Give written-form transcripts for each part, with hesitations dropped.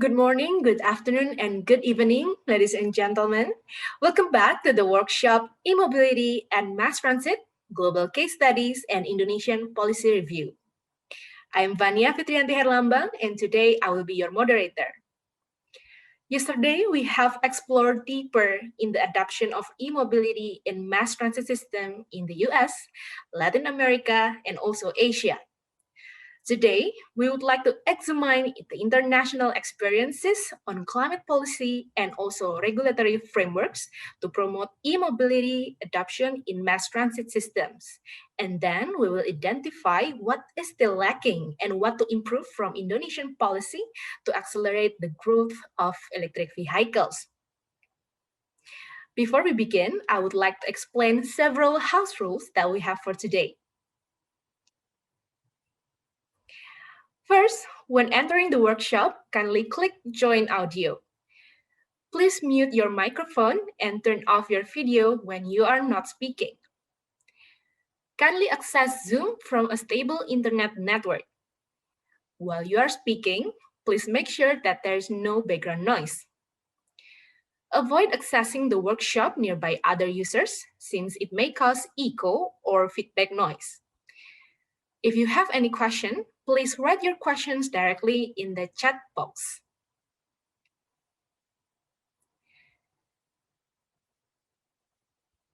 Good morning, good afternoon, and good evening, ladies and gentlemen. Welcome back to the workshop E-Mobility and Mass Transit, Global Case Studies and Indonesian Policy Review. I am Vania Fitrianti Herlambang, and today I will be your moderator. Yesterday, we have explored deeper in the adoption of e-mobility in mass transit system in the US, Latin America, and also Asia. Today, we would like to examine the international experiences on climate policy and also regulatory frameworks to promote e-mobility adoption in mass transit systems. And then we will identify what is still lacking and what to improve from Indonesian policy to accelerate the growth of electric vehicles. Before we begin, I would like to explain several house rules that we have for today. First, when entering the workshop, kindly click Join Audio. Please mute your microphone and turn off your video when you are not speaking. Kindly access Zoom from a stable internet network. While you are speaking, please make sure that there is no background noise. Avoid accessing the workshop nearby other users since it may cause echo or feedback noise. If you have any question, please write your questions directly in the chat box.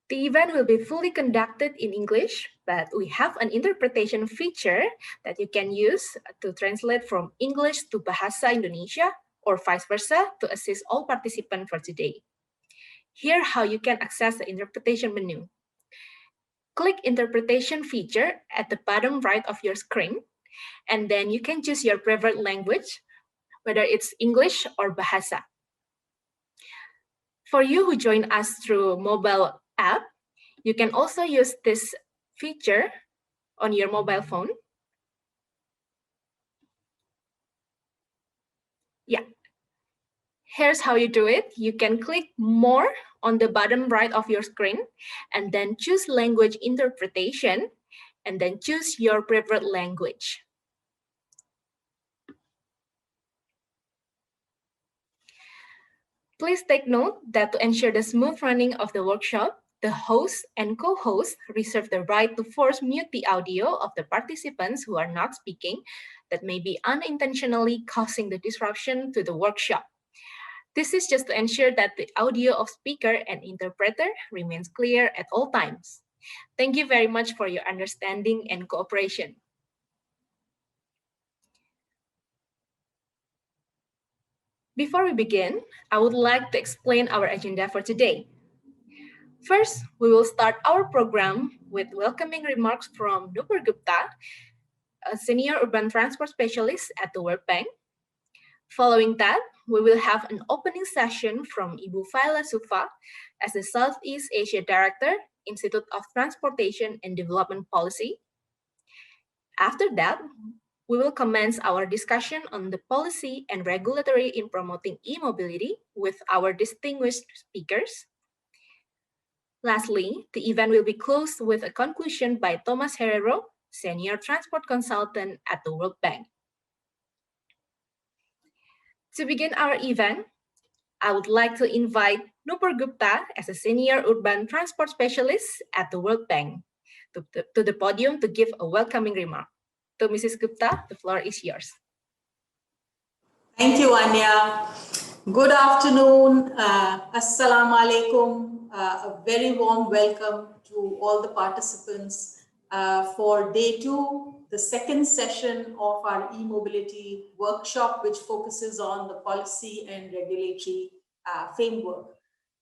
The event will be fully conducted in English, but we have an interpretation feature that you can use to translate from English to Bahasa Indonesia or vice versa to assist all participants for today. Here how you can access the interpretation menu. Click Interpretation feature at the bottom right of your screen, and then you can choose your preferred language, whether it's English or Bahasa. For you who join us through mobile app, you can also use this feature on your mobile phone. Yeah. Here's how you do it. You can click More on the bottom right of your screen, and then choose Language Interpretation, and then choose your preferred language. Please take note that to ensure the smooth running of the workshop, the host and co-host reserve the right to force mute the audio of the participants who are not speaking that may be unintentionally causing the disruption to the workshop. This is just to ensure that the audio of speaker and interpreter remains clear at all times. Thank you very much for your understanding and cooperation. Before we begin, I would like to explain our agenda for today. First, we will start our program with welcoming remarks from Nupur Gupta, a senior urban transport specialist at the World Bank. Following that, we will have an opening session from Ibu Faila Sufa as the Southeast Asia Director, Institute of Transportation and Development Policy. After that, we will commence our discussion on the policy and regulatory in promoting e-mobility with our distinguished speakers. Lastly, the event will be closed with a conclusion by Thomas Herrero, Senior Transport Consultant at the World Bank. To begin our event, I would like to invite Nupur Gupta as a Senior Urban Transport Specialist at the World Bank to the podium to give a welcoming remark. To Mrs. Gupta, the floor is yours. Thank you, Anya. Good afternoon. Assalamu alaikum. A very warm welcome to all the participants for day 2, the second session of our e-mobility workshop, which focuses on the policy and regulatory framework.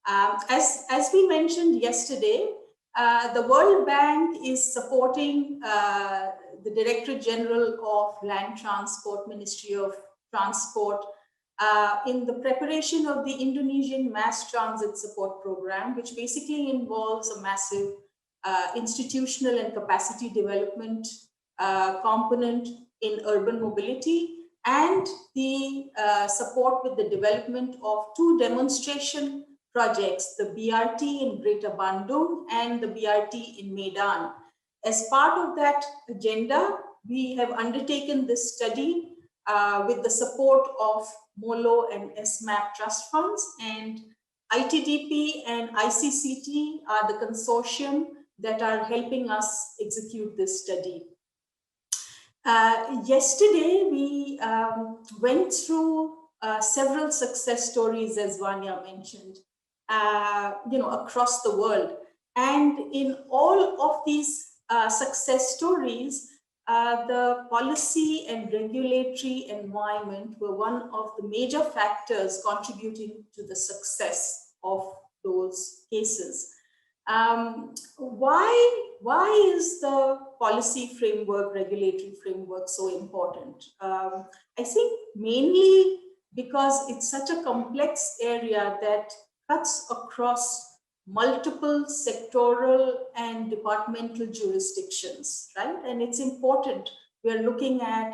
As we mentioned yesterday, the World Bank is supporting the Directorate General of Land Transport, Ministry of Transport, in the preparation of the Indonesian Mass Transit Support Program, which basically involves a massive institutional and capacity development component in urban mobility, and the support with the development of 2 demonstration projects, the BRT in Greater Bandung and the BRT in Maidan. As part of that agenda, we have undertaken this study with the support of MOLO and SMAP trust funds, and ITDP and ICCT are the consortium that are helping us execute this study. Yesterday, we went through several success stories, as Vanya mentioned, across the world. And in all of these success stories, the policy and regulatory environment were one of the major factors contributing to the success of those cases. Why is the policy framework, regulatory framework so important? I think mainly because it's such a complex area that cuts across multiple sectoral and departmental jurisdictions, right? And it's important. We're looking at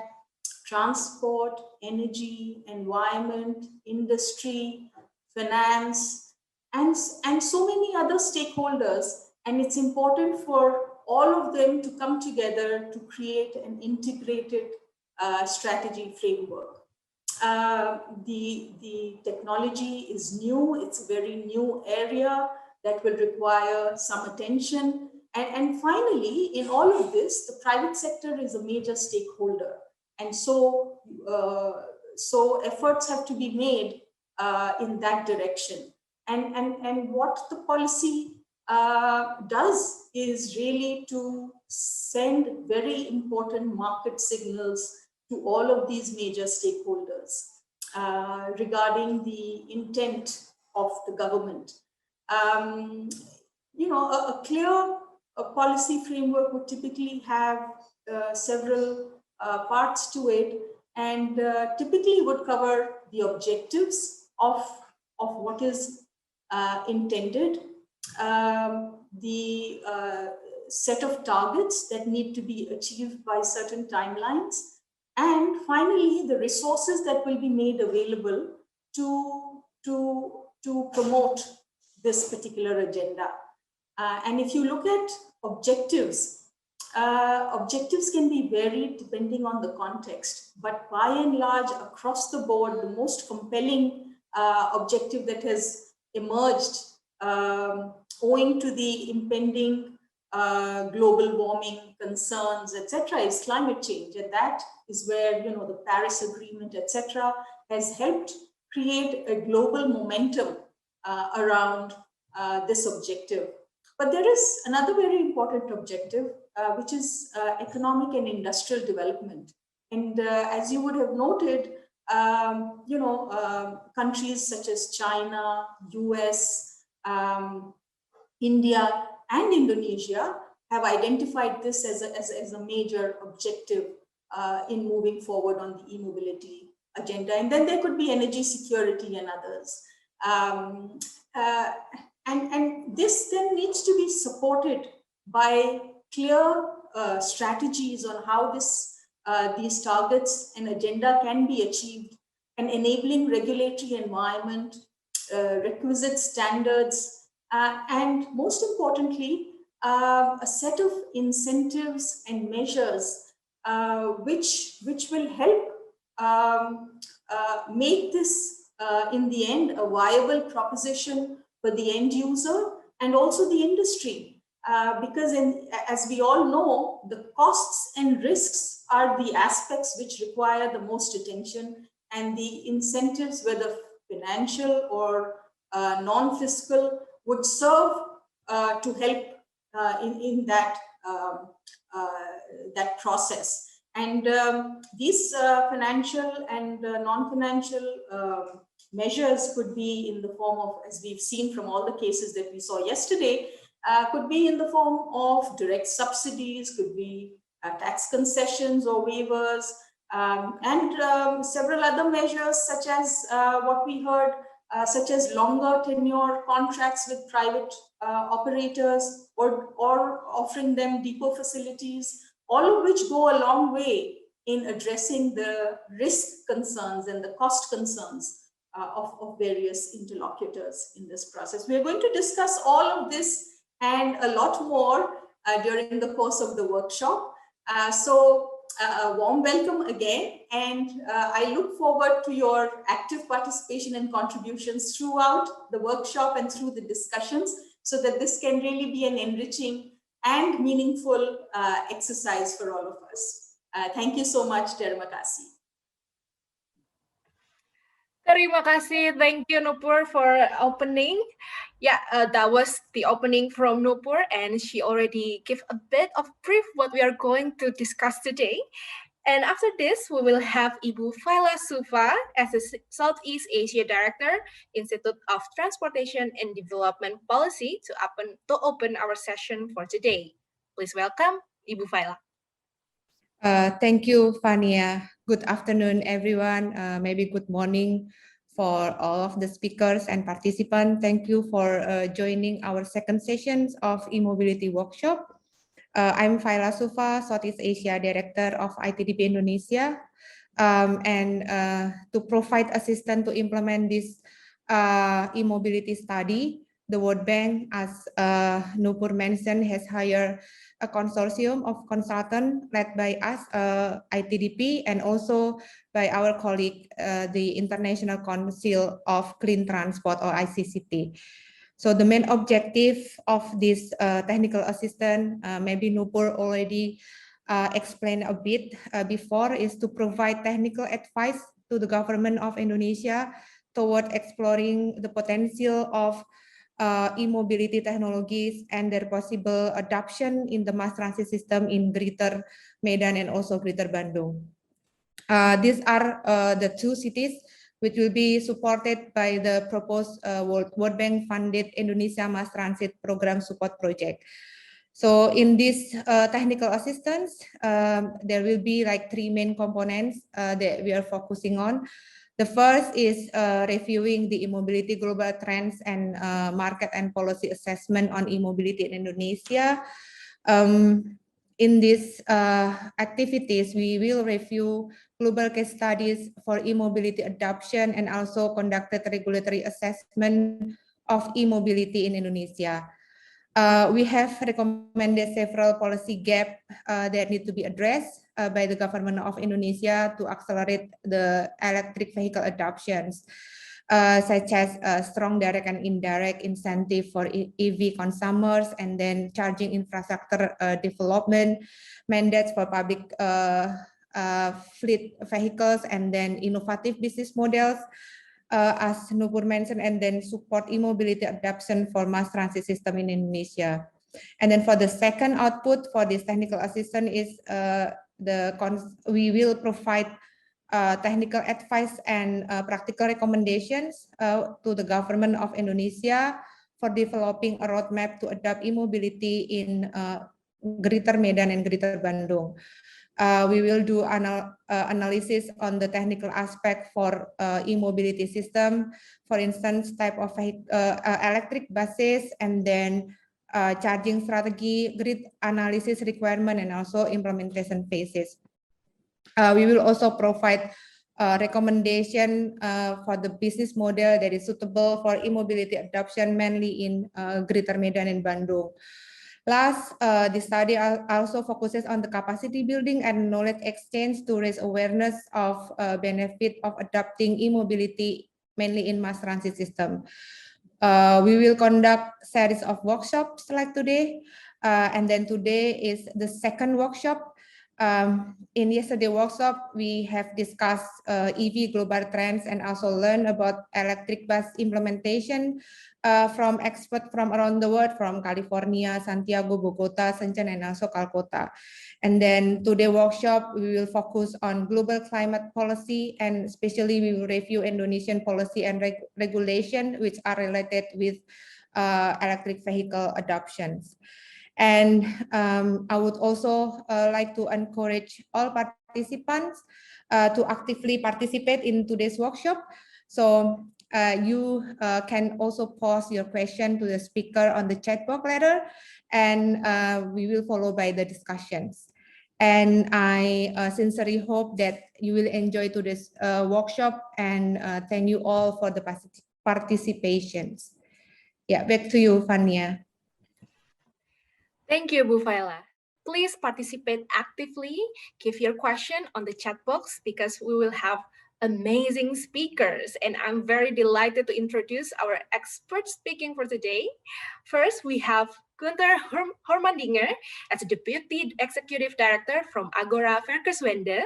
transport, energy, environment, industry, finance, and so many other stakeholders. And it's important for all of them to come together to create an integrated strategy framework. The technology is new. It's a very new area that will require some attention. And finally, in all of this, the private sector is a major stakeholder. And so, efforts have to be made in that direction. And what the policy does is really to send very important market signals to all of these major stakeholders regarding the intent of the government. A clear policy framework would typically have several parts to it, and typically would cover the objectives of what is intended, the set of targets that need to be achieved by certain timelines, and finally the resources that will be made available to promote this particular agenda. And if you look at objectives, objectives can be varied depending on the context, but by and large, across the board, the most compelling objective that has emerged owing to the impending global warming concerns, etc., is climate change. And that is where, the Paris Agreement, etc., has helped create a global momentum around this objective. But there is another very important objective, which is economic and industrial development. And as you would have noted, countries such as China, US, India, and Indonesia have identified this as a major objective in moving forward on the e-mobility agenda. And then there could be energy security and others. And this then needs to be supported by clear strategies on how these targets and agenda can be achieved, and enabling regulatory environment, requisite standards, and most importantly, a set of incentives and measures which will help make this, in the end, a viable proposition for the end user and also the industry. Because as we all know, the costs and risks are the aspects which require the most attention, and the incentives, whether financial or non-fiscal, would serve to help in that process. And these financial and non-financial measures could be in the form of, as we've seen from all the cases that we saw yesterday, could be in the form of direct subsidies, could be tax concessions or waivers, and several other measures such as what we heard, such as longer tenure contracts with private operators, or offering them depot facilities, all of which go a long way in addressing the risk concerns and the cost concerns of various interlocutors in this process. We are going to discuss all of this and a lot more during the course of the workshop. So a warm welcome again, and I look forward to your active participation and contributions throughout the workshop and through the discussions, so that this can really be an enriching and meaningful exercise for all of us. Thank you so much, Terima kasih. Terima kasih. Thank you, Nupur, for opening. Yeah, that was the opening from Nupur, and she already gave a bit of brief what we are going to discuss today. And after this, we will have Ibu Faila Sufa as the Southeast Asia Director, Institute of Transportation and Development Policy, to open our session for today. Please welcome Ibu Faila. Thank you, Fania. Good afternoon, everyone. Maybe good morning for all of the speakers and participants. Thank you for joining our second session of e-mobility workshop. I'm Faila Sufa, Southeast Asia Director of ITDP Indonesia. And to provide assistance to implement this e-mobility study, the World Bank, as Nupur mentioned, has hired a consortium of consultants led by us, ITDP, and also by our colleague, the International Council of Clean Transport, or ICCT. So the main objective of this technical assistance, maybe Nupur already explained a bit before, is to provide technical advice to the government of Indonesia toward exploring the potential of e-mobility technologies and their possible adoption in the mass transit system in Greater Maidan and also Greater Bandung. These are the two cities which will be supported by the proposed World Bank funded Indonesia Mass Transit Program Support Project. So in this technical assistance, there will be like three main components that we are focusing on. The first is reviewing the e-mobility global trends and market and policy assessment on e-mobility in Indonesia. In these activities, we will review global case studies for e-mobility adoption and also conducted regulatory assessment of e-mobility in Indonesia. We have recommended several policy gaps that need to be addressed by the government of Indonesia to accelerate the electric vehicle adoptions, such as strong direct and indirect incentive for EV consumers, and then charging infrastructure development, mandates for public fleet vehicles, and then innovative business models, as Nupur mentioned, and then support e-mobility adoption for mass transit system in Indonesia. And then for the second output for this technical assistance is we will provide technical advice and practical recommendations to the government of Indonesia for developing a roadmap to adopt e-mobility in Greater Maidan and Greater Bandung. We will do analysis on the technical aspect for e-mobility system, for instance, type of electric buses, and then charging strategy, grid analysis requirement, and also implementation phases. We will also provide recommendation for the business model that is suitable for e-mobility adoption, mainly in Greater Maidan and Bandung. Last, the study also focuses on the capacity building and knowledge exchange to raise awareness of benefit of adopting e-mobility, mainly in mass transit system. We will conduct series of workshops like today, and then today is the second workshop. In yesterday's workshop, we have discussed EV global trends and also learned about electric bus implementation from experts from around the world, from California, Santiago, Bogota, Shenzhen, and also Calcutta. And then today's workshop, we will focus on global climate policy, and especially we will review Indonesian policy and regulation, which are related with electric vehicle adoptions. And I would also like to encourage all participants to actively participate in today's workshop. So you can also pose your question to the speaker on the chat box later, and we will follow by the discussions. And I sincerely hope that you will enjoy today's workshop, and thank you all for the participations. Yeah, back to you, Fania. Thank you, Bu Faila. Please participate actively. Give your question on the chat box because we will have amazing speakers. And I'm very delighted to introduce our expert speaking for today. First, we have Gunther Hormandinger as Deputy Executive Director from Agora Verkehrswende,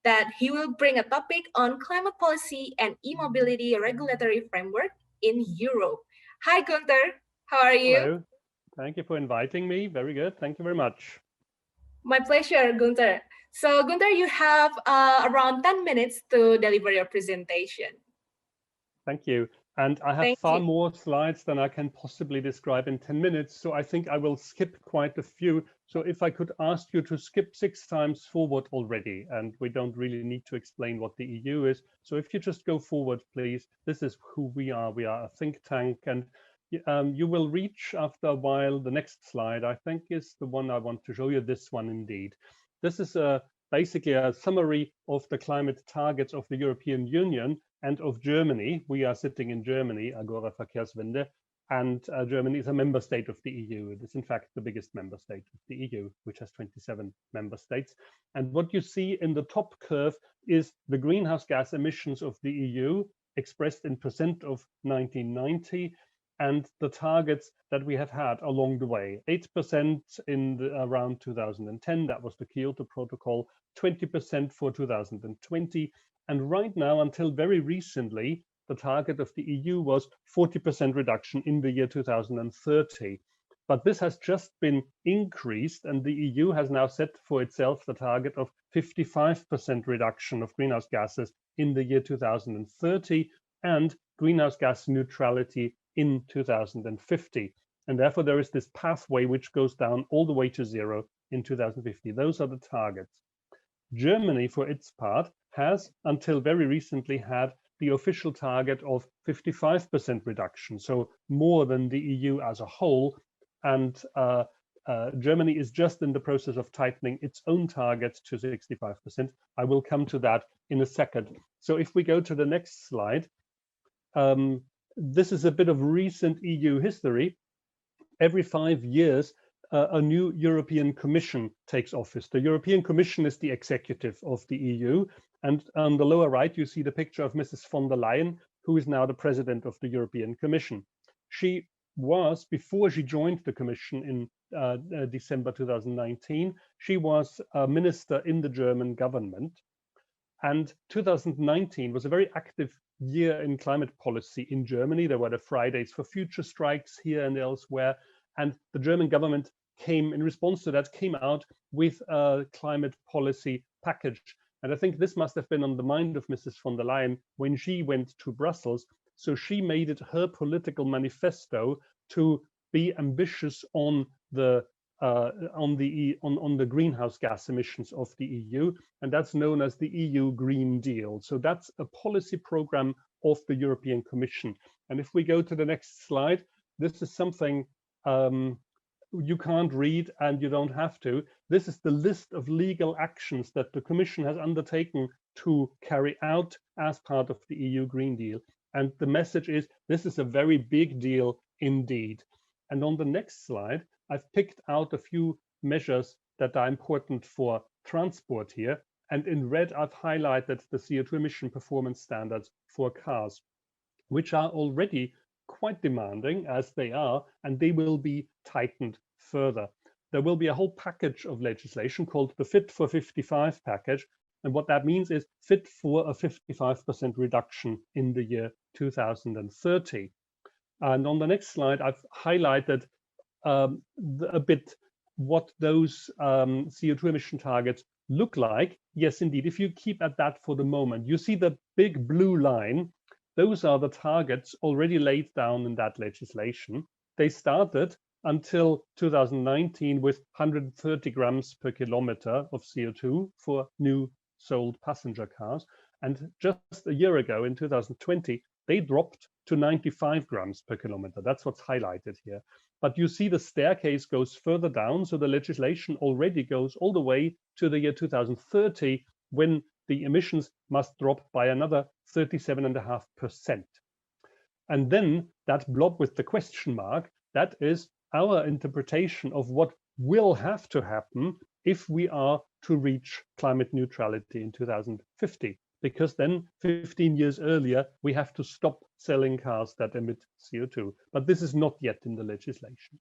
that he will bring a topic on climate policy and e-mobility regulatory framework in Europe. Hi, Gunther. How are you? Hello. Thank you for inviting me. Very good. Thank you very much. My pleasure, Gunther. So, Gunther, you have around 10 minutes to deliver your presentation. Thank you. And I have far more slides than I can possibly describe in 10 minutes. So I think I will skip quite a few. So if I could ask you to skip 6 times forward already, and we don't really need to explain what the EU is. So if you just go forward, please. This is who we are. We are a think tank, and you will reach after a while. The next slide, I think, is the one I want to show you. This one indeed. This is basically a summary of the climate targets of the European Union and of Germany. We are sitting in Germany, Agora Verkehrswende, and Germany is a member state of the EU. It is in fact the biggest member state of the EU, which has 27 member states. And what you see in the top curve is the greenhouse gas emissions of the EU expressed in percent of 1990, and the targets that we have had along the way. 8% in around 2010, that was the Kyoto Protocol, 20% for 2020, and right now, until very recently, the target of the EU was 40% reduction in the year 2030. But this has just been increased, and the EU has now set for itself the target of 55% reduction of greenhouse gases in the year 2030 and greenhouse gas neutrality in 2050. And therefore, there is this pathway which goes down all the way to zero in 2050. Those are the targets. Germany, for its part, has until very recently had the official target of 55% reduction, so more than the EU as a whole. And Germany is just in the process of tightening its own target to 65%. I will come to that in a second. So if we go to the next slide, this is a bit of recent EU history. Every 5 years, a new European Commission takes office. The European Commission is the executive of the EU. And on the lower right, you see the picture of Mrs. von der Leyen, who is now the president of the European Commission. She was, before she joined the Commission in December 2019, she was a minister in the German government. And 2019 was a very active year in climate policy in Germany. There were the Fridays for Future strikes here and elsewhere. And the German government in response to that, came out with a climate policy package. And I think this must have been on the mind of Mrs. von der Leyen when she went to Brussels. So she made it her political manifesto to be ambitious on the greenhouse gas emissions of the EU, and that's known as the EU Green Deal. So that's a policy program of the European Commission. And if we go to the next slide, this is something you can't read and you don't have to. This is the list of legal actions that the Commission has undertaken to carry out as part of the EU Green Deal. And the message is, this is a very big deal indeed. And on the next slide, I've picked out a few measures that are important for transport here. And in red, I've highlighted the CO2 emission performance standards for cars, which are already quite demanding as they are, and they will be tightened further. There will be a whole package of legislation called the Fit for 55 package. And what that means is fit for a 55% reduction in the year 2030. And on the next slide, I've highlighted a bit what those CO2 emission targets look like. Yes, indeed, if you keep at that for the moment, you see the big blue line. Those are the targets already laid down in that legislation. They started until 2019 with 130 grams per kilometer of CO2 for new sold passenger cars. And just a year ago, in 2020, they dropped to 95 grams per kilometer. That's what's highlighted here. But you see the staircase goes further down. So the legislation already goes all the way to the year 2030, when the emissions must drop by another 37.5%. And then that blob with the question mark, that is our interpretation of what will have to happen if we are to reach climate neutrality in 2050, because then 15 years earlier, we have to stop selling cars that emit CO2. But this is not yet in the legislation.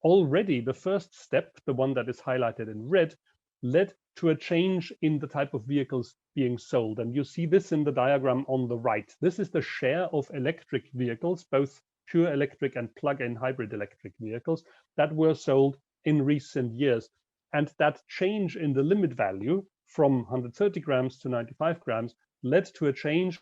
Already, the first step, the one that is highlighted in red, led to a change in the type of vehicles being sold. And you see this in the diagram on the right. This is the share of electric vehicles, both pure electric and plug-in hybrid electric vehicles, that were sold in recent years. And that change in the limit value from 130 grams to 95 grams led to a change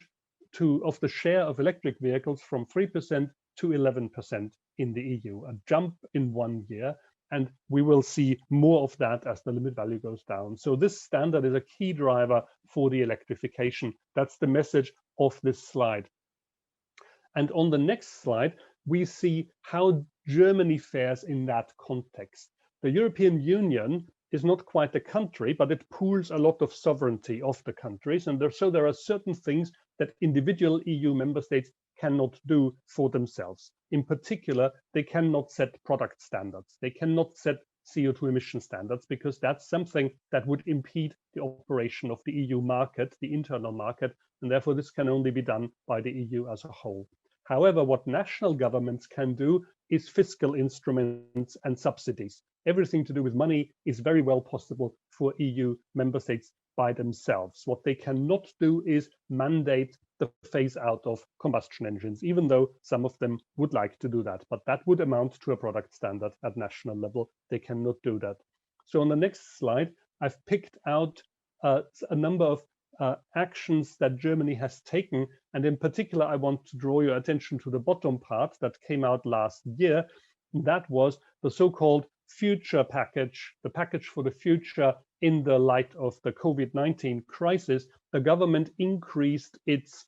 of the share of electric vehicles from 3% to 11% in the EU, a jump in 1 year. And we will see more of that as the limit value goes down. So this standard is a key driver for the electrification. That's the message of this slide. And on the next slide, we see how Germany fares in that context. The European Union is not quite a country, but it pools a lot of sovereignty of the countries. And so there are certain things that individual EU member states cannot do for themselves. In particular, they cannot set product standards. They cannot set CO2 emission standards, because that's something that would impede the operation of the EU market, the internal market, and therefore this can only be done by the EU as a whole. However, what national governments can do is fiscal instruments and subsidies. Everything to do with money is very well possible for EU member states by themselves. What they cannot do is mandate the phase out of combustion engines, even though some of them would like to do that. But that would amount to a product standard at national level. They cannot do that. So on the next slide, I've picked out a number of actions that Germany has taken. And in particular, I want to draw your attention to the bottom part that came out last year. That was the so-called future package, the package for the future in the light of the COVID-19 crisis. The government increased its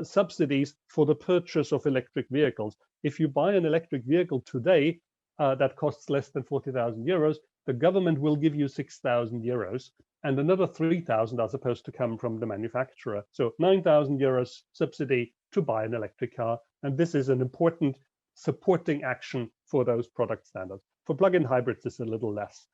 subsidies for the purchase of electric vehicles. If you buy an electric vehicle today that costs less than 40,000 euros, the government will give you 6,000 euros, and another 3,000 are supposed to come from the manufacturer. So 9,000 euros subsidy to buy an electric car. And this is an important supporting action for those product standards. For plug-in hybrids, it's a little less.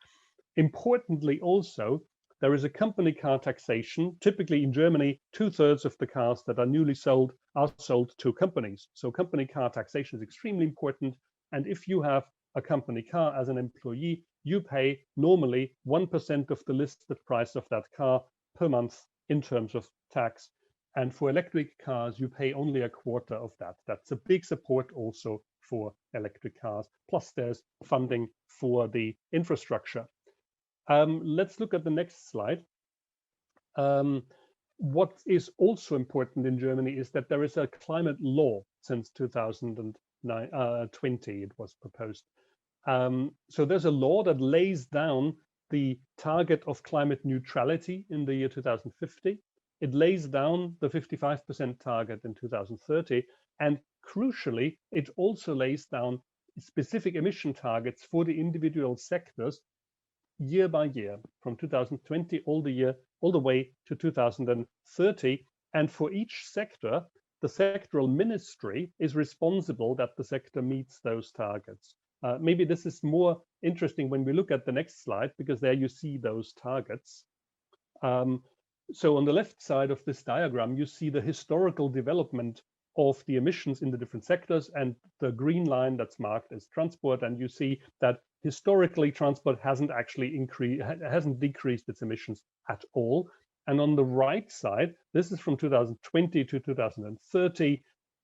Importantly also, there is a company car taxation. Typically in Germany, 2/3 of the cars that are newly sold are sold to companies. So company car taxation is extremely important. And if you have a company car as an employee, you pay normally 1% of the listed price of that car per month in terms of tax. And for electric cars, you pay only a quarter of that. That's a big support also for electric cars. Plus there's funding for the infrastructure. Let's look at the next slide. What is also important in Germany is that there is a climate law since 2020, it was proposed. So there's a law that lays down the target of climate neutrality in the year 2050. It lays down the 55% target in 2030. And crucially, it also lays down specific emission targets for the individual sectors year by year, from 2020 all the way to 2030. And for each sector, the sectoral ministry is responsible that the sector meets those targets. Maybe this is more interesting when we look at the next slide, because there you see those targets. So on the left side of this diagram, you see the historical development of the emissions in the different sectors, and the green line that's marked as transport. And you see that historically transport hasn't decreased its emissions at all. And on the right side, this is from 2020 to 2030.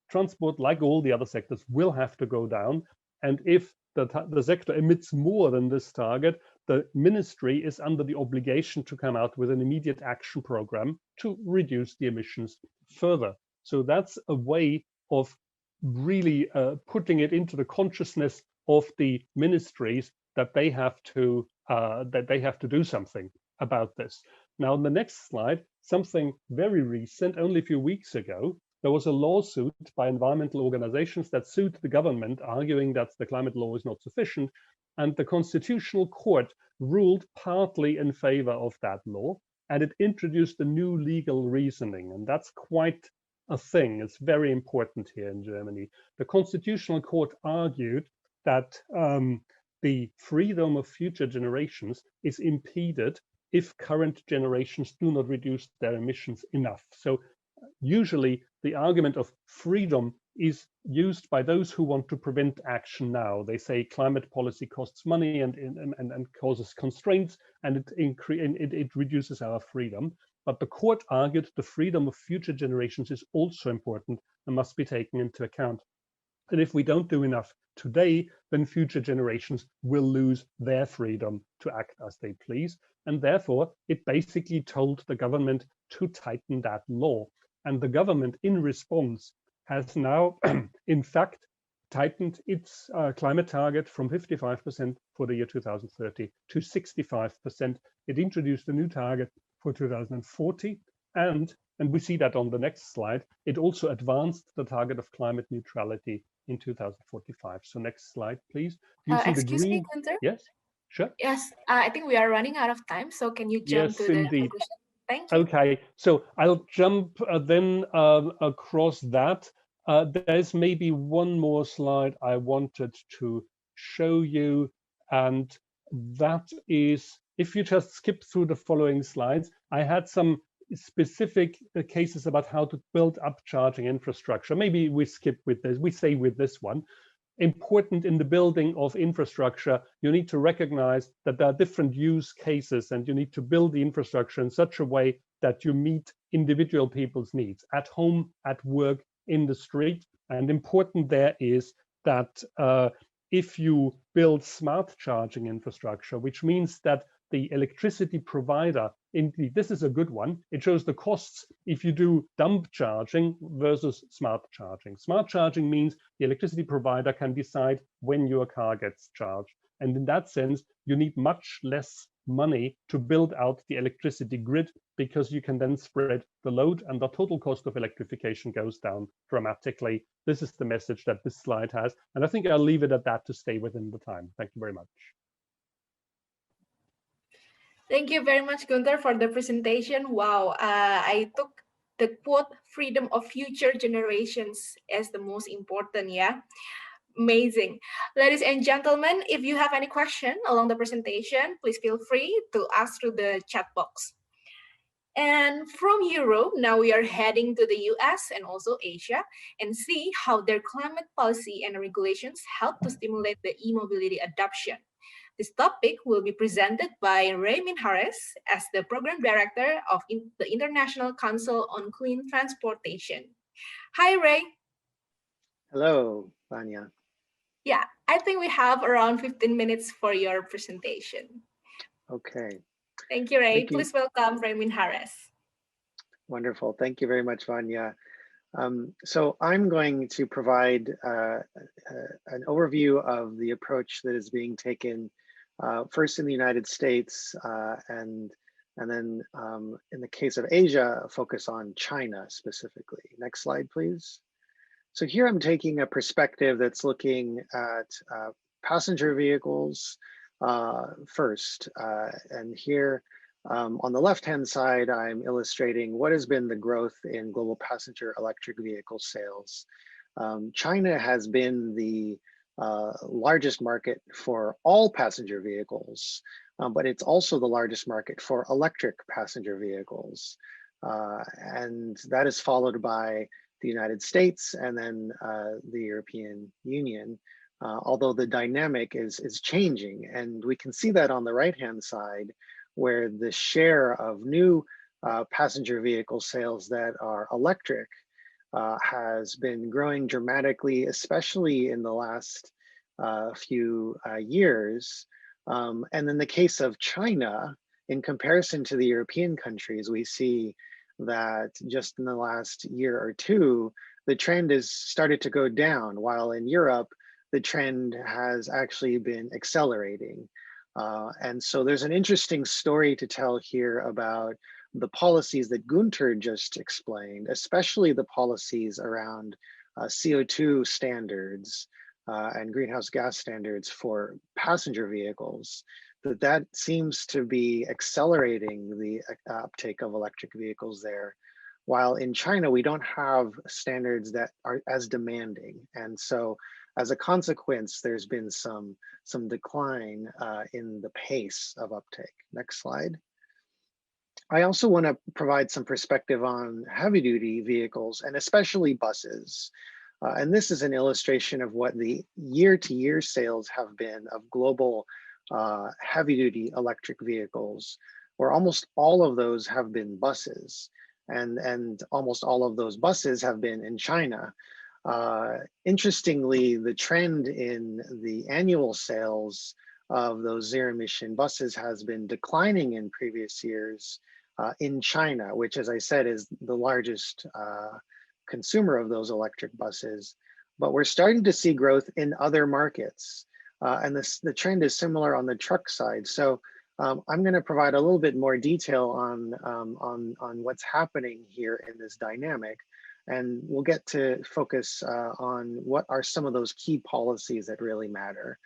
Transport, like all the other sectors, will have to go down. And if the sector emits more than this target, the ministry is under the obligation to come out with an immediate action program to reduce the emissions further. So that's a way of really putting it into the consciousness of the ministries that they have to do something about this. Now, on the next slide, something very recent, only a few weeks ago, there was a lawsuit by environmental organizations that sued the government, arguing that the climate law is not sufficient. And the Constitutional Court ruled partly in favor of that law, and it introduced a new legal reasoning. And that's quite a thing. It's very important here in Germany. The Constitutional Court argued that the freedom of future generations is impeded if current generations do not reduce their emissions enough. So usually the argument of freedom is used by those who want to prevent action now. They say climate policy costs money and causes constraints, and it reduces our freedom. But the court argued the freedom of future generations is also important and must be taken into account. And if we don't do enough today, then future generations will lose their freedom to act as they please. And therefore, it basically told the government to tighten that law. And the government, in response, has now, in fact, tightened its climate target from 55% for the year 2030 to 65%. It introduced a new target for 2040, and we see that on the next slide, it also advanced the target of climate neutrality in 2045. So next slide, please. Do you see the green? Me, Gunther? Yes, sure. Yes, I think we are running out of time, so can you jump to the conclusion? Thank you. Okay, so I'll jump then across that. There's maybe one more slide I wanted to show you, and that is, if you just skip through the following slides, I had some specific cases about how to build up charging infrastructure. Maybe we skip with this, we stay with this one. Important in the building of infrastructure, you need to recognize that there are different use cases, and you need to build the infrastructure in such a way that you meet individual people's needs at home, at work, in the street. And important there is that if you build smart charging infrastructure, which means that the electricity provider, indeed, this is a good one. It shows the costs if you do dump charging versus smart charging. Smart charging means the electricity provider can decide when your car gets charged. And in that sense, you need much less money to build out the electricity grid, because you can then spread the load and the total cost of electrification goes down dramatically. This is the message that this slide has. And I think I'll leave it at that to stay within the time. Thank you very much. Thank you very much, Gunther, for the presentation. Wow, I took the quote, freedom of future generations, as the most important, yeah? Amazing. Ladies and gentlemen, if you have any question along the presentation, please feel free to ask through the chat box. And from Europe, now we are heading to the US and also Asia and see how their climate policy and regulations help to stimulate the e-mobility adoption. This topic will be presented by Ray Minhares as the Program Director of the International Council on Clean Transportation. Hi, Ray. Hello, Vanya. Yeah, I think we have around 15 minutes for your presentation. Okay. Thank you, Ray. Please welcome Ray Minhares. Wonderful. Thank you very much, Vanya. So I'm going to provide an overview of the approach that is being taken first in the United States and then in the case of Asia, focus on China specifically. Next slide, please. So here I'm taking a perspective that's looking at passenger vehicles first. And here on the left-hand side, I'm illustrating what has been the growth in global passenger electric vehicle sales. China has been the largest market for all passenger vehicles, but it's also the largest market for electric passenger vehicles. And that is followed by the United States and then the European Union, although the dynamic is changing. And we can see that on the right-hand side, where the share of new passenger vehicle sales that are electric has been growing dramatically, especially in the last few years. And in the case of China, in comparison to the European countries, we see that just in the last year or two, the trend has started to go down, while in Europe, the trend has actually been accelerating. And so there's an interesting story to tell here about the policies that Gunther just explained, especially the policies around CO2 standards and greenhouse gas standards for passenger vehicles, that seems to be accelerating the uptake of electric vehicles there. While in China, we don't have standards that are as demanding. And so as a consequence, there's been some decline in the pace of uptake. Next slide. I also want to provide some perspective on heavy duty vehicles and especially buses. And this is an illustration of what the year-to-year sales have been of global heavy-duty electric vehicles, where almost all of those have been buses, and almost all of those buses have been in China. Interestingly, the trend in the annual sales of those zero-emission buses has been declining in previous years in China, which, as I said, is the largest consumer of those electric buses. But we're starting to see growth in other markets. And the trend is similar on the truck side. So I'm going to provide a little bit more detail on what's happening here in this dynamic. And we'll get to focus on what are some of those key policies that really matter,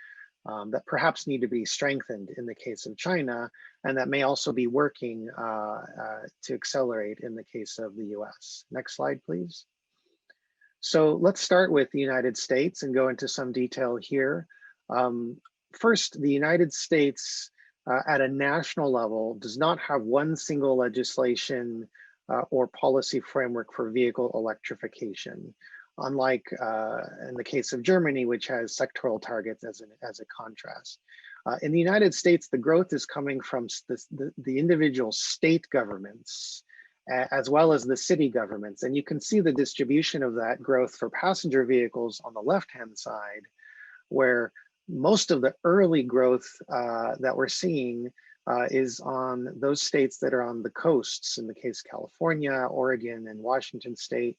that perhaps need to be strengthened in the case of China, and that may also be working to accelerate in the case of the US. Next slide, please. So let's start with the United States and go into some detail here. First, the United States at a national level does not have one single legislation or policy framework for vehicle electrification, unlike in the case of Germany, which has sectoral targets as a contrast. In the United States, the growth is coming from the individual state governments, as well as the city governments. And you can see the distribution of that growth for passenger vehicles on the left-hand side, where most of the early growth that we're seeing is on those states that are on the coasts, in the case of California, Oregon, and Washington State.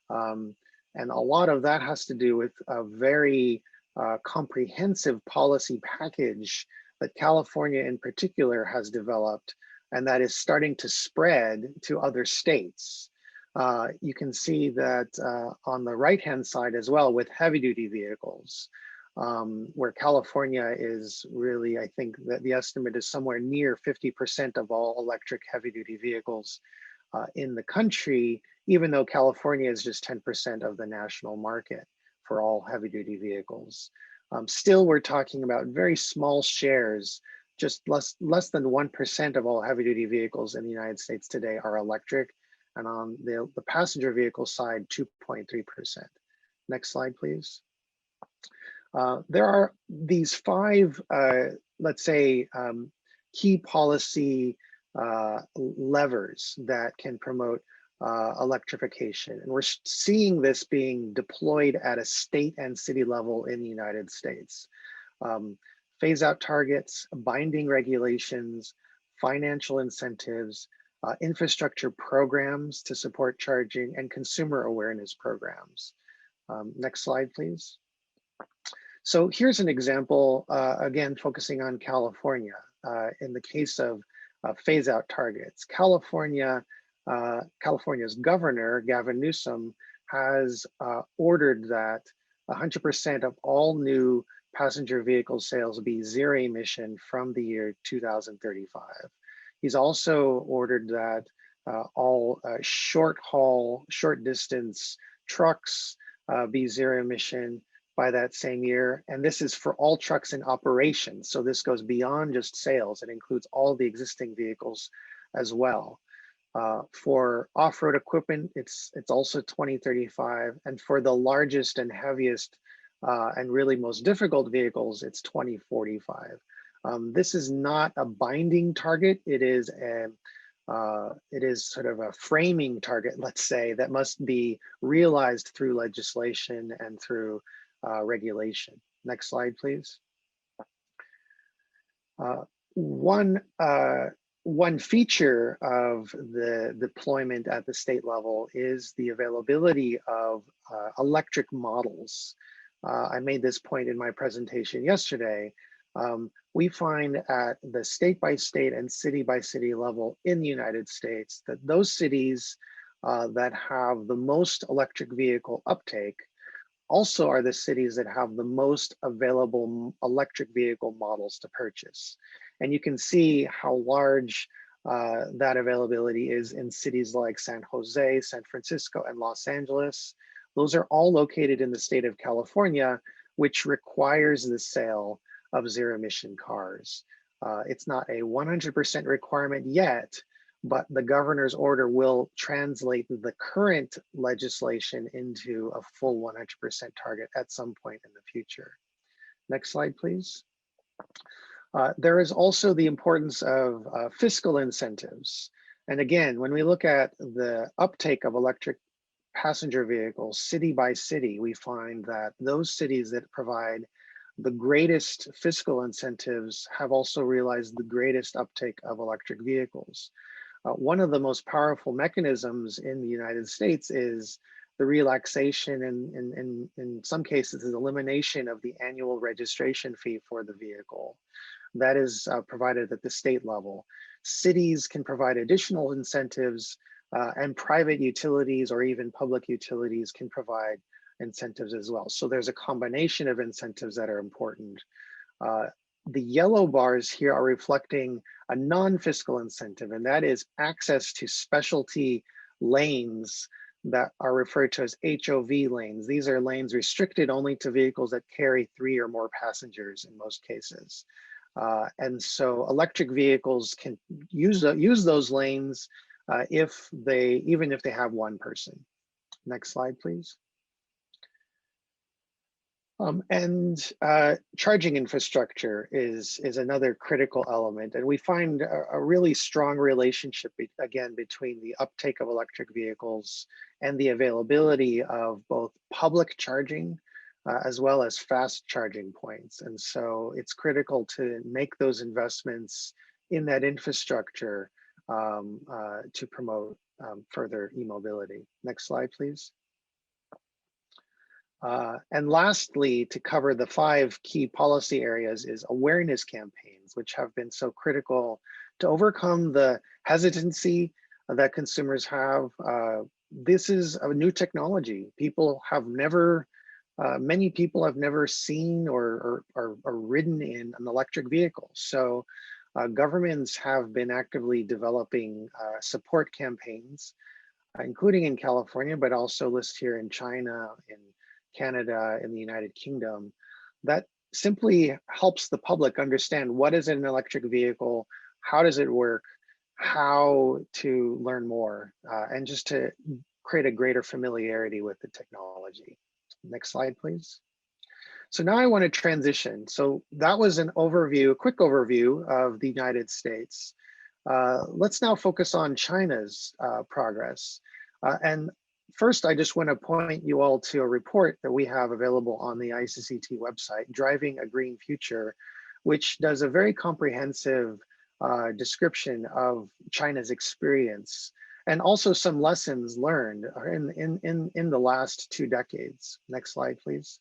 And a lot of that has to do with a very comprehensive policy package that California in particular has developed, and that is starting to spread to other states. You can see that on the right-hand side as well with heavy-duty vehicles, where California is really, I think that the estimate is somewhere near 50% of all electric heavy-duty vehicles in the country, even though California is just 10% of the national market for all heavy-duty vehicles. Still, we're talking about very small shares. Just less than 1% of all heavy-duty vehicles in the United States today are electric, and on the passenger vehicle side, 2.3%. Next slide, please. There are these 5, let's say, key policy levers that can promote electrification. And we're seeing this being deployed at a state and city level in the United States. Phase out targets, binding regulations, financial incentives, infrastructure programs to support charging, and consumer awareness programs. Next slide, please. So here's an example, again, focusing on California. In the case of phase out targets, California's governor, Gavin Newsom, has ordered that 100% of all new passenger vehicle sales be zero emission from the year 2035. He's also ordered that all short haul, short distance trucks be zero emission by that same year. And this is for all trucks in operation. So this goes beyond just sales. It includes all the existing vehicles as well. For off-road equipment, it's also 2035. And for the largest and heaviest and really most difficult vehicles, it's 2045. This is not a binding target. It is sort of a framing target, let's say, that must be realized through legislation and through regulation. Next slide, please. One feature of the deployment at the state level is the availability of electric models. I made this point in my presentation yesterday. We find at the state by state and city by city level in the United States that those cities that have the most electric vehicle uptake also are the cities that have the most available electric vehicle models to purchase. And you can see how large that availability is in cities like San Jose, San Francisco, and Los Angeles. Those are all located in the state of California, which requires the sale of zero-emission cars. It's not a 100% requirement yet, but the governor's order will translate the current legislation into a full 100% target at some point in the future. Next slide, please. There is also the importance of fiscal incentives. And again, when we look at the uptake of electric passenger vehicles city by city, we find that those cities that provide the greatest fiscal incentives have also realized the greatest uptake of electric vehicles. One of the most powerful mechanisms in the United States is the relaxation and in some cases, the elimination of the annual registration fee for the vehicle. That is provided at the state level. Cities can provide additional incentives and private utilities or even public utilities can provide incentives as well. So there's a combination of incentives that are important. The yellow bars here are reflecting a non-fiscal incentive, and that is access to specialty lanes that are referred to as HOV lanes. These are lanes restricted only to vehicles that carry 3 or more passengers in most cases. And so electric vehicles can use those lanes even if they have one person. Next slide, please. Charging infrastructure is another critical element. And we find a really strong relationship, again, between the uptake of electric vehicles and the availability of both public charging as well as fast charging points. And so it's critical to make those investments in that infrastructure to promote further e-mobility. Next slide, please. And lastly, to cover the 5 key policy areas is awareness campaigns, which have been so critical to overcome the hesitancy that consumers have. This is a new technology. Many people have never seen or ridden in an electric vehicle. So governments have been actively developing support campaigns, including in California, but also listed here in China, in Canada, in the United Kingdom, that simply helps the public understand what is an electric vehicle, how does it work, how to learn more, and just to create a greater familiarity with the technology. Next slide, please. So now I want to transition. So that was an overview, a quick overview of the United States. Let's now focus on China's progress. And first, I just want to point you all to a report that we have available on the ICCT website, Driving a Green Future, which does a very comprehensive description of China's experience and also some lessons learned in the last 2 decades. Next slide, please.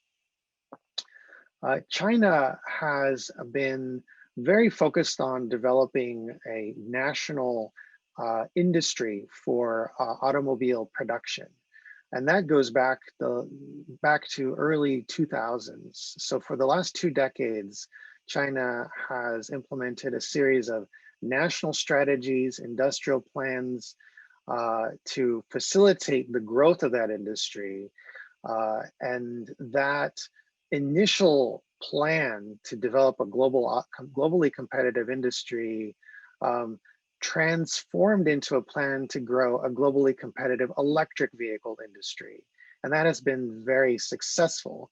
China has been very focused on developing a national industry for automobile production. And that goes back to early 2000s. So for the last 2 decades, China has implemented a series of national strategies, industrial plans to facilitate the growth of that industry. And that initial plan to develop a globally competitive industry transformed into a plan to grow a globally competitive electric vehicle industry. And that has been very successful.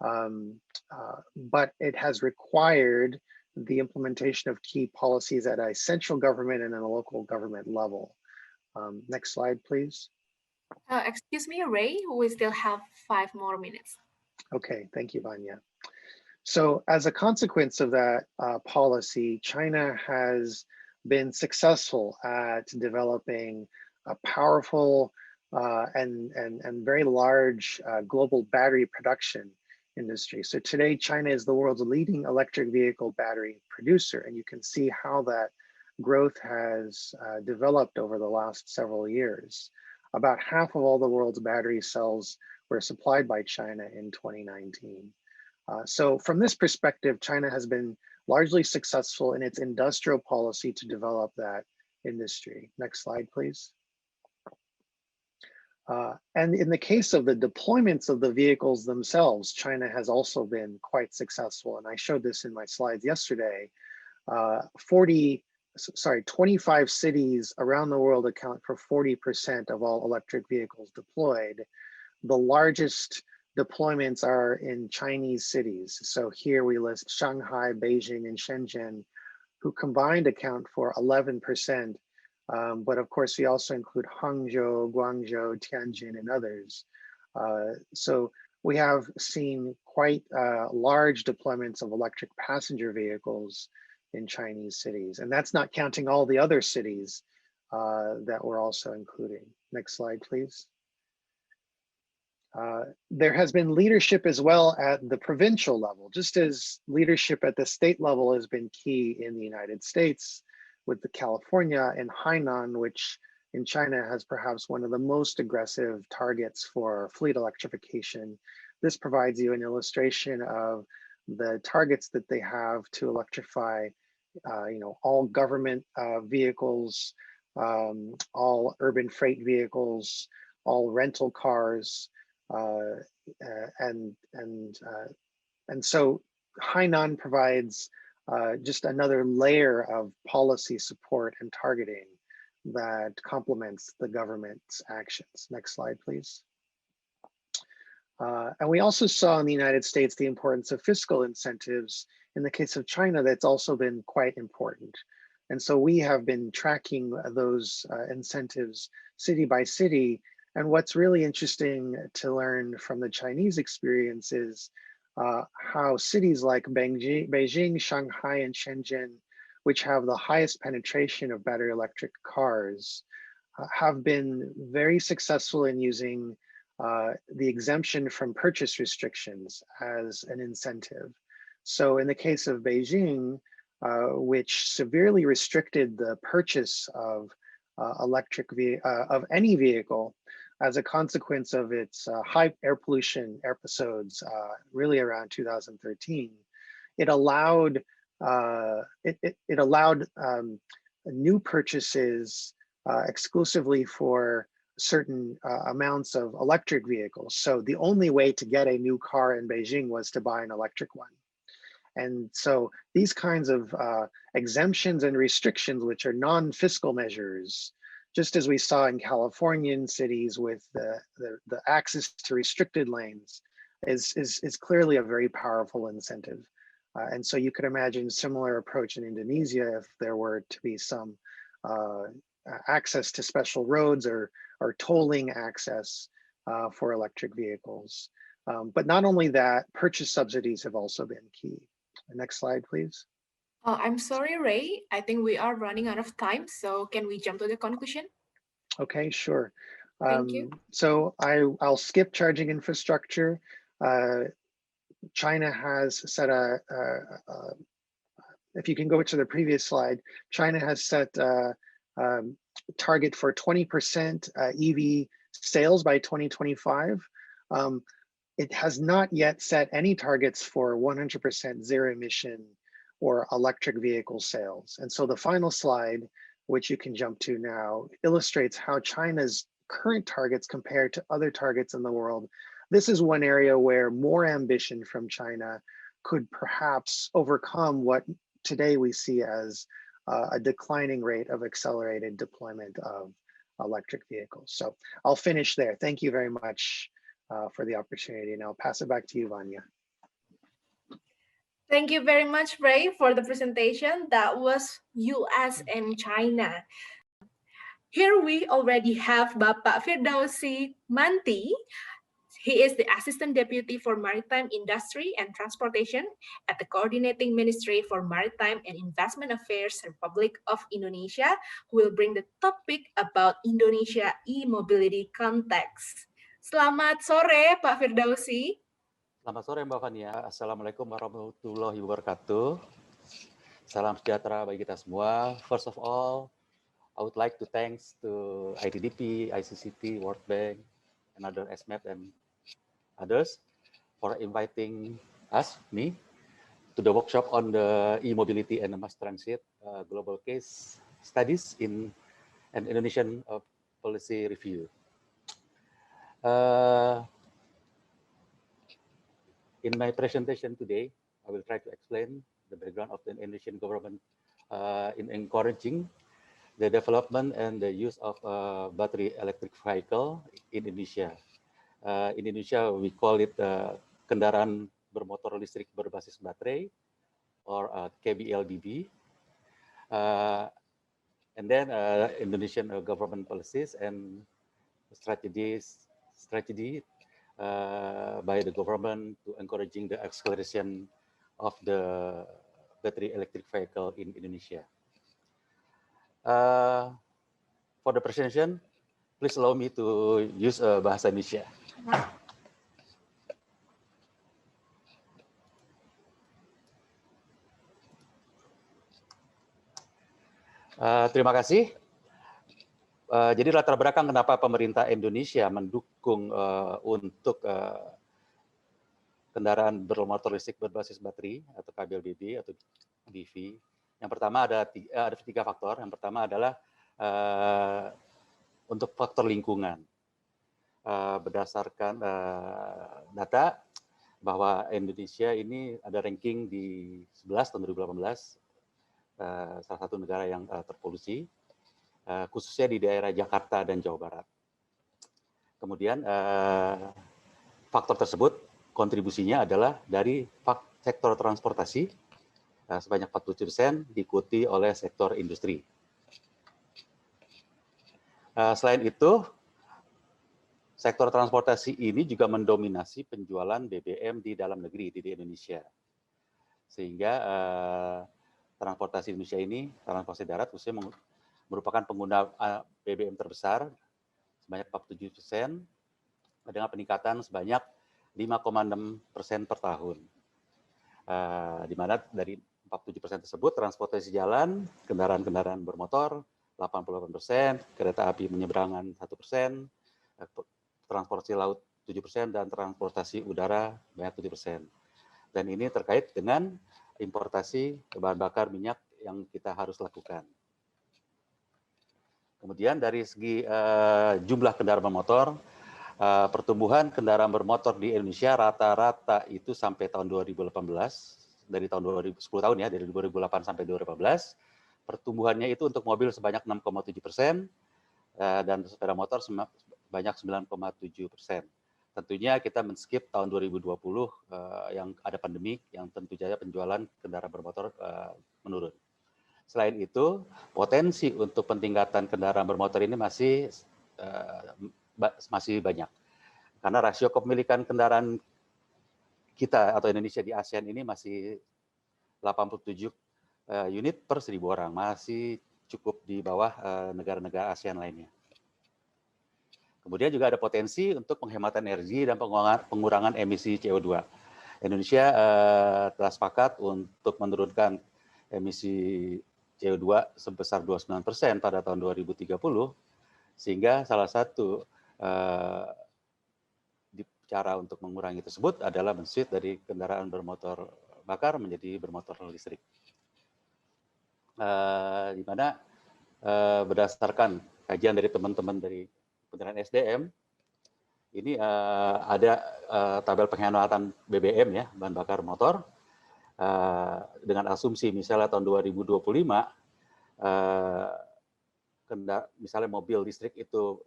But it has required the implementation of key policies at a central government and at a local government level. Next slide, please. Excuse me, Ray, we still have 5 more minutes. Okay, thank you, Vanya. So as a consequence of that policy, China has been successful at developing a powerful and very large global battery production industry. So today, China is the world's leading electric vehicle battery producer, and you can see how that growth has developed over the last several years. About half of all the world's battery cells were supplied by China in 2019. So from this perspective, China has been largely successful in its industrial policy to develop that industry. Next slide, please. And in the case of the deployments of the vehicles themselves, China has also been quite successful. And I showed this in my slides yesterday. 25 cities around the world account for 40% of all electric vehicles deployed. The largest deployments are in Chinese cities. So here we list Shanghai, Beijing, and Shenzhen, who combined account for 11%. But of course, we also include Hangzhou, Guangzhou, Tianjin, and others. So we have seen quite large deployments of electric passenger vehicles in Chinese cities. And that's not counting all the other cities that we're also including. Next slide, please. There has been leadership as well at the provincial level, just as leadership at the state level has been key in the United States with the California and Hainan, which in China has perhaps one of the most aggressive targets for fleet electrification. This provides you an illustration of the targets that they have to electrify all government vehicles, all urban freight vehicles, all rental cars, and so Hainan provides just another layer of policy support and targeting that complements the government's actions. Next slide, please. And we also saw in the United States the importance of fiscal incentives. In the case of China, that's also been quite important. And so we have been tracking those incentives city by city. And what's really interesting to learn from the Chinese experience is how cities like Beijing, Shanghai, and Shenzhen, which have the highest penetration of battery electric cars, have been very successful in using the exemption from purchase restrictions as an incentive. So in the case of Beijing, which severely restricted the purchase of of any vehicle as a consequence of its high air pollution episodes, really around 2013, it allowed new purchases exclusively for certain amounts of electric vehicles. So the only way to get a new car in Beijing was to buy an electric one. And so these kinds of exemptions and restrictions, which are non-fiscal measures, just as we saw in Californian cities with the access to restricted lanes, is clearly a very powerful incentive. And so you could imagine a similar approach in Indonesia if there were to be some access to special roads or tolling access for electric vehicles. But not only that, purchase subsidies have also been key. Next slide, please. I'm sorry, Ray. I think we are running out of time. So can we jump to the conclusion? Okay, sure. Thank you. So I'll skip charging infrastructure. China has set if you can go to the previous slide, China has set a target for 20% EV sales by 2025. It has not yet set any targets for 100% zero emission or electric vehicle sales. And so the final slide, which you can jump to now, illustrates how China's current targets compare to other targets in the world. This is one area where more ambition from China could perhaps overcome what today we see as a declining rate of accelerated deployment of electric vehicles. So I'll finish there. Thank you very much for the opportunity, and I'll pass it back to you, Vanya. Thank you very much, Ray, for the presentation. That was US and China. Here we already have Bapak Firdausi Manti. He is the Assistant Deputy for Maritime Industry and Transportation at the Coordinating Ministry for Maritime and Investment Affairs Republic of Indonesia, who will bring the topic about Indonesia e-mobility context. Selamat sore, Pak Firdausi. Selamat sore, Mbak Fania. Assalamualaikum warahmatullahi wabarakatuh. Salam sejahtera bagi kita semua. First of all, I would like to thanks to IDDP, ICCT, World Bank, and other SMAP and others for inviting me, to the workshop on the e-mobility and mass transit global case studies in an Indonesian policy review. In my presentation today, I will try to explain the background of the Indonesian government in encouraging the development and the use of battery electric vehicle in Indonesia. In Indonesia, we call it kendaraan bermotor listrik berbasis baterai, or KBLBB. And then Indonesian government policies and strategy by the government to encouraging the acceleration of the battery electric vehicle in Indonesia. For the presentation, please allow me to use bahasa Indonesia. Terima kasih. Jadi latar belakang kenapa pemerintah Indonesia mendukung untuk kendaraan bermotor listrik berbasis baterai atau KBLBB atau BV. Yang pertama ada tiga faktor. Yang pertama adalah untuk faktor lingkungan. Berdasarkan data bahwa Indonesia ini ada ranking di 11 tahun 2018, salah satu negara yang terpolusi, khususnya di daerah Jakarta dan Jawa Barat. Kemudian faktor tersebut kontribusinya adalah dari sektor transportasi sebanyak 47%, diikuti oleh sektor industri. Selain itu, sektor transportasi ini juga mendominasi penjualan BBM di dalam negeri di Indonesia. Sehingga transportasi Indonesia ini, transportasi darat khususnya merupakan pengguna BBM terbesar sebanyak 47%, dengan peningkatan sebanyak 5,6% per tahun. Di mana dari 47% tersebut transportasi jalan, kendaraan-kendaraan bermotor 88%, kereta api menyeberangan 1%, transportasi laut 7%, dan transportasi udara banyak 7%. Dan ini terkait dengan importasi bahan bakar minyak yang kita harus lakukan. Kemudian dari segi jumlah kendaraan bermotor, pertumbuhan kendaraan bermotor di Indonesia rata-rata itu sampai tahun 2018, dari tahun 2010 tahun ya, dari 2008 sampai 2018, pertumbuhannya itu untuk mobil sebanyak 6,7%, dan sepeda motor sebanyak 9,7%. Tentunya kita men-skip tahun 2020 yang ada pandemi, yang tentu saja penjualan kendaraan bermotor menurun. Selain itu, potensi untuk peningkatan kendaraan bermotor ini masih banyak. Karena rasio kepemilikan kendaraan kita atau Indonesia di ASEAN ini masih 87 unit per 1.000 orang, masih cukup di bawah negara-negara ASEAN lainnya. Kemudian juga ada potensi untuk penghematan energi dan pengurangan emisi CO2. Indonesia telah sepakat untuk menurunkan emisi CO2 sebesar 29% pada tahun 2030, sehingga salah satu cara untuk mengurangi tersebut adalah men-switch dari kendaraan bermotor bakar menjadi bermotor listrik. Di mana berdasarkan kajian dari teman-teman dari Kementerian SDM, ini ada tabel penghematan BBM ya, bahan bakar motor, dengan asumsi misalnya tahun 2025, misalnya mobil listrik itu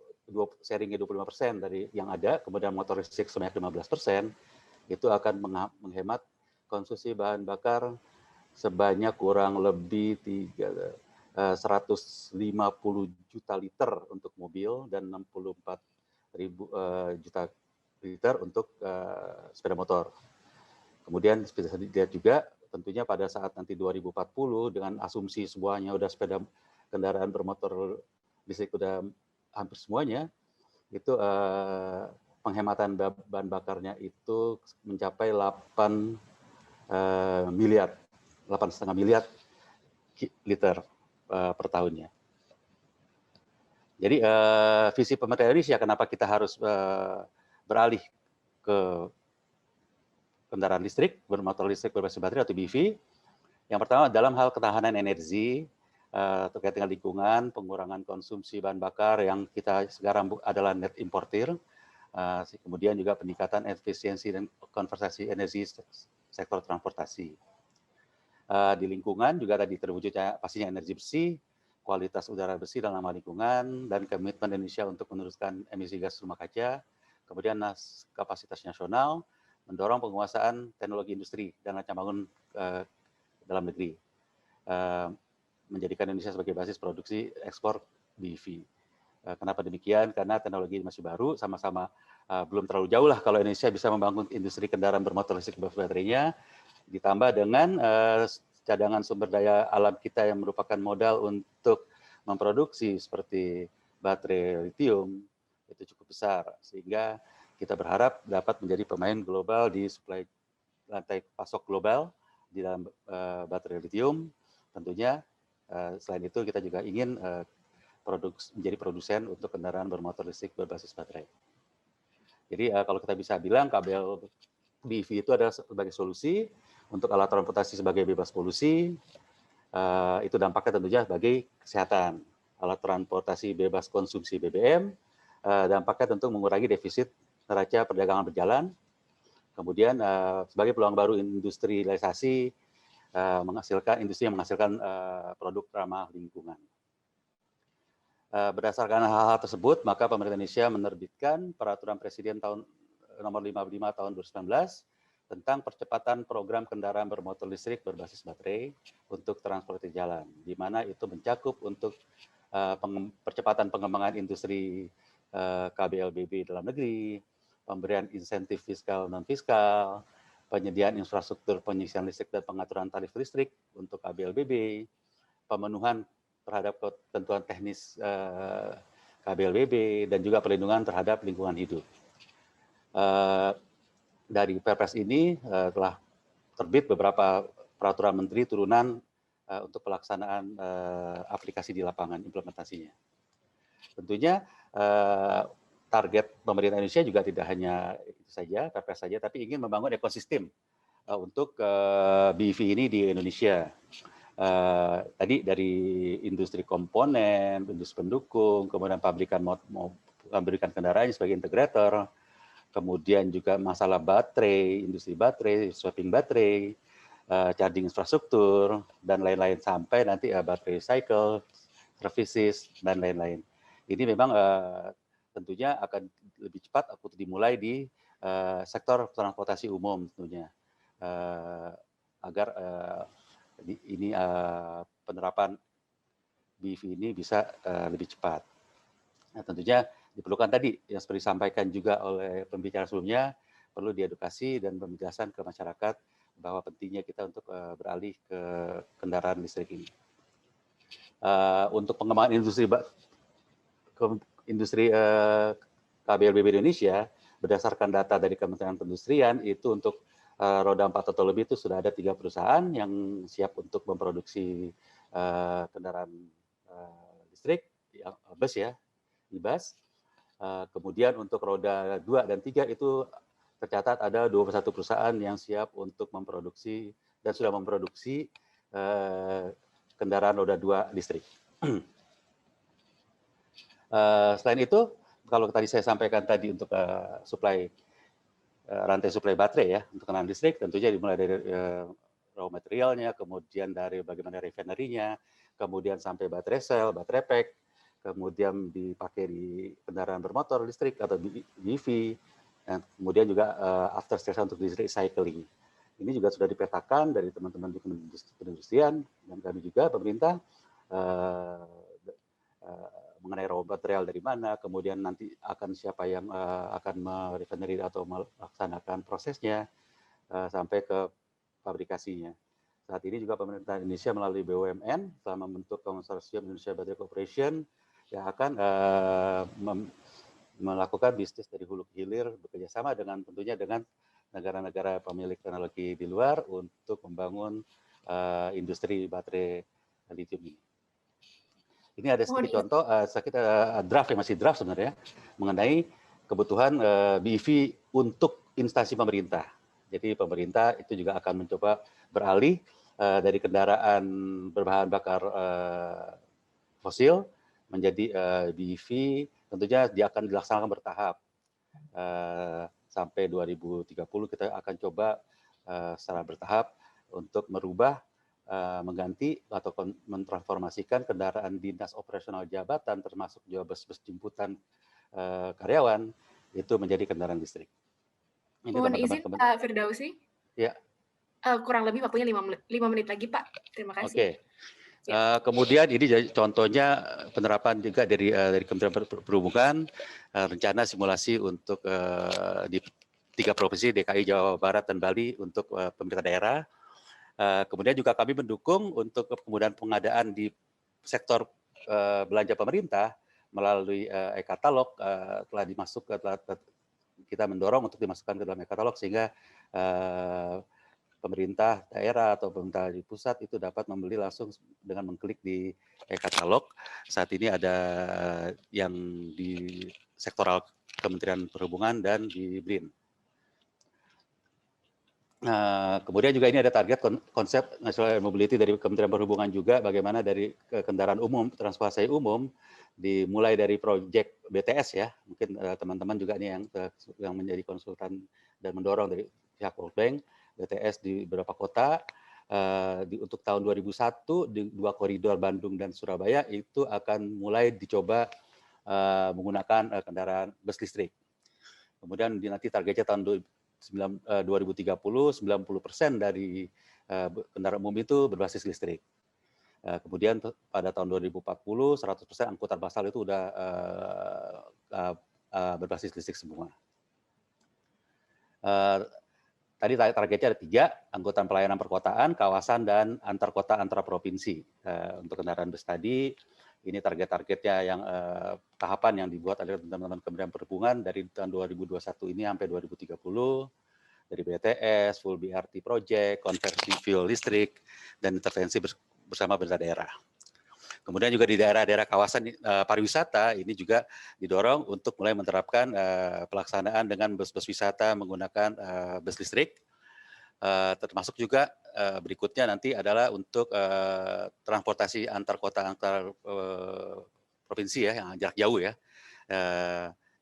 sharingnya 25% dari yang ada, kemudian motor listrik sebanyak 15%, itu akan menghemat konsumsi bahan bakar sebanyak kurang lebih 150 juta liter untuk mobil dan 64 juta liter untuk sepeda motor. Kemudian bisa dilihat juga tentunya pada saat nanti 2040 dengan asumsi semuanya udah sepeda kendaraan bermotor listrik udah hampir semuanya, itu penghematan bahan bakarnya itu mencapai 8,5 miliar liter per tahunnya. Jadi visi pemerintah Indonesia kenapa kita harus beralih ke kendaraan listrik, bermotor listrik berbasis baterai atau BV. Yang pertama dalam hal ketahanan energi terkait dengan lingkungan, pengurangan konsumsi bahan bakar yang kita sekarang adalah net importer. kemudian juga peningkatan efisiensi dan konversi energi sektor transportasi. Di lingkungan juga tadi terwujudnya pastinya energi bersih, kualitas udara bersih dalam ramah lingkungan, dan komitmen Indonesia untuk menurunkan emisi gas rumah kaca. Kemudian kapasitas nasional, mendorong penguasaan teknologi industri dan rancang bangun dalam negeri, menjadikan Indonesia sebagai basis produksi ekspor BEV. Kenapa demikian? Karena teknologi masih baru, sama-sama belum terlalu jauh lah kalau Indonesia bisa membangun industri kendaraan bermotor listrik baterainya, ditambah dengan cadangan sumber daya alam kita yang merupakan modal untuk memproduksi seperti baterai lithium, itu cukup besar, sehingga kita berharap dapat menjadi pemain global di suplai rantai pasok global di dalam baterai lithium. Tentunya selain itu kita juga ingin menjadi produsen untuk kendaraan bermotor listrik berbasis baterai. Jadi kalau kita bisa bilang kabel BEV itu adalah sebagai solusi untuk alat transportasi sebagai bebas polusi, itu dampaknya tentunya sebagai kesehatan. Alat transportasi bebas konsumsi BBM, dampaknya tentu mengurangi defisit neraca perdagangan berjalan. Kemudian sebagai peluang baru industrialisasi, industri yang menghasilkan produk ramah lingkungan. Berdasarkan hal-hal tersebut, maka pemerintah Indonesia menerbitkan Peraturan Presiden nomor 55 tahun 2019 tentang percepatan program kendaraan bermotor listrik berbasis baterai untuk transportasi jalan, di mana itu mencakup untuk percepatan pengembangan industri KBLBB dalam negeri, pemberian insentif fiskal non-fiskal, penyediaan infrastruktur pengisian listrik dan pengaturan tarif listrik untuk KBLBB, pemenuhan terhadap ketentuan teknis KBLBB, dan juga perlindungan terhadap lingkungan hidup. Dari Perpres ini telah terbit beberapa peraturan menteri turunan untuk pelaksanaan aplikasi di lapangan implementasinya. Tentunya target pemerintah Indonesia juga tidak hanya itu saja, Perpres saja, tapi ingin membangun ekosistem untuk BEV ini di Indonesia. Tadi dari industri komponen, industri pendukung, kemudian pabrikan kendaraan sebagai integrator, kemudian juga masalah baterai, industri baterai, swapping baterai, charging infrastruktur, dan lain-lain, sampai nanti baterai cycle, services, dan lain-lain. Ini memang tentunya akan lebih cepat dimulai di sektor transportasi umum tentunya, agar ini penerapan BEV ini bisa lebih cepat. Nah, tentunya diperlukan tadi yang seperti disampaikan juga oleh pembicara sebelumnya, perlu diedukasi dan penjelasan ke masyarakat bahwa pentingnya kita untuk beralih ke kendaraan listrik ini. Untuk pengembangan industri KBLBB Indonesia, berdasarkan data dari Kementerian Perindustrian, itu untuk roda 4 atau lebih itu sudah ada 3 perusahaan yang siap untuk memproduksi kendaraan listrik, bus ya, Ebas. Kemudian untuk roda 2 dan 3 itu tercatat ada 21 perusahaan yang siap untuk memproduksi dan sudah memproduksi kendaraan roda 2 listrik. Selain itu, kalau tadi saya sampaikan tadi untuk rantai suplai baterai ya untuk kendaraan listrik, tentunya dimulai dari raw materialnya, kemudian dari bagaimana refinery-nya, kemudian sampai baterai cell, baterai pack, kemudian dipakai di kendaraan bermotor listrik atau BEV, dan kemudian juga after sales untuk recycling. Ini juga sudah dipetakan dari teman-teman di perindustrian dan kami juga pemerintah mengenai raw material dari mana, kemudian nanti akan siapa yang akan merefinery atau melaksanakan prosesnya sampai ke pabrikasinya. Saat ini juga pemerintah Indonesia melalui BUMN telah membentuk konsorsium Indonesia Battery Corporation yang akan melakukan bisnis dari hulu ke hilir, bekerjasama dengan tentunya dengan negara-negara pemilik teknologi di luar untuk membangun industri baterai lithium ini. Ini ada sedikit contoh, draft yang masih draft sebenarnya, mengenai kebutuhan BEV untuk instansi pemerintah. Jadi pemerintah itu juga akan mencoba beralih dari kendaraan berbahan bakar fosil menjadi BEV, tentunya dia akan dilaksanakan bertahap. sampai 2030 kita akan coba secara bertahap untuk merubah, mengganti atau mentransformasikan kendaraan dinas operasional jabatan termasuk juga bus-bus jemputan karyawan itu menjadi kendaraan listrik. Ini Mohon izin Pak Firdausi. Ya. Kurang lebih waktunya 5 menit lagi Pak. Terima kasih. Oke. Kemudian ini contohnya penerapan juga dari Kementerian Perhubungan, rencana simulasi untuk di 3 provinsi DKI, Jawa Barat, dan Bali untuk pemerintah daerah. Kemudian juga kami mendukung untuk kemudahan pengadaan di sektor belanja pemerintah melalui e-katalog, telah kita mendorong untuk dimasukkan ke dalam e-katalog sehingga pemerintah daerah atau pemerintah di pusat itu dapat membeli langsung dengan mengklik di e-katalog. Saat ini ada yang di sektoral Kementerian Perhubungan dan di BRIN. Kemudian juga ini ada target konsep National Mobility dari Kementerian Perhubungan juga, bagaimana dari kendaraan umum, transportasi umum, dimulai dari proyek BTS ya, mungkin teman-teman juga nih yang menjadi konsultan dan mendorong dari pihak World Bank, BTS di beberapa kota, untuk tahun 2001 di 2 koridor Bandung dan Surabaya itu akan mulai dicoba menggunakan kendaraan bus listrik. Kemudian nanti targetnya tahun 2030, 90% dari kendaraan umum itu berbasis listrik. Kemudian pada tahun 2040, 100% angkutan massal itu udah berbasis listrik semua. Tadi targetnya ada 3, angkutan pelayanan perkotaan, kawasan, dan antar kota, antar provinsi. Untuk kendaraan bus tadi, ini target-targetnya yang tahapan yang dibuat oleh teman-teman Kementerian Perhubungan dari tahun 2021 ini sampai 2030, dari BTS, full BRT project, konversi fuel listrik, dan intervensi bersama pemerintah daerah. Kemudian juga di daerah-daerah kawasan pariwisata ini juga didorong untuk mulai menerapkan pelaksanaan dengan bus-bus wisata menggunakan bus listrik. Termasuk juga berikutnya nanti adalah untuk transportasi antar kota, antar provinsi ya, yang jarak jauh ya,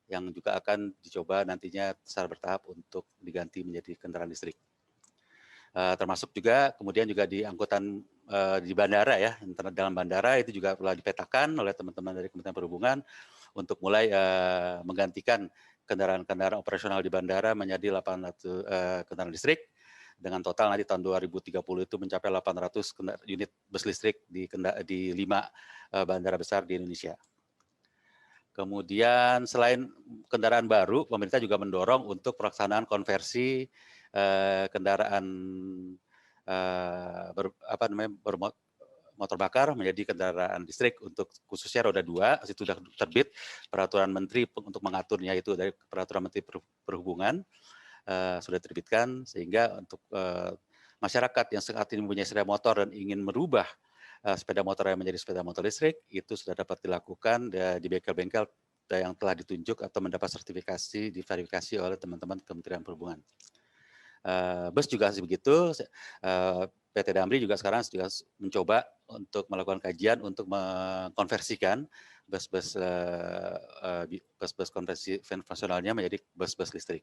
yang juga akan dicoba nantinya secara bertahap untuk diganti menjadi kendaraan listrik. Termasuk juga kemudian juga di angkutan di bandara ya, dalam bandara itu juga telah dipetakan oleh teman-teman dari Kementerian Perhubungan untuk mulai menggantikan kendaraan-kendaraan operasional di bandara menjadi 800 kendaraan listrik, dengan total nanti tahun 2030 itu mencapai 800 unit bus listrik di 5 bandara besar di Indonesia. Kemudian selain kendaraan baru, pemerintah juga mendorong untuk pelaksanaan konversi kendaraan motor bakar menjadi kendaraan listrik untuk khususnya roda 2. Itu sudah terbit peraturan menteri untuk mengaturnya, itu dari peraturan menteri perhubungan sudah diterbitkan, sehingga untuk masyarakat yang saat ini mempunyai sepeda motor dan ingin merubah sepeda motor yang menjadi sepeda motor listrik, itu sudah dapat dilakukan di bengkel-bengkel yang telah ditunjuk atau mendapat sertifikasi, diverifikasi oleh teman-teman Kementerian Perhubungan. Bus juga begitu, PT Damri juga sekarang juga mencoba untuk melakukan kajian untuk mengkonversikan bus-bus konvensionalnya menjadi bus-bus listrik.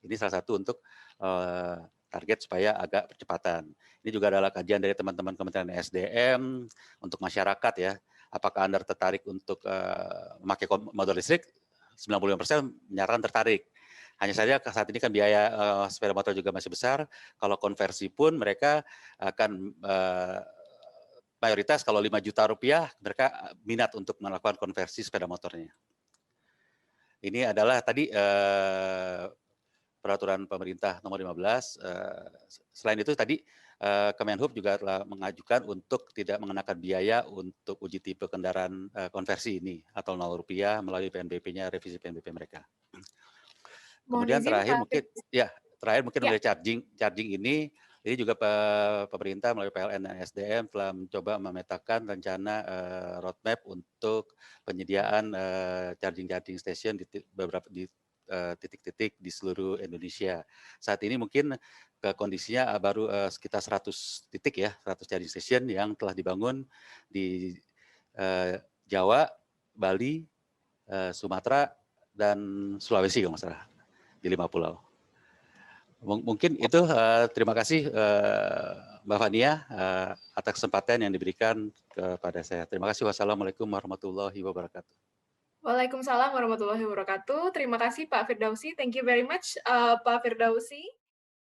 Ini salah satu untuk target supaya agak percepatan. Ini juga adalah kajian dari teman-teman Kementerian SDM untuk masyarakat ya. Apakah Anda tertarik untuk memakai motor listrik? 95% menyatakan tertarik. Hanya saja saat ini kan biaya sepeda motor juga masih besar. Kalau konversi pun mereka akan mayoritas kalau 5 juta rupiah mereka minat untuk melakukan konversi sepeda motornya. Ini adalah tadi peraturan pemerintah nomor 15. Selain itu tadi Kemenhub juga telah mengajukan untuk tidak mengenakan biaya untuk uji tipe kendaraan konversi ini atau 0 rupiah melalui PNBP-nya, revisi PNBP mereka. Kemudian terakhir mungkin oleh charging ini juga pemerintah melalui PLN dan SDM telah mencoba memetakan rencana roadmap untuk penyediaan charging station di beberapa titik-titik di seluruh Indonesia. Saat ini mungkin kondisinya baru sekitar 100 titik ya, 100 charging station yang telah dibangun di Jawa, Bali, Sumatera, dan Sulawesi kalau nggak salah. di 5 pulau. Mungkin itu terima kasih Mbak Fania atas kesempatan yang diberikan kepada saya. Terima kasih. Wassalamualaikum warahmatullahi wabarakatuh. Waalaikumsalam warahmatullahi wabarakatuh. Terima kasih Pak Firdausi. Thank you very much Pak Firdausi.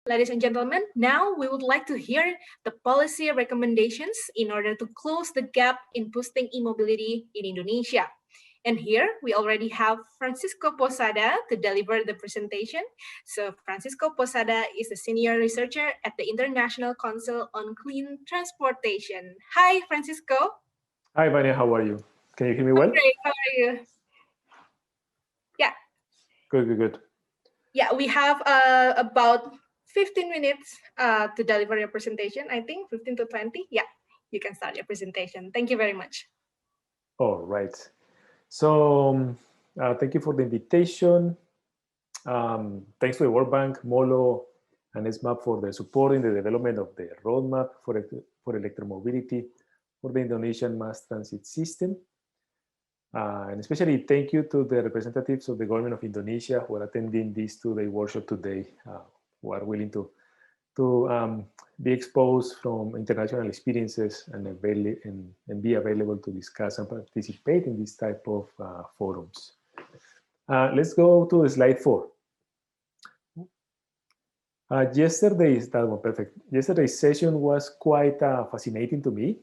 Ladies and gentlemen, now we would like to hear the policy recommendations in order to close the gap in boosting e-mobility in Indonesia. And here we already have Francisco Posada to deliver the presentation. So Francisco Posada is a senior researcher at the International Council on Clean Transportation. Hi, Francisco. Hi, Vania. How are you? Can you hear me well? Great. How are you? Yeah. Good. Yeah, we have about 15 minutes to deliver your presentation. I think 15 to 20. Yeah, you can start your presentation. Thank you very much. All right. So thank you for the invitation. Thanks to the World Bank, MOLO, and SMAP for the support in the development of the roadmap for electromobility for the Indonesian mass transit system. And especially thank you to the representatives of the government of Indonesia who are attending this two-day workshop today, who are willing to be exposed from international experiences and be available to discuss and participate in this type of forums. Let's go to slide 4. Yesterday's session was quite fascinating to me.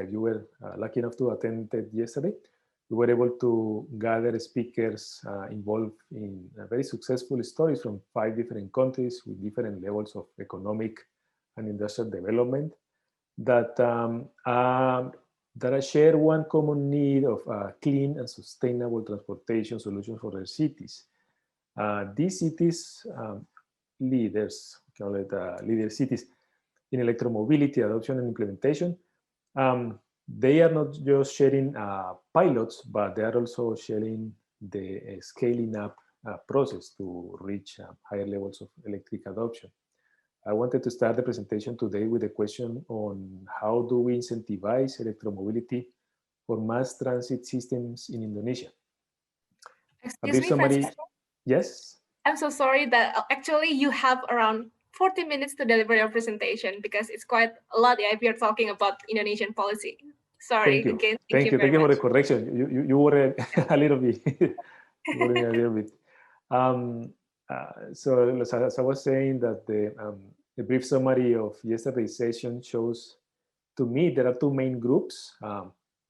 You were lucky enough to attend it yesterday. We were able to gather speakers involved in very successful stories from 5 different countries with different levels of economic and industrial development that share one common need of clean and sustainable transportation solutions for their cities. These cities, leaders cities in electromobility adoption and implementation, they are not just sharing pilots, but they are also sharing the scaling up process to reach higher levels of electric adoption. I wanted to start the presentation today with a question on how do we incentivize electromobility for mass transit systems in Indonesia. Excuse me, Francisco? Yes? I'm so sorry that actually you have around 40 minutes to deliver your presentation because it's quite a lot if you're talking about Indonesian policy. Sorry. Thank you. Again, Thank you very for much. the correction. You were a little bit. A little bit. So as I was saying that the brief summary of yesterday's session shows to me there are 2 main groups.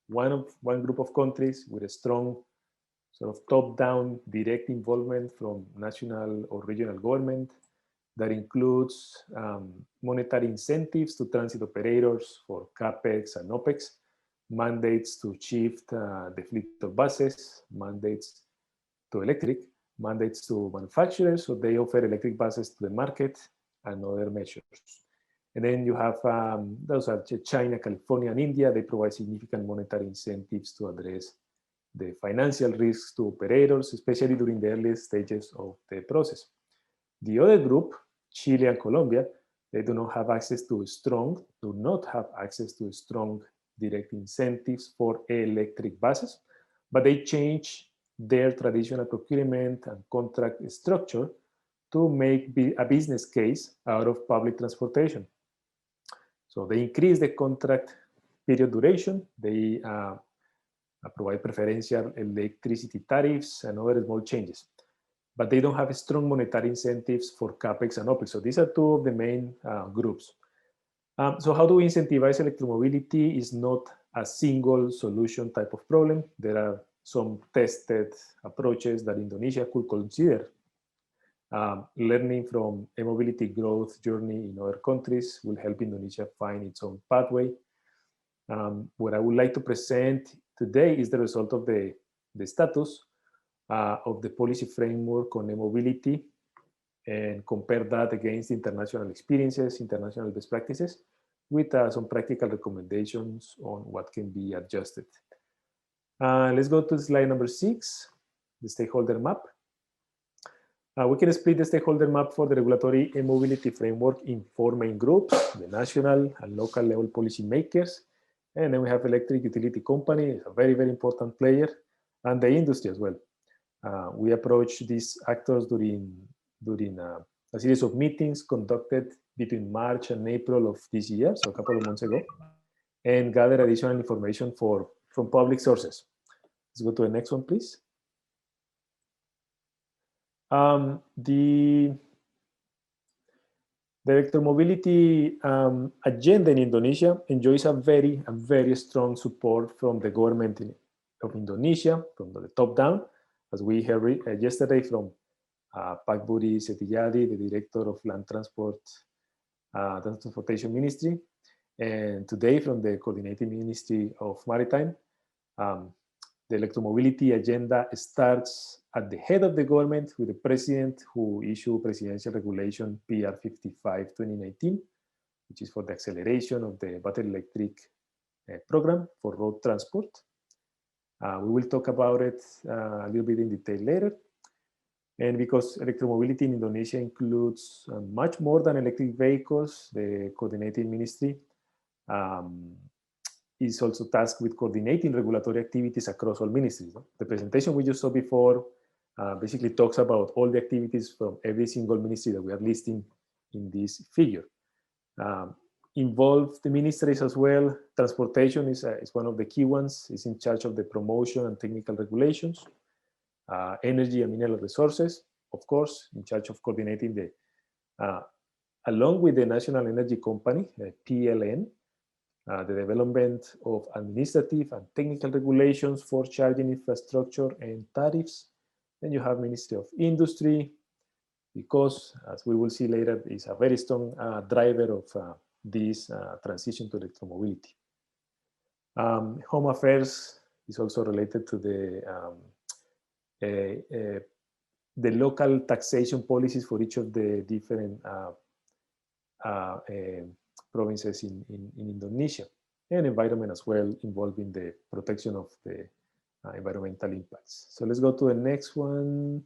One group of countries with a strong sort of top-down direct involvement from national or regional government that includes monetary incentives to transit operators for CAPEX and OPEX, mandates to shift the fleet of buses, mandates to electric, mandates to manufacturers, so they offer electric buses to the market, and other measures. And then you have, those are China, California, and India. They provide significant monetary incentives to address the financial risks to operators, especially during the early stages of the process. The other group, Chile and Colombia, they do not have access to strong direct incentives for electric buses, but they change their traditional procurement and contract structure to make a business case out of public transportation. So they increase the contract period duration, they provide preferential electricity tariffs and other small changes, but they don't have strong monetary incentives for CAPEX and OPEX. So these are 2 of the main groups. So how do we incentivize electromobility is not a single solution type of problem. There are some tested approaches that Indonesia could consider. Learning from a mobility growth journey in other countries will help Indonesia find its own pathway. What I would like to present today is the result of the status of the policy framework on e-mobility and compare that against international experiences, international best practices, with some practical recommendations on what can be adjusted. Let's go to slide number 6, the stakeholder map. We can split the stakeholder map for the regulatory e-mobility framework in 4 main groups: the national and local level policy makers, and then we have electric utility company, a very, very important player, and the industry as well. We approach these actors during during a series of meetings conducted between March and April of this year, so a couple of months ago, and gather additional information from public sources. Let's go to the next one, please. The electromobility agenda in Indonesia enjoys a very strong support from the government of Indonesia, from the top down, as we heard yesterday from Pak Budi Setijadi, the Director of Land Transportation Ministry, and today from the Coordinating Ministry of Maritime. The electromobility agenda starts at the head of the government with the president, who issued Presidential Regulation PR 55/2019, which is for the acceleration of the battery electric program for road transport. We will talk about it a little bit in detail later. And because electromobility in Indonesia includes much more than electric vehicles, the Coordinating Ministry is also tasked with coordinating regulatory activities across all ministries. The presentation we just saw before basically talks about all the activities from every single ministry that we are listing in this figure. Involve the ministries as well. Transportation is one of the key ones. It's in charge of the promotion and technical regulations. Energy and mineral resources, of course, in charge of coordinating along with the National Energy Company, PLN, the development of administrative and technical regulations for charging infrastructure and tariffs. Then you have Ministry of Industry, because, as we will see later, is a very strong driver of this transition to electromobility. Home Affairs is also related to the local taxation policies for each of the different provinces in Indonesia, and environment as well, involving the protection of the environmental impacts. So let's go to the next one.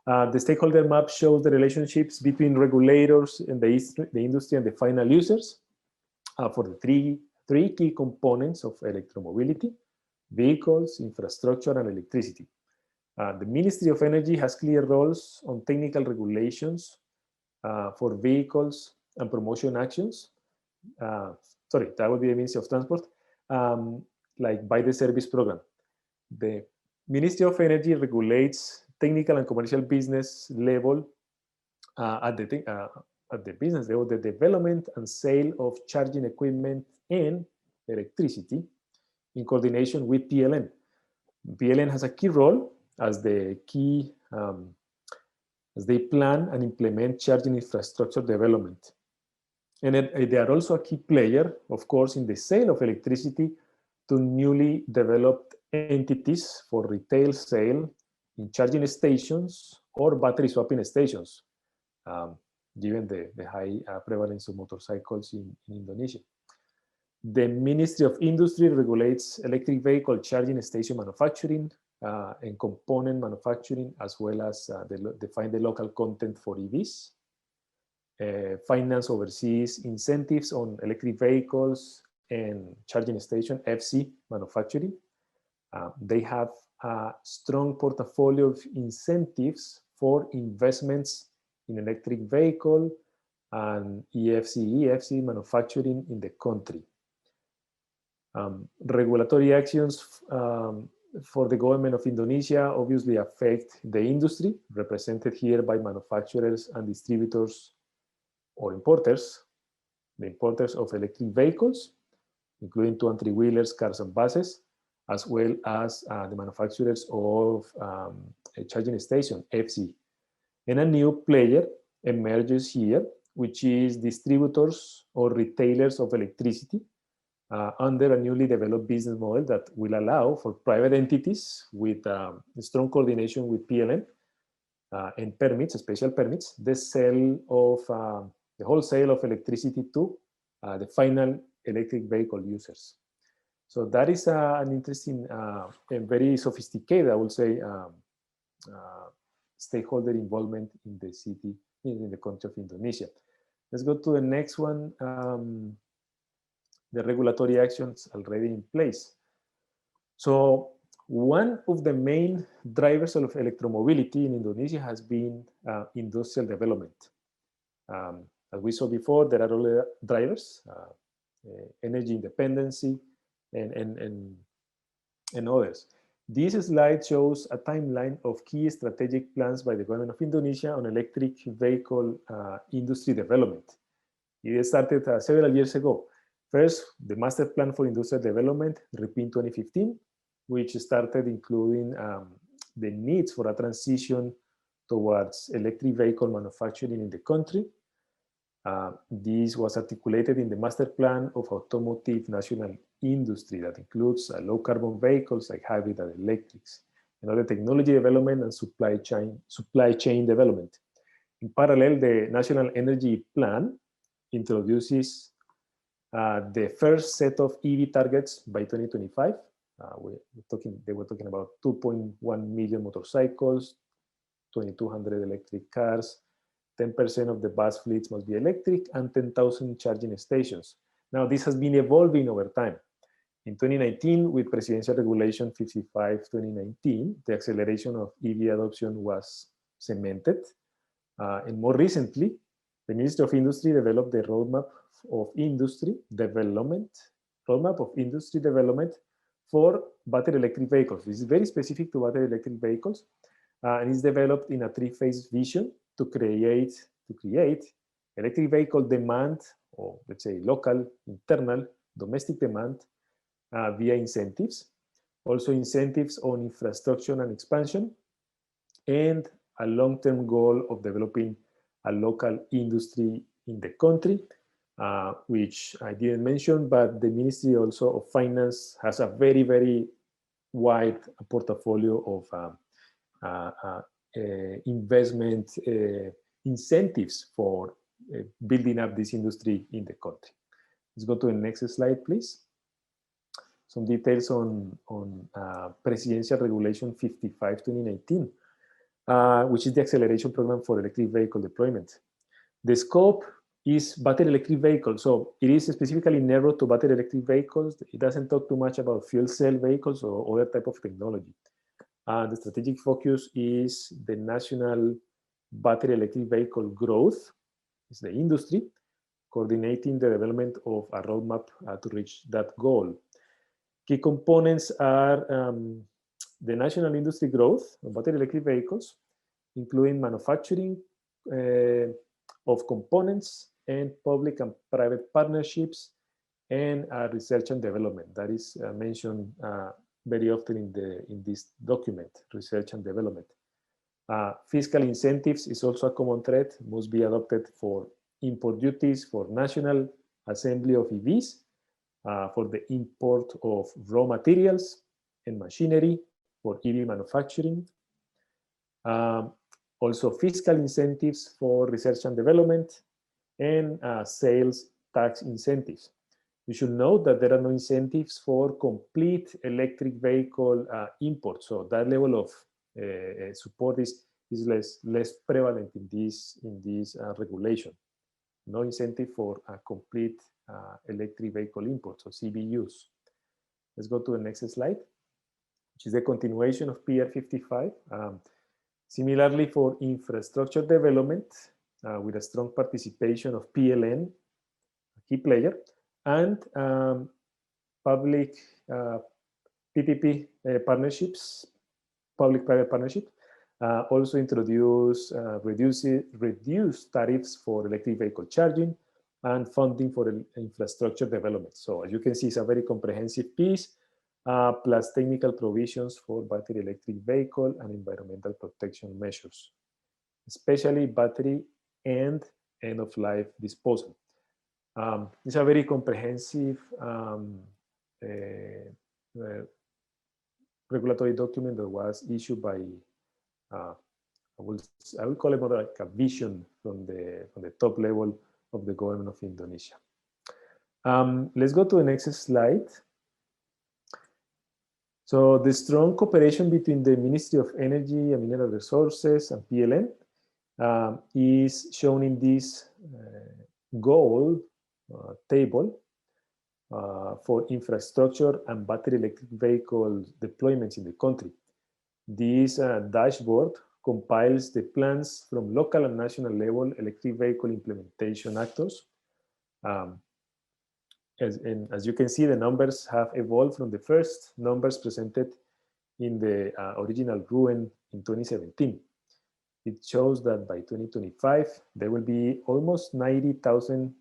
The stakeholder map shows the relationships between regulators and the industry and the final users for the three key components of electromobility: vehicles, infrastructure, and electricity. The Ministry of Energy has clear roles on technical regulations for vehicles and promotion actions. Sorry, that would be the Ministry of Transport, like by the service program. The Ministry of Energy regulates technical and commercial business level at the business level, the development and sale of charging equipment and electricity in coordination with PLN. PLN has a key role as the key, as they plan and implement charging infrastructure development. And they are also a key player, of course, in the sale of electricity to newly developed entities for retail sale in charging stations or battery swapping stations, given the high prevalence of motorcycles in Indonesia. The Ministry of Industry regulates electric vehicle charging station manufacturing and component manufacturing, as well as define the local content for EVs. Finance oversees incentives on electric vehicles and charging station, FC, manufacturing. They have a strong portfolio of incentives for investments in electric vehicle and EFC manufacturing in the country. Regulatory actions for the government of Indonesia obviously affect the industry, represented here by manufacturers and distributors or importers, the importers of electric vehicles, including two- and three-wheelers, cars and buses, as well as the manufacturers of a charging station, FC. And a new player emerges here, which is distributors or retailers of electricity under a newly developed business model that will allow for private entities with strong coordination with PLN and permits, special permits, the sale of the wholesale of electricity to the final electric vehicle users. So that is an interesting and very sophisticated, I would say, stakeholder involvement in the city, in the country of Indonesia. Let's go to the next one. The regulatory actions already in place. So One of the main drivers of electromobility in Indonesia has been industrial development. As we saw before, there are other drivers, energy independency, and others. This slide shows a timeline of key strategic plans by the government of Indonesia on electric vehicle industry development. It started several years ago. First, the Master Plan for Industrial Development, RIPIN 2015, which started including the needs for a transition towards electric vehicle manufacturing in the country. This was articulated in the Master Plan of Automotive National Industry that includes low carbon vehicles like hybrid and electrics, and other technology development and supply chain development. In parallel, the National Energy Plan introduces the first set of EV targets by 2025. They were talking about 2.1 million motorcycles, 2,200 electric cars, 10% of the bus fleets must be electric, and 10,000 charging stations. Now, this has been evolving over time. In 2019, with Presidential Regulation 55/2019, the acceleration of EV adoption was cemented. And more recently, the Ministry of Industry developed the Roadmap of Industry Development for battery electric vehicles. This is very specific to battery electric vehicles, and is developed in a three-phase vision to create electric vehicle demand, or let's say local, internal, domestic demand via incentives, also incentives on infrastructure and expansion, and a long-term goal of developing a local industry in the country, which I didn't mention, but the Ministry also of Finance has a very, very wide portfolio of investment incentives for building up this industry in the country. Let's go to the next slide, please. Some details on Presidential Regulation 55/2019, which is the acceleration program for electric vehicle deployment. The scope is battery electric vehicles, so it is specifically narrowed to battery electric vehicles. It doesn't talk too much about fuel cell vehicles or other type of technology. The strategic focus is the national battery electric vehicle growth, is the industry, coordinating the development of a roadmap to reach that goal. Key components are the national industry growth of battery electric vehicles, including manufacturing of components and public and private partnerships, and research and development. That is mentioned very often in this document, research and development. Fiscal incentives is also a common thread, must be adopted for import duties for national assembly of EVs, for the import of raw materials and machinery for EV manufacturing. Also fiscal incentives for research and development, and sales tax incentives. You should note that there are no incentives for complete electric vehicle imports. So that level of support is less prevalent in this regulation. No incentive for a complete electric vehicle imports, or CVUs. Let's go to the next slide, which is the continuation of PR 55. Similarly, for infrastructure development, with a strong participation of PLN, a key player, and public PPP partnerships, public-private partnership, also introduce reduced tariffs for electric vehicle charging and funding for infrastructure development. So as you can see, it's a very comprehensive piece, plus technical provisions for battery electric vehicle and environmental protection measures, especially battery and end-of-life disposal. It's a very comprehensive regulatory document that was issued by, I will call it more like a vision from the top level of the government of Indonesia. Let's go to the next slide. So the strong cooperation between the Ministry of Energy and Mineral Resources and PLN is shown in this goal table. for infrastructure and battery electric vehicle deployments in the country. This dashboard compiles the plans from local and national level electric vehicle implementation actors. As you can see, the numbers have evolved from the first numbers presented in the original RUEN in 2017. It shows that by 2025, there will be almost 90,000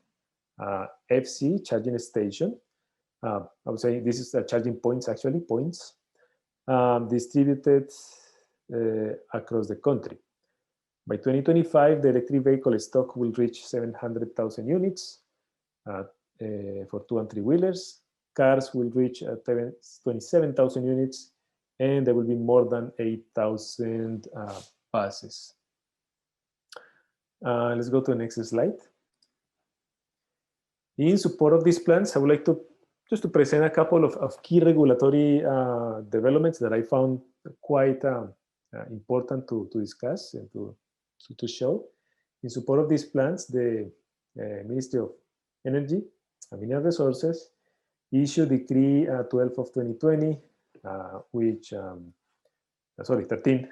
FC charging station. I would say this is charging points, actually, points distributed across the country. By 2025, the electric vehicle stock will reach 700,000 units for 2 and 3 wheelers. Cars will reach 27,000 units, and there will be more than 8,000 buses. Let's go to the next slide. In support of these plans, I would like to just to present a couple of key regulatory developments that I found quite important to discuss and to show. In support of these plans, the Ministry of Energy and Mineral Resources issued Decree 12 of 2020, which, sorry, 13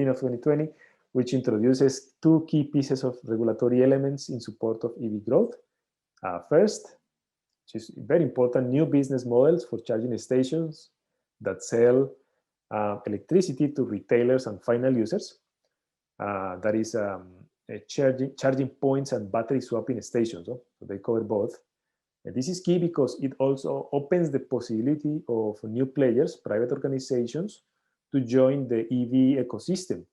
of 2020, which introduces 2 key pieces of regulatory elements in support of EV growth. First, which is very important, new business models for charging stations that sell electricity to retailers and final users. That is charging points and battery swapping stations. So they cover both. And this is key because it also opens the possibility of new players, private organizations, to join the EV ecosystem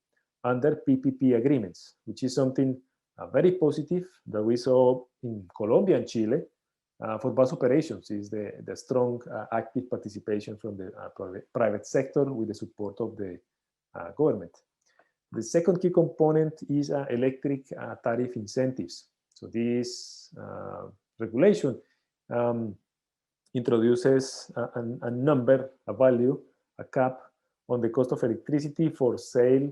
under PPP agreements, which is something very positive that we saw in Colombia and Chile for bus operations. Is the strong active participation from the private sector with the support of the government. The second key component is electric tariff incentives. So this regulation introduces a number, a value, a cap on the cost of electricity for sale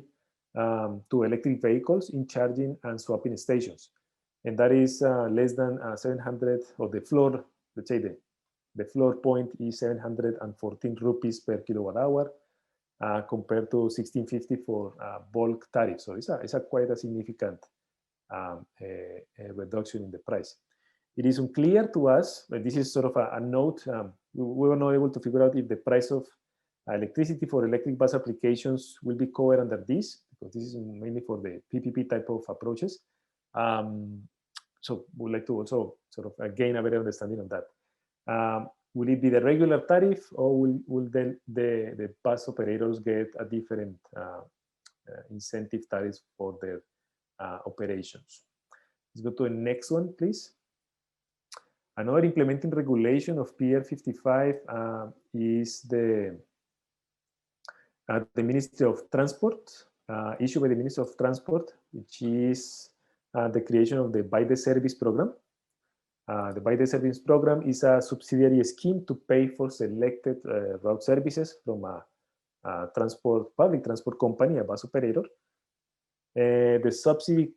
to electric vehicles in charging and swapping stations. And that is less than 700, or the floor, let's say the floor point is 714 rupees per kilowatt hour compared to 1650 for bulk tariff. So it's quite a significant reduction in the price. It is unclear to us, but this is sort of a note, we were not able to figure out if the price of electricity for electric bus applications will be covered under this, because this is mainly for the PPP type of approaches. So we'd like to also sort of gain a better understanding of that. Will it be the regular tariff, or will then the bus operators get a different incentive tariffs for their operations? Let's go to the next one, please. Another implementing regulation of PR 55 is the Ministry of Transport, issued by the Ministry of Transport, which is the creation of the Buy the Service program. The Buy the Service program is a subsidiary scheme to pay for selected route services from a public transport company, a bus operator. The subsidy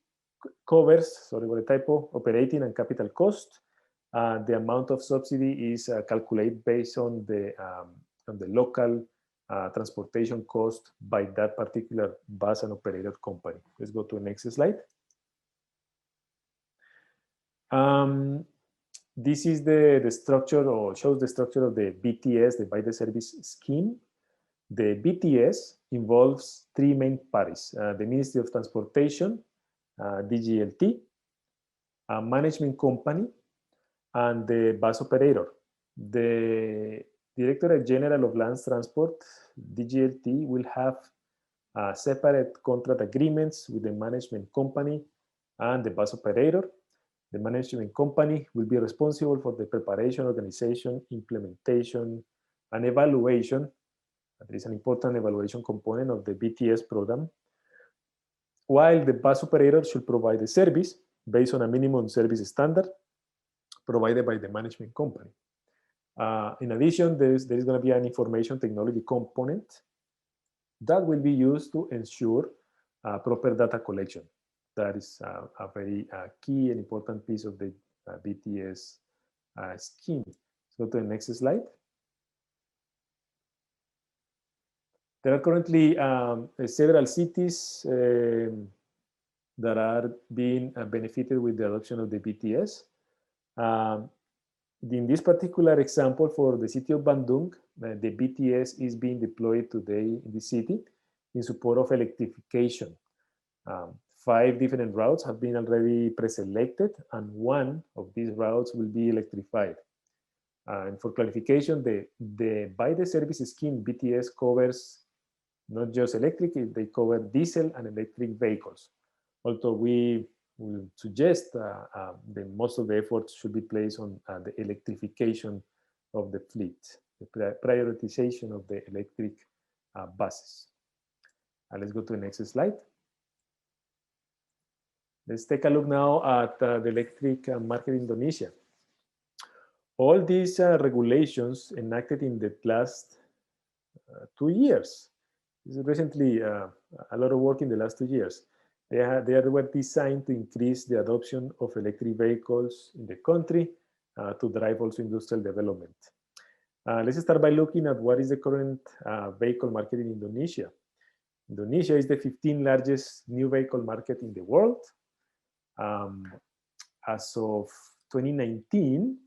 covers, sorry for the typo, operating and capital cost. The amount of subsidy is calculated based on the local transportation cost by that particular bus and operator company. Let's go to the next slide. This is the structure, or shows the structure of the BTS, the Buy the Service scheme. The BTS involves 3 main parties: the Ministry of Transportation, DGLT, a management company, and the bus operator. The Directorate General of Land Transport, DGLT, will have separate contract agreements with the management company and the bus operator. The management company will be responsible for the preparation, organization, implementation, and evaluation. There is an important evaluation component of the BTS program, while the bus operator should provide the service based on a minimum service standard provided by the management company. In addition, there is going to be an information technology component that will be used to ensure proper data collection. That is a very key and important piece of the BTS scheme. Let's go to the next slide. There are currently several cities that are being benefited with the adoption of the BTS. In this particular example, for the city of Bandung, the BTS is being deployed today in the city in support of electrification. 5 different routes have been already pre-selected, and 1 of these routes will be electrified. And for clarification, the by the service scheme BTS covers not just electric, they cover diesel and electric vehicles. Although we will suggest that most of the efforts should be placed on the electrification of the fleet, the prioritization of the electric buses. Let's go to the next slide. Let's take a look now at the electric market in Indonesia. All these regulations enacted in the last 2 years. This is recently a lot of work in the last 2 years. They were designed to increase the adoption of electric vehicles in the country to drive also industrial development. Let's start by looking at what is the current vehicle market in Indonesia. Indonesia is the 15th largest new vehicle market in the world. As of 2019,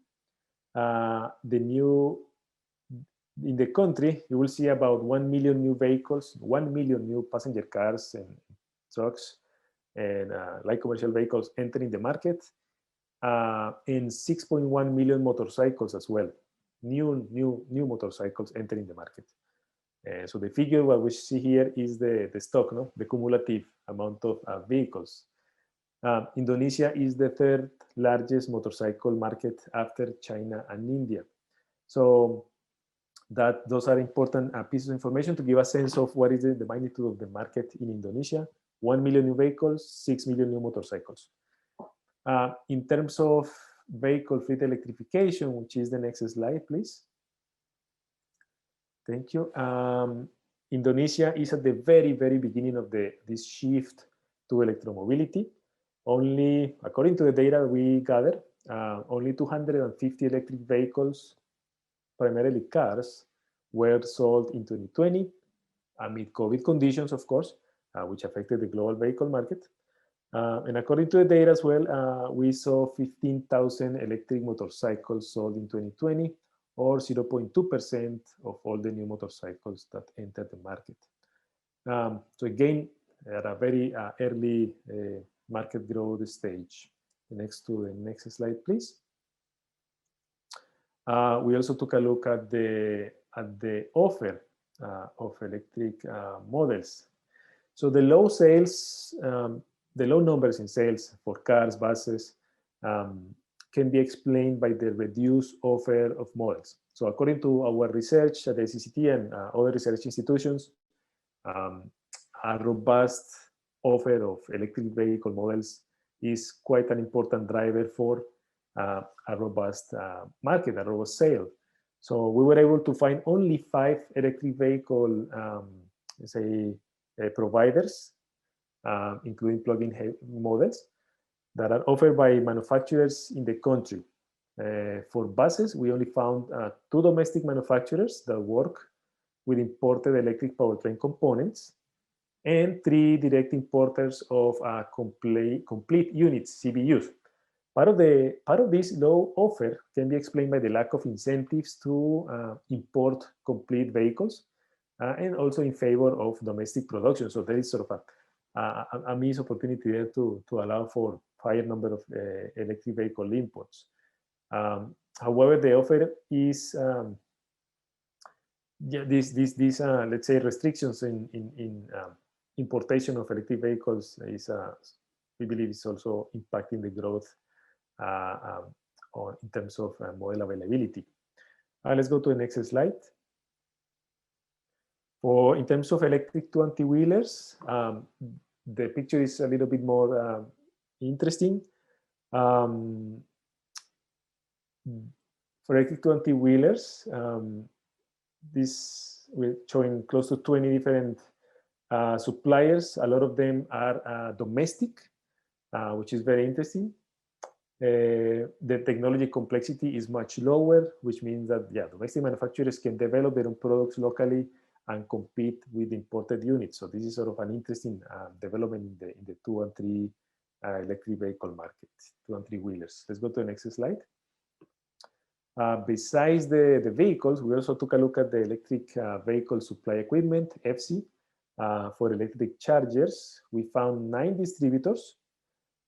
in the country, you will see about 1 million new vehicles, 1 million new passenger cars and trucks and light commercial vehicles entering the market, and 6.1 million motorcycles as well. New motorcycles entering the market. So the figure what we see here is the stock, no? The cumulative amount of vehicles. Indonesia is the 3rd largest motorcycle market after China and India. So those are important pieces of information to give a sense of what is the magnitude of the market in Indonesia. 1 million new vehicles, 6 million new motorcycles. In terms of vehicle fleet electrification, which is the next slide, please. Thank you. Indonesia is at the very, very beginning of this shift to electromobility. Only, according to the data we gather, only 250 electric vehicles, primarily cars, were sold in 2020 amid COVID conditions, of course, which affected the global vehicle market. And according to the data as well, we saw 15,000 electric motorcycles sold in 2020, or 0.2% of all the new motorcycles that entered the market. So again, at a very early market growth stage. Next slide, please. We also took a look at the offer of electric models. So the low sales, the low numbers in sales for cars, buses, can be explained by the reduced offer of models. So according to our research at the SCCT and other research institutions, a robust offer of electric vehicle models is quite an important driver for a robust market, a robust sale. So we were able to find only 5 electric vehicle, providers, including plug-in models, that are offered by manufacturers in the country. For buses, we only found 2 domestic manufacturers that work with imported electric powertrain components, and 3 direct importers of complete units, CBUs. Part of this low offer can be explained by the lack of incentives to import complete vehicles, and also in favor of domestic production. So there is sort of a missed opportunity there to allow for higher number of electric vehicle imports. However, the offer is these let's say restrictions in importation of electric vehicles is we believe is also impacting the growth in terms of model availability. Let's go to the next slide. In terms of electric 20-wheelers, the picture is a little bit more interesting. For electric 20-wheelers, we're showing close to 20 different suppliers. A lot of them are domestic, which is very interesting. the technology complexity is much lower, which means that domestic manufacturers can develop their own products locally and compete with imported units. So this is sort of an interesting development in the 2 and 3 electric vehicle market, 2 and 3 wheelers. Let's go to the next slide. Besides the vehicles, we also took a look at the electric vehicle supply equipment, FC. For electric chargers, we found 9 distributors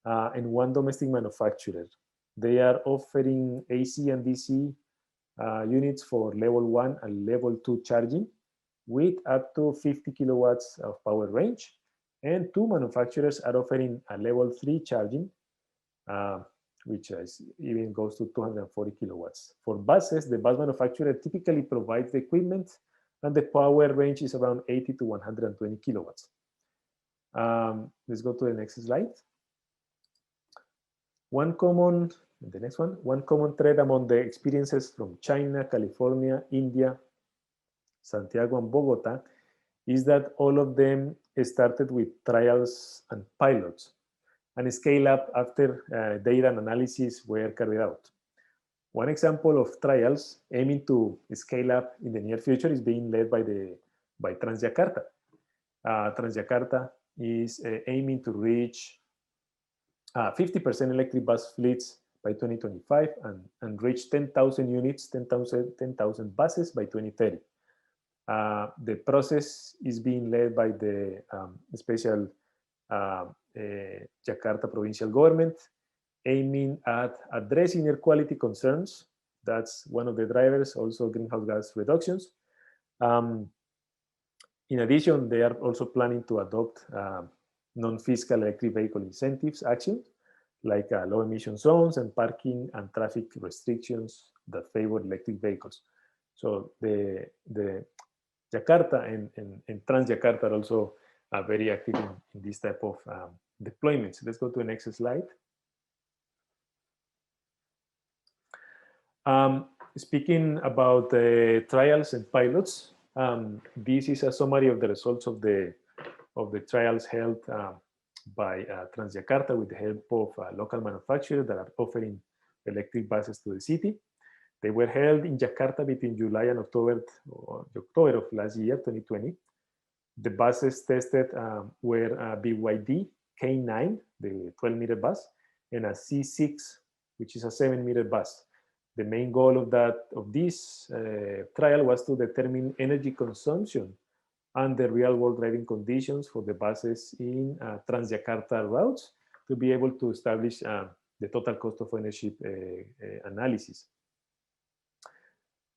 and 1 domestic manufacturer. They are offering AC and DC units for level 1 and level 2 charging with up to 50 kilowatts of power range. And 2 manufacturers are offering a level 3 charging, which even goes to 240 kilowatts. For buses, the bus manufacturer typically provides the equipment and the power range is around 80 to 120 kilowatts. Let's go to the next slide. One common thread among the experiences from China, California, India, Santiago, and Bogota is that all of them started with trials and pilots and scale up after data and analysis were carried out. One example of trials aiming to scale up in the near future is being led by Transjakarta. Transjakarta is aiming to reach 50% electric bus fleets by 2025 and reach 10,000 units, 10,000 buses by 2030. The process is being led by the special Jakarta provincial government, aiming at addressing air quality concerns. That's one of the drivers, also greenhouse gas reductions. In addition, they are also planning to adopt non-fiscal electric vehicle incentives action, like low emission zones and parking and traffic restrictions that favor electric vehicles. So the Jakarta and Transjakarta are also very active in this type of deployments. Let's go to the next slide. Speaking about the trials and pilots, this is a summary of the results of the trials held by Transjakarta with the help of local manufacturers that are offering electric buses to the city. They were held in Jakarta between July and October of last year, 2020. The buses tested were a BYD K9, the 12-meter bus, and a C6, which is a 7-meter bus. The main goal of this trial was to determine energy consumption and the real-world driving conditions for the buses in Transjakarta routes to be able to establish the total cost of ownership analysis.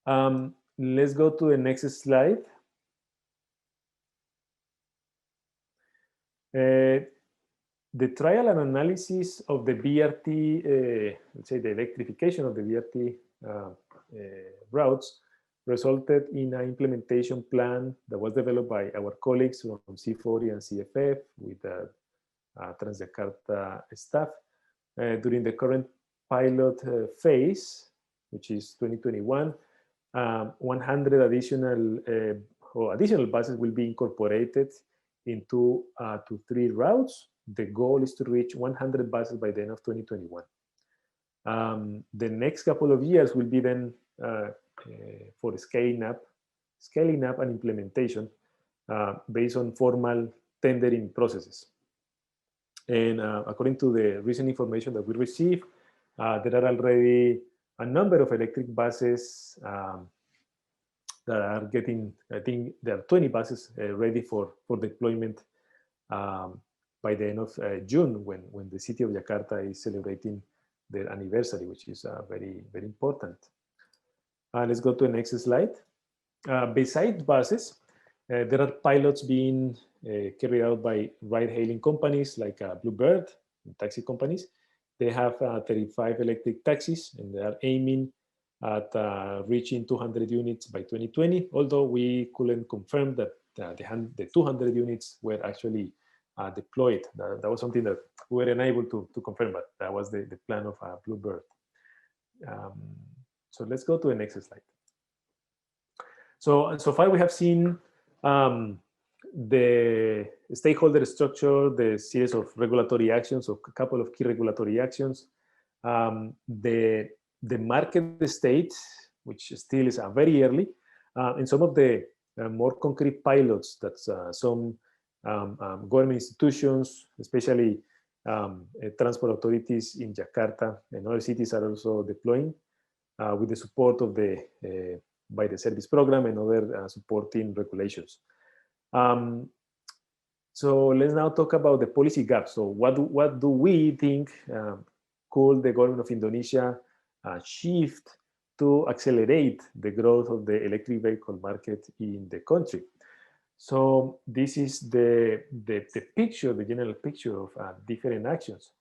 Let's go to the next slide. The trial and analysis of the BRT, let's say the electrification of the BRT routes, resulted in an implementation plan that was developed by our colleagues from C40 and CFF with Transjakarta staff. During the current pilot phase, which is 2021, 100 additional buses will be incorporated into 2 to 3 routes. The goal is to reach 100 buses by the end of 2021. The next couple of years will be then for scaling up and implementation based on formal tendering processes. And according to the recent information that we received, there are already a number of electric buses that are getting, I think there are 20 buses ready for deployment by the end of June, when the city of Jakarta is celebrating their anniversary, which is very, very important. Let's go to the next slide. Besides buses, there are pilots being carried out by ride-hailing companies like Bluebird, taxi companies. They have 35 electric taxis, and they are aiming at reaching 200 units by 2020, although we couldn't confirm that the 200 units were actually deployed. That was something that we were unable to confirm, but that was the plan of Bluebird. So let's go to the next slide. So far we have seen the stakeholder structure, the series of regulatory actions, or a couple of key regulatory actions, the market state, which still is very early, and some of the more concrete pilots that some government institutions, especially transport authorities in Jakarta and other cities, are also deploying with the support of the by the service program and other supporting regulations. So let's now talk about the policy gap. So what do we think could the government of Indonesia shift to accelerate the growth of the electric vehicle market in the country? So this is the picture, the general picture of different actions.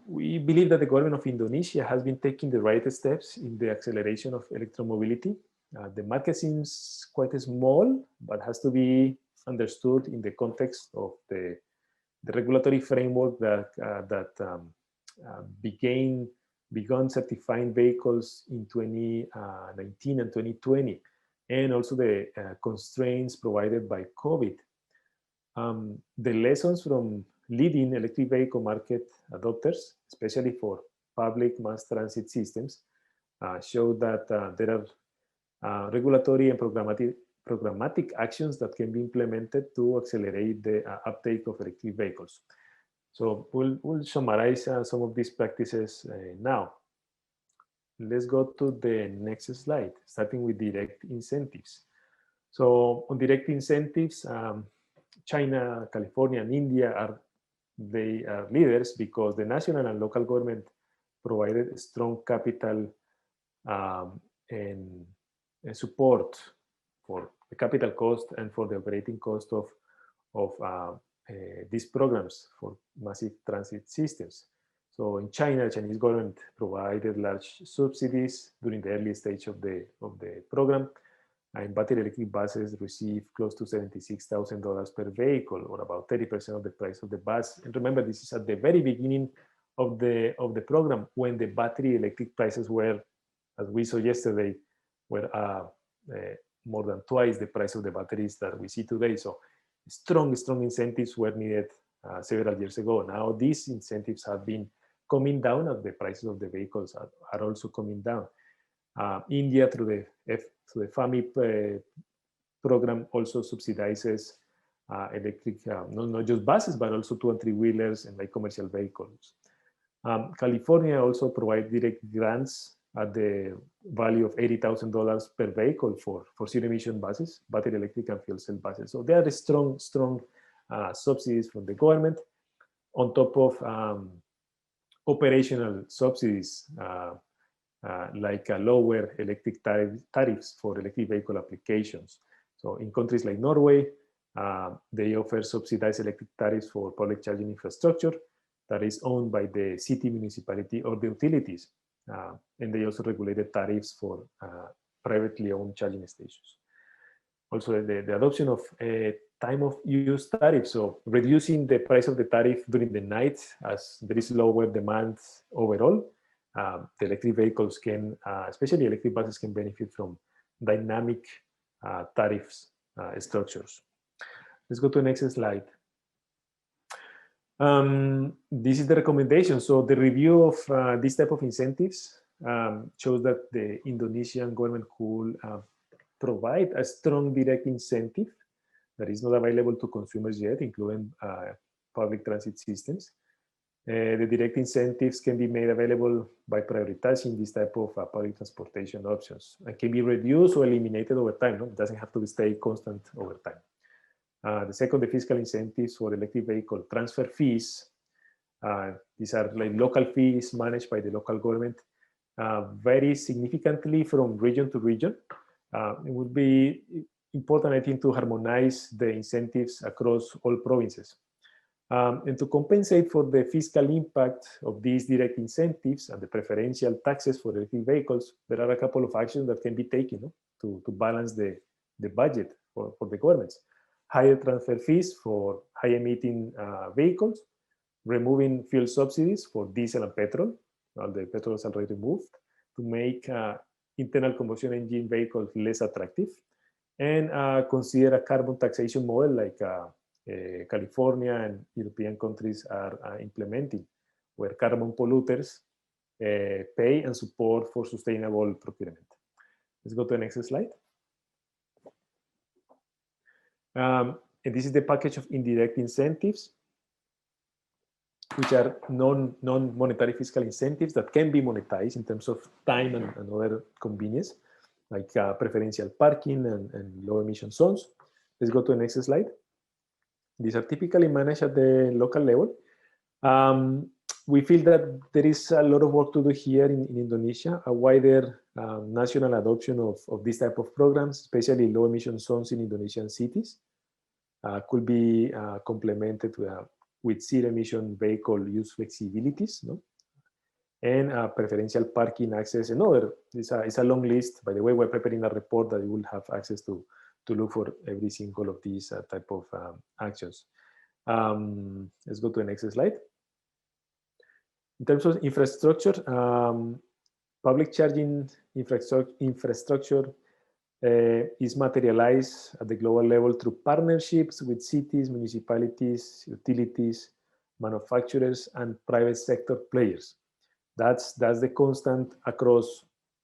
We believe that the government of Indonesia has been taking the right steps in the acceleration of electromobility. The market seems quite small, but has to be understood in the context of the regulatory framework that began certifying vehicles in 2019 and 2020, and also the constraints provided by COVID. The lessons from leading electric vehicle market adopters, especially for public mass transit systems, show that there are regulatory and programmatic actions that can be implemented to accelerate the uptake of electric vehicles. So we'll summarize some of these practices now. Let's go to the next slide, starting with direct incentives. So on direct incentives, China, California, and India are leaders because the national and local government provided strong capital and support for the capital cost and for the operating cost of these programs for massive transit systems. So in China, the Chinese government provided large subsidies during the early stage of the program, and battery electric buses received close to $76,000 per vehicle, or about 30% of the price of the bus. And remember, this is at the very beginning of the program, when the battery electric prices were, as we saw yesterday, were more than twice the price of the batteries that we see today. So strong incentives were needed several years ago. Now these incentives have been coming down as the prices of the vehicles are also coming down. India, through the FAMI program, also subsidizes electric, not just buses, but also 2- and 3-wheelers and light commercial vehicles. California also provides direct grants at the value of $80,000 per vehicle for zero-emission buses, battery electric and fuel cell buses. So there are strong subsidies from the government, on top of operational subsidies like lower electric tariffs for electric vehicle applications. So in countries like Norway, they offer subsidized electric tariffs for public charging infrastructure that is owned by the city, municipality, or the utilities. And they also regulated tariffs for privately owned charging stations. Also, the adoption of a time of use tariff, so reducing the price of the tariff during the night as there is lower demand overall. The electric vehicles can, especially electric buses, can benefit from dynamic tariffs structures. Let's go to the next slide. This is the recommendation. So the review of this type of incentives shows that the Indonesian government could provide a strong direct incentive that is not available to consumers yet, including public transit systems. The direct incentives can be made available by prioritizing this type of public transportation options, and can be reduced or eliminated over time. No? It doesn't have to stay constant over time. The second, the fiscal incentives for electric vehicle transfer fees. These are like local fees managed by the local government, vary significantly from region to region. It would be important, I think, to harmonize the incentives across all provinces. And to compensate for the fiscal impact of these direct incentives and the preferential taxes for electric vehicles, there are a couple of actions that can be taken to balance the budget for the governments. Higher transfer fees for high-emitting vehicles, removing fuel subsidies for diesel and petrol. Well, the petrol is already removed, to make internal combustion engine vehicles less attractive, and consider a carbon taxation model like California and European countries are implementing. where carbon polluters pay and support for sustainable procurement. Let's go to the next slide. And this is the package of indirect incentives, which are non-monetary fiscal incentives that can be monetized in terms of time and other convenience, like preferential parking and low emission zones. Let's go to the next slide. These are typically managed at the local level. We feel that there is a lot of work to do here in Indonesia. A wider national adoption of this type of programs, especially low emission zones in Indonesian cities, could be complemented with zero emission vehicle use flexibilities, no? And preferential parking access and other. It's a long list. By the way, we're preparing a report that you will have access to look for every single of these type of actions. Let's go to the next slide. In terms of infrastructure, public charging infrastructure is materialized at the global level through partnerships with cities, municipalities, utilities, manufacturers, and private sector players. That's the constant across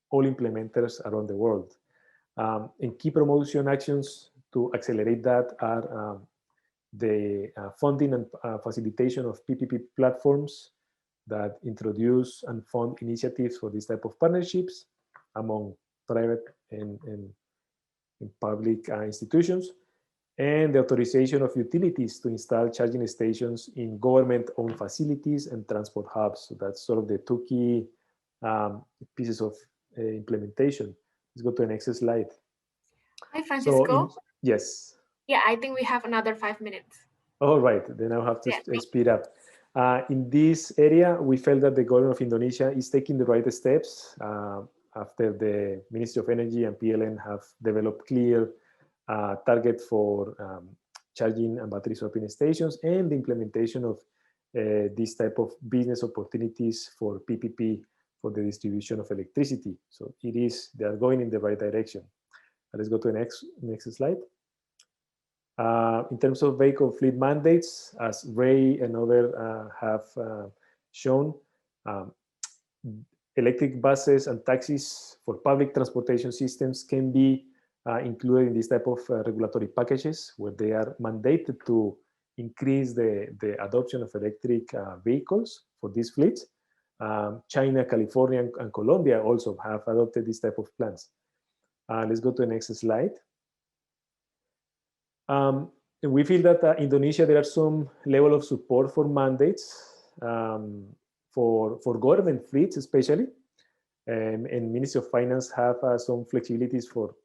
all implementers around the world. And key promotion actions to accelerate that are the funding and facilitation of PPP platforms that introduce and fund initiatives for this type of partnerships among private and public institutions, and the authorization of utilities to install charging stations in government-owned facilities and transport hubs. So that's sort of the two key pieces of implementation. Let's go to the next slide. Hi, Francisco. So yes. Yeah, I think we have another 5 minutes. All right, then I'll have to speed up. In this area, we felt that the government of Indonesia is taking the right steps after the Ministry of Energy and PLN have developed clear target for charging and battery swapping stations and the implementation of this type of business opportunities for PPP for the distribution of electricity. So they are going in the right direction. Let's go to the next slide. In terms of vehicle fleet mandates, as Ray and others have shown, electric buses and taxis for public transportation systems can be included in this type of regulatory packages where they are mandated to increase the adoption of electric vehicles for these fleets. China, California, and Colombia also have adopted this type of plans. Let's go to the next slide. We feel that Indonesia, there are some level of support for mandates for government fleets, especially, and Ministry of Finance have some flexibilities for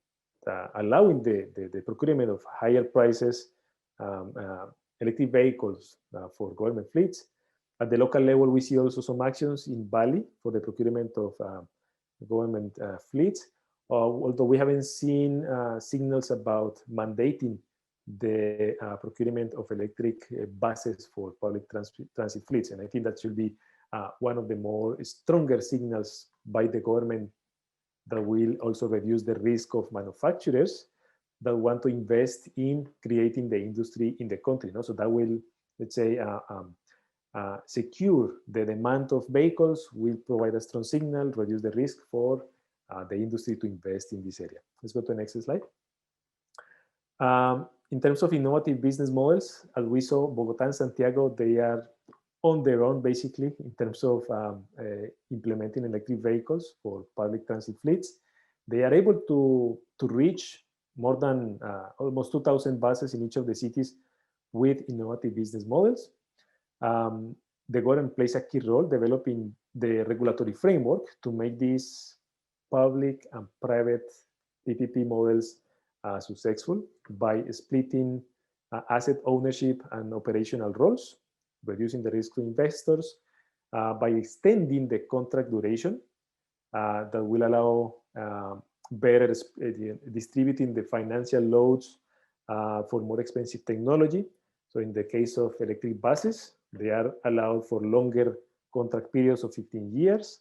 allowing the procurement of higher prices electric vehicles for government fleets. At the local level, we see also some actions in Bali for the procurement of government fleets, although we haven't seen signals about mandating the procurement of electric buses for public transit fleets. And I think that should be one of the more stronger signals by the government that will also reduce the risk of manufacturers that want to invest in creating the industry in the country. No? So that will, let's say, secure the demand of vehicles, will provide a strong signal, reduce the risk for the industry to invest in this area. Let's go to the next slide. In terms of innovative business models, as we saw, Bogota and Santiago, they are on their own, basically, in terms of implementing electric vehicles for public transit fleets. They are able to reach more than almost 2,000 buses in each of the cities with innovative business models. The government plays a key role developing the regulatory framework to make these public and private PPP models successful by splitting asset ownership and operational roles, reducing the risk to investors, by extending the contract duration that will allow better distributing the financial loads for more expensive technology. So in the case of electric buses, they are allowed for longer contract periods of 15 years,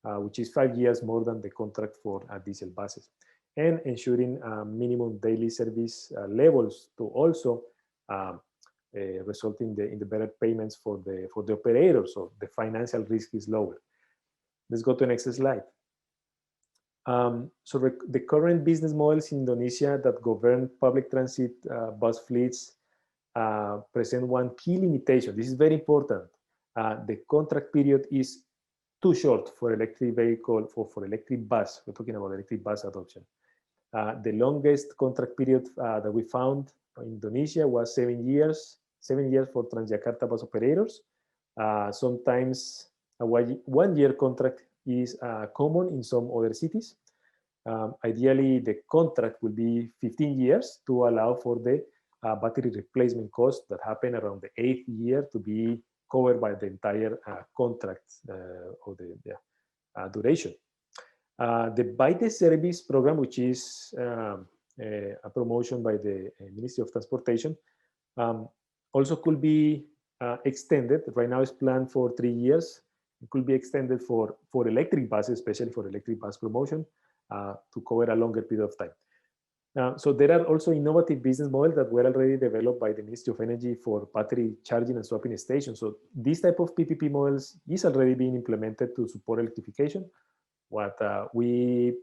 which is 5 years more than the contract for diesel buses, and ensuring minimum daily service levels to also resulting in the better payments for the operator, so the financial risk is lower. Let's go to the next slide. So the current business models in Indonesia that govern public transit bus fleets present one key limitation. This is very important. The contract period is too short for electric vehicle, for electric bus. We're talking about electric bus adoption. The longest contract period that we found in Indonesia was 7 years. 7 years for Transjakarta bus operators. Sometimes a 1 year contract is common in some other cities. Ideally, the contract will be 15 years to allow for the battery replacement costs that happen around the 8th year to be covered by the entire contract or the duration. The By the Service program, which is a promotion by the Ministry of Transportation, also could be extended. Right now it's planned for 3 years. It could be extended for electric buses, especially for electric bus promotion, to cover a longer period of time. So there are also innovative business models that were already developed by the Ministry of Energy for battery charging and swapping stations. So this type of PPP models is already being implemented to support electrification. What we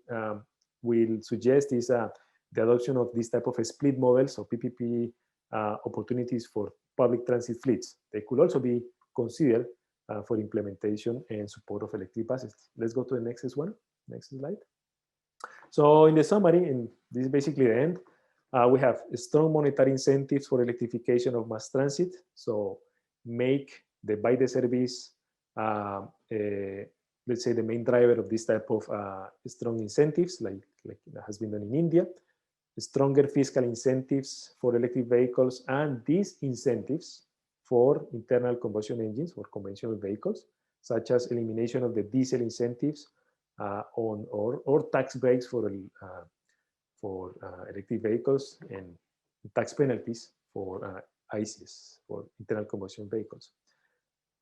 will suggest is the adoption of this type of split models or PPP opportunities for public transit fleets. They could also be considered for implementation and support of electric buses. Let's go to the next one. Next slide. So in the summary, and this is basically the end, we have strong monetary incentives for electrification of mass transit. So make the By the Service, let's say, the main driver of this type of strong incentives, like has been done in India. Stronger fiscal incentives for electric vehicles, and these incentives for internal combustion engines or conventional vehicles, such as elimination of the diesel incentives or tax breaks for electric vehicles and tax penalties for ICEs, for internal combustion vehicles.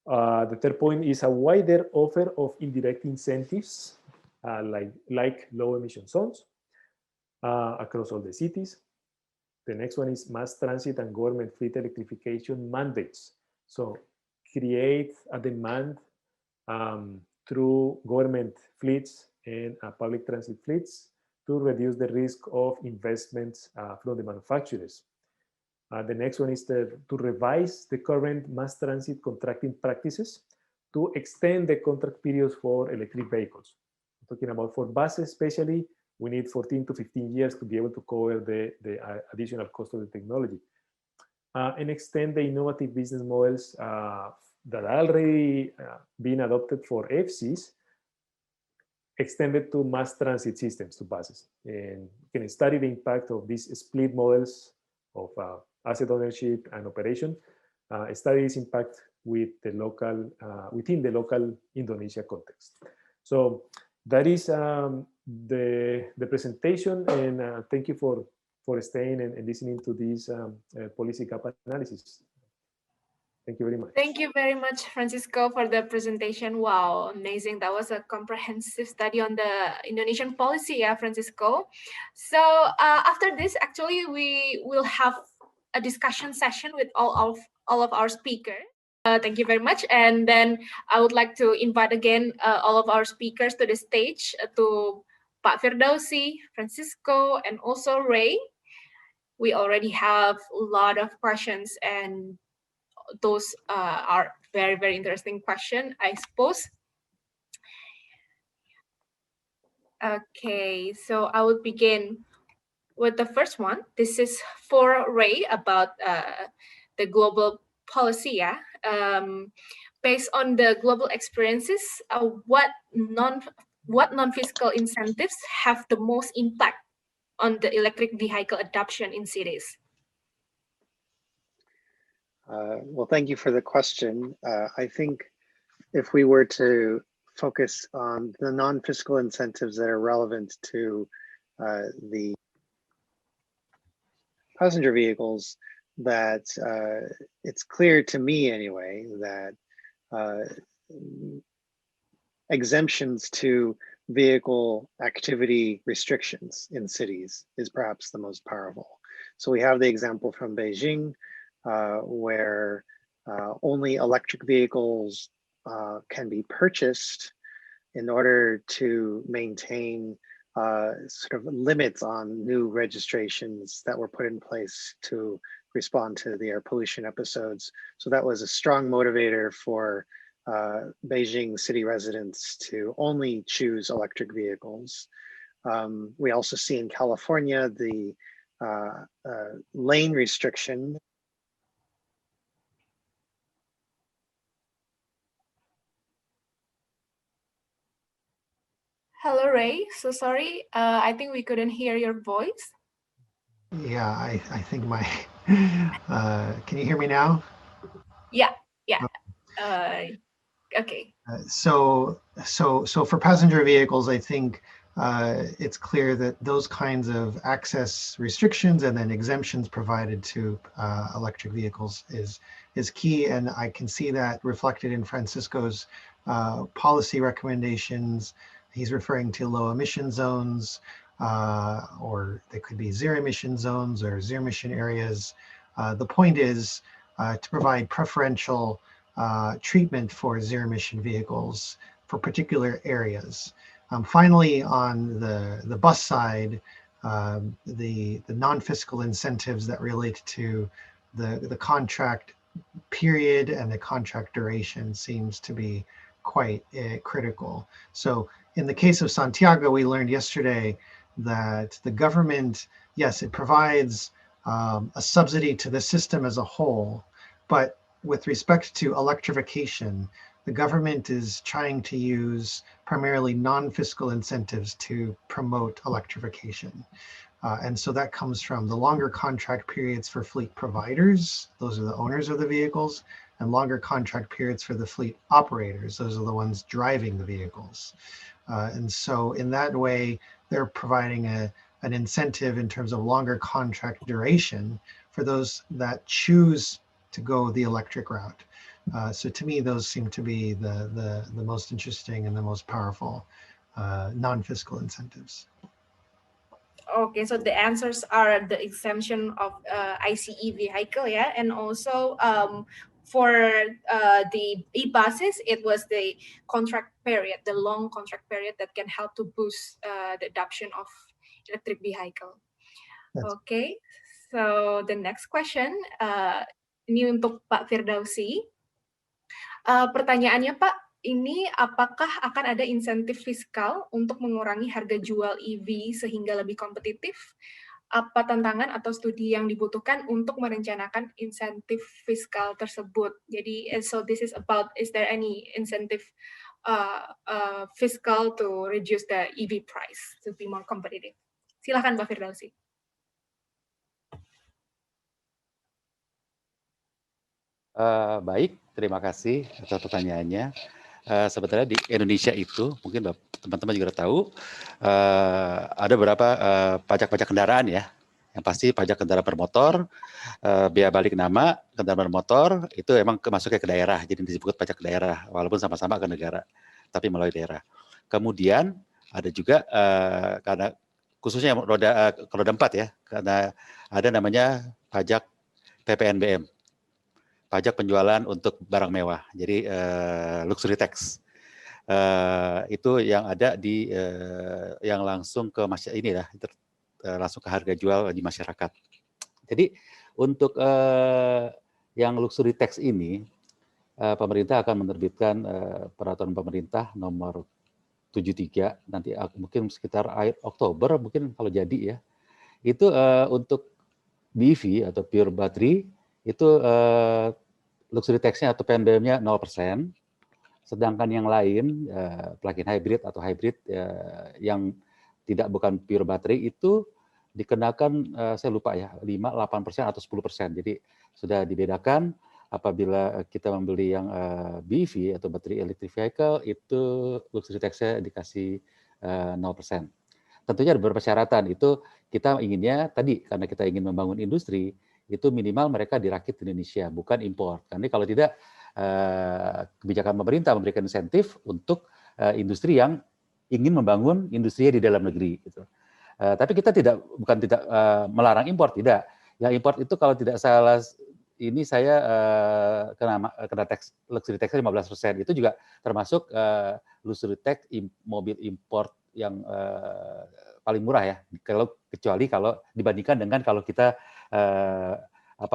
The third point is a wider offer of indirect incentives, like low emission zones across all the cities. The next one is mass transit and government fleet electrification mandates. So create a demand through government fleets and public transit fleets to reduce the risk of investments from the manufacturers. The next one is to revise the current mass transit contracting practices to extend the contract periods for electric vehicles. I'm talking about for buses especially, we need 14 to 15 years to be able to cover the additional cost of the technology. And extend the innovative business models that are already being adopted for FCs, extended to mass transit systems, to buses. And you can study the impact of these split models of asset ownership and operation. Study this impact with the local, within the local Indonesia context. So that is the presentation, and thank you for staying and listening to this policy gap analysis. Thank you very much. Thank you very much, Francisco, for the presentation. Wow, amazing. That was a comprehensive study on the Indonesian policy, yeah, Francisco. So after this, actually, we will have a discussion session with all of our speakers. Thank you very much. And then I would like to invite again all of our speakers to the stage, to Pak Firdausi, Francisco, and also Ray. We already have a lot of questions, and those are very, very interesting questions, I suppose. Okay, so I will begin with the first one. This is for Ray about the global policy. Yeah, based on the global experiences, what non-fiscal incentives have the most impact on the electric vehicle adoption in cities? Well, thank you for the question. I think if we were to focus on the non-fiscal incentives that are relevant to the passenger vehicles, that it's clear to me anyway that exemptions to vehicle activity restrictions in cities is perhaps the most powerful. So we have the example from Beijing, where only electric vehicles can be purchased in order to maintain sort of limits on new registrations that were put in place to respond to the air pollution episodes. So that was a strong motivator for Beijing city residents to only choose electric vehicles. We also see in California the lane restriction. Hello, Ray. So sorry. I think we couldn't hear your voice. Yeah, I think my, can you hear me now? Yeah. Okay. So for passenger vehicles, I think it's clear that those kinds of access restrictions and then exemptions provided to electric vehicles is key. And I can see that reflected in Francisco's policy recommendations. He's referring to low emission zones, or they could be zero emission zones or zero emission areas. The point is to provide preferential treatment for zero emission vehicles for particular areas. Finally, on the bus side, the non-fiscal incentives that relate to the contract period and the contract duration seems to be quite critical. So in the case of Santiago, we learned yesterday that the government, yes, it provides a subsidy to the system as a whole, but with respect to electrification, the government is trying to use primarily non-fiscal incentives to promote electrification. And so that comes from the longer contract periods for fleet providers, those are the owners of the vehicles, and longer contract periods for the fleet operators, those are the ones driving the vehicles. And so in that way, they're providing an incentive in terms of longer contract duration for those that choose to go the electric route. So to me, those seem to be the most interesting and the most powerful non-fiscal incentives. Okay, so the answers are the exemption of ICE vehicle, yeah, and also for the e-buses, it was the contract period, the long contract period that can help to boost the adoption of electric vehicle. Okay, so the next question, ini untuk Pak Firdausi. Pertanyaannya Pak, ini apakah akan ada insentif fiskal untuk mengurangi harga jual EV sehingga lebih kompetitif? Apa tantangan atau studi yang dibutuhkan untuk merencanakan insentif fiskal tersebut? Jadi, so this is about, is there any incentive fiscal to reduce the EV price to be more competitive? Silakan Pak Firdausi. Baik, terima kasih atas pertanyaannya. Sebetulnya di Indonesia itu, mungkin teman-teman juga tahu, ada beberapa pajak-pajak kendaraan ya. Yang pasti pajak kendaraan bermotor, biaya balik nama kendaraan bermotor, itu emang masuknya ke daerah, jadi disebut pajak daerah, walaupun sama-sama ke negara, tapi melalui daerah. Kemudian ada juga, karena khususnya roda 4 ya, karena ada namanya pajak PPNBM. Pajak penjualan untuk barang mewah, jadi luxury tax. Itu yang ada di yang langsung ke masyarakat ini lah, langsung ke harga jual di masyarakat. Jadi untuk yang luxury tax ini, pemerintah akan menerbitkan peraturan pemerintah nomor 73 nanti mungkin sekitar akhir Oktober mungkin kalau jadi ya. Itu untuk BEV atau pure battery itu luxury tax-nya atau PNBM-nya 0%, sedangkan yang lain plug-in hybrid atau hybrid yang tidak bukan pure battery itu dikenakan saya lupa ya 5, 8% atau 10%. Jadi sudah dibedakan apabila kita membeli yang BEV atau battery electric vehicle itu luxury tax-nya dikasih 0%. Tentunya ada beberapa persyaratan, itu kita inginnya tadi karena kita ingin membangun industri itu minimal mereka dirakit di Indonesia, bukan impor. Karena kalau tidak, kebijakan pemerintah memberikan insentif untuk industri yang ingin membangun industri di dalam negeri. Gitu. Tapi kita bukan tidak melarang impor, tidak. Yang impor itu kalau tidak salah ini saya kena tax luxury tax 15%. Itu juga termasuk luxury tax mobil import yang paling murah ya, kecuali kalau dibandingkan dengan kalau kita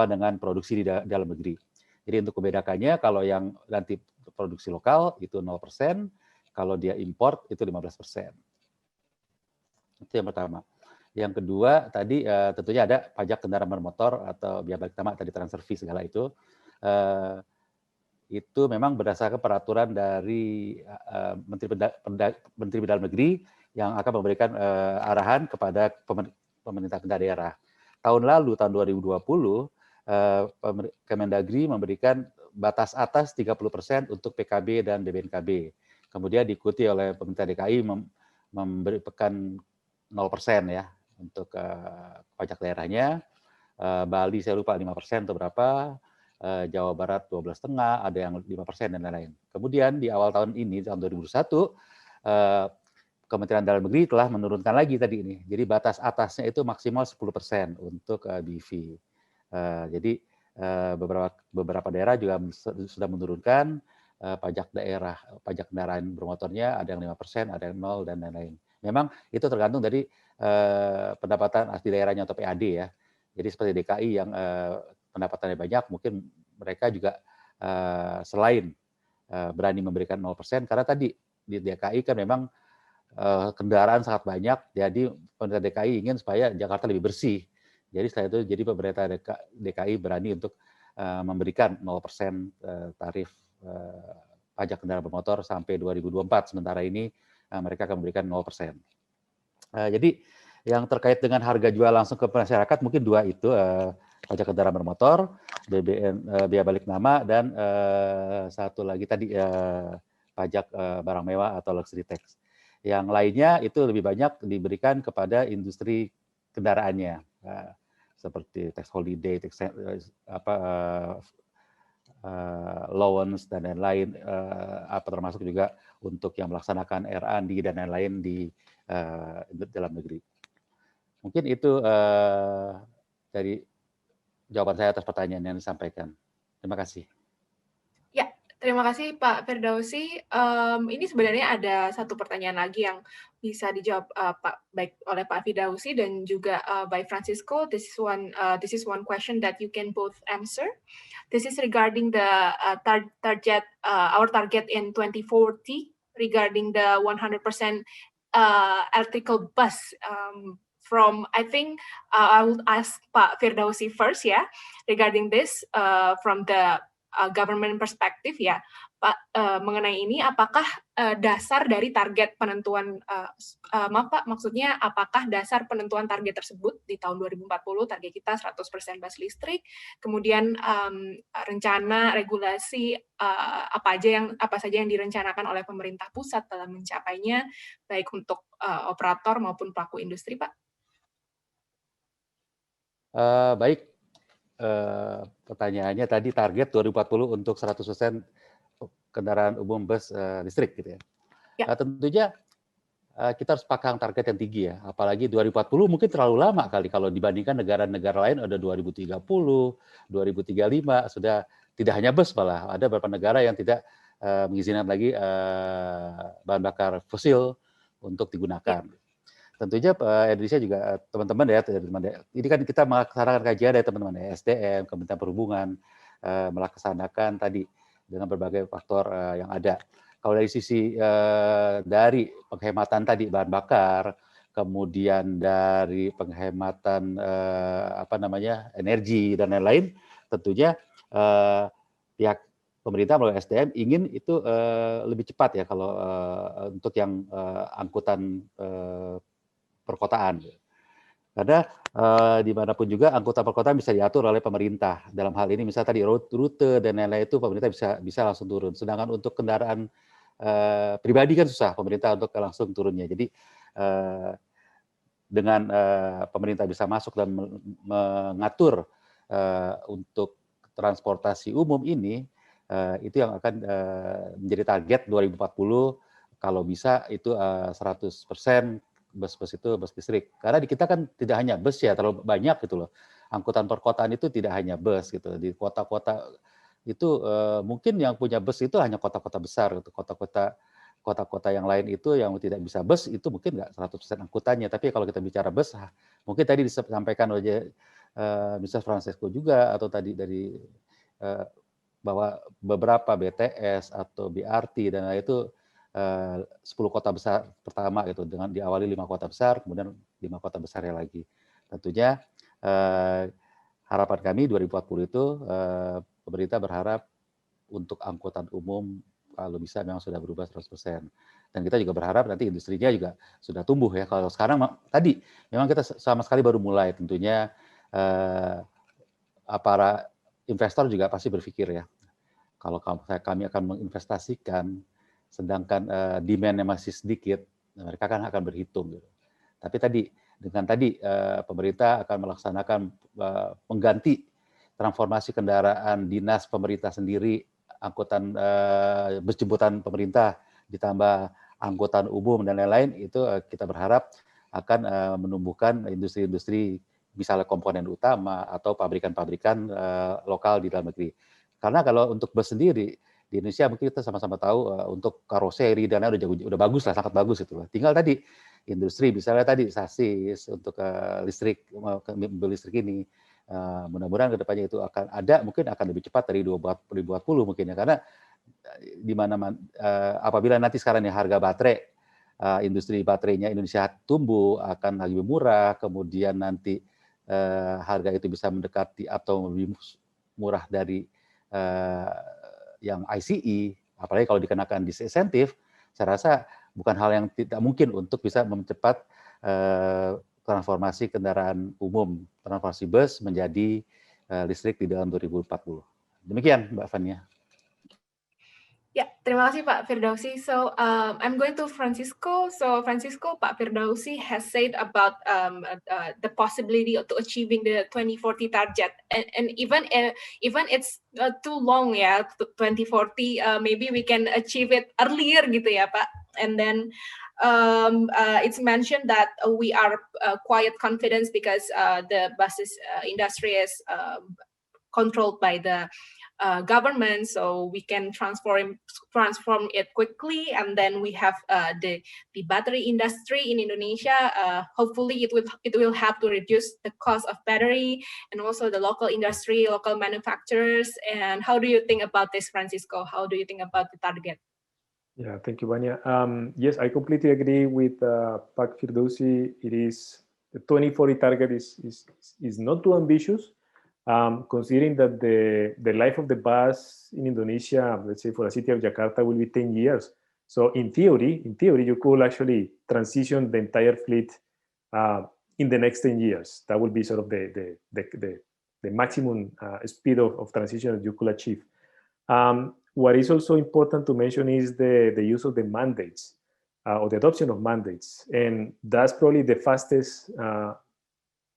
dengan produksi di dalam negeri. Jadi untuk membedakannya, kalau yang nanti produksi lokal itu 0%, kalau dia import itu 15%. Itu yang pertama. Yang kedua tadi tentunya ada pajak kendaraan bermotor atau biaya balik nama, tadi transfer fee segala itu. Itu memang berdasarkan peraturan dari Menteri Dalam Negeri yang akan memberikan arahan kepada pemerintah daerah. Tahun lalu, tahun 2020, Kemendagri memberikan batas atas 30% untuk PKB dan BBNKB. Kemudian diikuti oleh pemerintah DKI memberikan 0% ya untuk pajak daerahnya. Bali saya lupa 5% atau berapa, Jawa Barat 12,5%, ada yang 5% dan lain-lain. Kemudian di awal tahun ini, tahun 2021, Kementerian Dalam Negeri telah menurunkan lagi tadi ini. Jadi batas atasnya itu maksimal 10% untuk BV. Jadi beberapa daerah juga sudah menurunkan pajak daerah, pajak kendaraan bermotornya, ada yang 5%, ada yang 0, dan lain-lain. Memang itu tergantung dari pendapatan asli daerahnya atau PAD ya. Jadi seperti DKI yang pendapatannya banyak, mungkin mereka juga selain berani memberikan 0%, karena tadi di DKI kan memang kendaraan sangat banyak, jadi pemerintah DKI ingin supaya Jakarta lebih bersih. Jadi setelah itu, jadi pemerintah DKI berani untuk memberikan 0% tarif pajak kendaraan bermotor sampai 2024. Sementara ini mereka akan memberikan 0%. Jadi yang terkait dengan harga jual langsung ke masyarakat mungkin dua itu, pajak kendaraan bermotor, biaya balik nama, dan satu lagi tadi pajak barang mewah atau luxury tax. Yang lainnya itu lebih banyak diberikan kepada industri kendaraannya, seperti tax holiday, tax allowance dan lain-lain, termasuk juga untuk yang melaksanakan R&D dan lain-lain di dalam negeri. Mungkin itu dari jawaban saya atas pertanyaan yang disampaikan. Terima kasih. Ya, terima kasih Pak Firdausi. Ini sebenarnya ada satu pertanyaan lagi yang bisa dijawab baik oleh Pak Firdausi dan juga by Francisco. This is one question that you can both answer. This is regarding the target, our target in 2040 regarding the 100% electrical bus. From, I think, I will ask Pak Firdausi first, ya, regarding this from the government perspective, ya, Pak, mengenai ini, apakah dasar dari target penentuan, maaf Pak, maksudnya apakah dasar penentuan target tersebut di tahun 2040, target kita 100% bus listrik, kemudian rencana regulasi apa saja yang direncanakan oleh pemerintah pusat dalam mencapainya, baik untuk operator maupun pelaku industri, Pak? Baik, pertanyaannya tadi target 2040 untuk 100% kendaraan umum bus listrik gitu ya. Ya. Tentunya kita harus pasang target yang tinggi ya, apalagi 2040 mungkin terlalu lama kali kalau dibandingkan negara-negara lain, ada 2030, 2035, sudah tidak hanya bus malah, ada beberapa negara yang tidak mengizinkan lagi bahan bakar fosil untuk digunakan. Ya. Tentunya Indonesia juga teman-teman ya, ini kan kita melaksanakan kajian dari teman-teman ya, SDM, Kementerian Perhubungan, melaksanakan tadi dengan berbagai faktor yang ada. Kalau dari sisi dari penghematan tadi bahan bakar, kemudian dari penghematan energi dan lain-lain, tentunya pihak pemerintah melalui SDM ingin itu lebih cepat ya kalau untuk yang angkutan perkotaan. Karena dimanapun juga angkutan perkotaan bisa diatur oleh pemerintah. Dalam hal ini misalnya tadi rute dan lain-lain itu pemerintah bisa langsung turun. Sedangkan untuk kendaraan pribadi kan susah pemerintah untuk langsung turunnya. Jadi dengan pemerintah bisa masuk dan mengatur untuk transportasi umum ini, itu yang akan menjadi target 2040. Kalau bisa itu 100% bus-bus itu bus listrik. Karena di kita kan tidak hanya bus ya, terlalu banyak gitu loh. Angkutan perkotaan itu tidak hanya bus gitu. Di kota-kota itu mungkin yang punya bus itu hanya kota-kota besar gitu. Kota-kota yang lain itu yang tidak bisa bus itu mungkin nggak 100% angkutannya. Tapi kalau kita bicara bus, mungkin tadi disampaikan oleh Mr. Francisco juga atau tadi dari bahwa beberapa BTS atau BRT dan lain itu 10 kota besar pertama gitu, dengan diawali 5 kota besar, kemudian 5 kota besarnya lagi. Tentunya harapan kami 2040 itu pemerintah berharap untuk angkutan umum kalau bisa memang sudah berubah 100%. Dan kita juga berharap nanti industrinya juga sudah tumbuh ya. Kalau sekarang tadi memang kita sama sekali baru mulai, tentunya para investor juga pasti berpikir ya, kalau kami akan menginvestasikan sedangkan demand-nya masih sedikit, mereka kan akan berhitung gitu. Tapi dengan tadi pemerintah akan melaksanakan mengganti transformasi kendaraan dinas pemerintah sendiri, angkutan bus jemputan pemerintah ditambah angkutan umum dan lain-lain, itu kita berharap akan menumbuhkan industri-industri misalnya komponen utama atau pabrikan-pabrikan lokal di dalam negeri. Karena kalau untuk bus sendiri di Indonesia mungkin kita sama-sama tahu untuk karoseri dan udah bagus lah, sangat bagus itu. Tinggal tadi industri misalnya tadi sasis untuk listrik, mobil listrik ini mudah-mudahan kedepannya itu akan ada, mungkin akan lebih cepat dari 2040 mungkin ya, karena di mana apabila nanti sekarang ya harga baterai, industri baterainya Indonesia tumbuh akan lebih murah, kemudian nanti harga itu bisa mendekati atau lebih murah dari yang ICE, apalagi kalau dikenakan disinsentif, saya rasa bukan hal yang tidak mungkin untuk bisa mempercepat transformasi kendaraan umum, transformasi bus menjadi listrik di dalam 2040. Demikian Mbak Fania. Ya, terima kasih Pak Firdausi. So I'm going to Francisco. So Francisco, Pak Firdausi has said about the possibility to achieving the 2040 target, and even it's too long ya, 2040. Maybe we can achieve it earlier gitu ya Pak. And then it's mentioned that we are quite confident because the buses industry is controlled by the government, so we can transform it quickly. And then we have the battery industry in Indonesia. Hopefully, it will help to reduce the cost of battery, and also the local industry, local manufacturers. And how do you think about this, Francisco? How do you think about the target? Yeah, thank you, Vania. Yes, I completely agree with Pak Firdausi. It is the 2040 target is not too ambitious. Considering that the life of the bus in Indonesia, let's say for the city of Jakarta, will be 10 years. So in theory, you could actually transition the entire fleet in the next 10 years. That would be sort of the maximum speed of transition that you could achieve. What is also important to mention is the use of the mandates or the adoption of mandates. And that's probably the fastest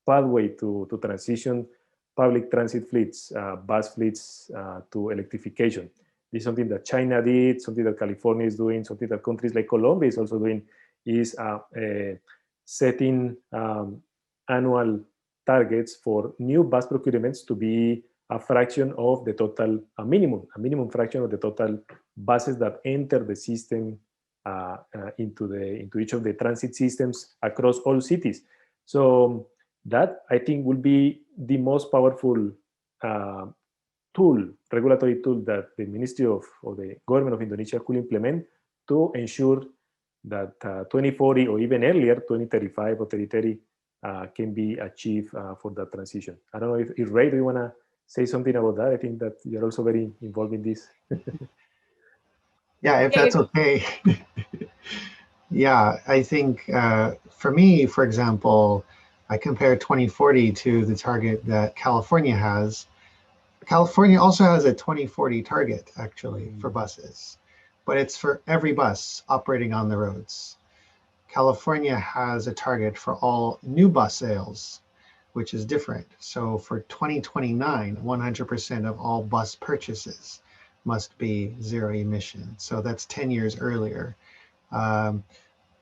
pathway to transition public transit fleets, bus fleets to electrification. This is something that China did, something that California is doing, something that countries like Colombia is also doing, is setting annual targets for new bus procurements to be a fraction of the total, a minimum fraction of the total buses that enter the system into each of the transit systems across all cities. So that, I think, will be the most powerful regulatory tool that the Ministry of, or the government of Indonesia could implement to ensure that 2040 or even earlier, 2035 or 2030 can be achieved for that transition. I don't know if Ray, do you want to say something about that? I think that you're also very involved in this. Yeah, if that's okay. Yeah, I think for me, for example, I compare 2040 to the target that California has. California also has a 2040 target, actually, for buses, but it's for every bus operating on the roads. California has a target for all new bus sales, which is different. So for 2029, 100% of all bus purchases must be zero emission. So that's 10 years earlier.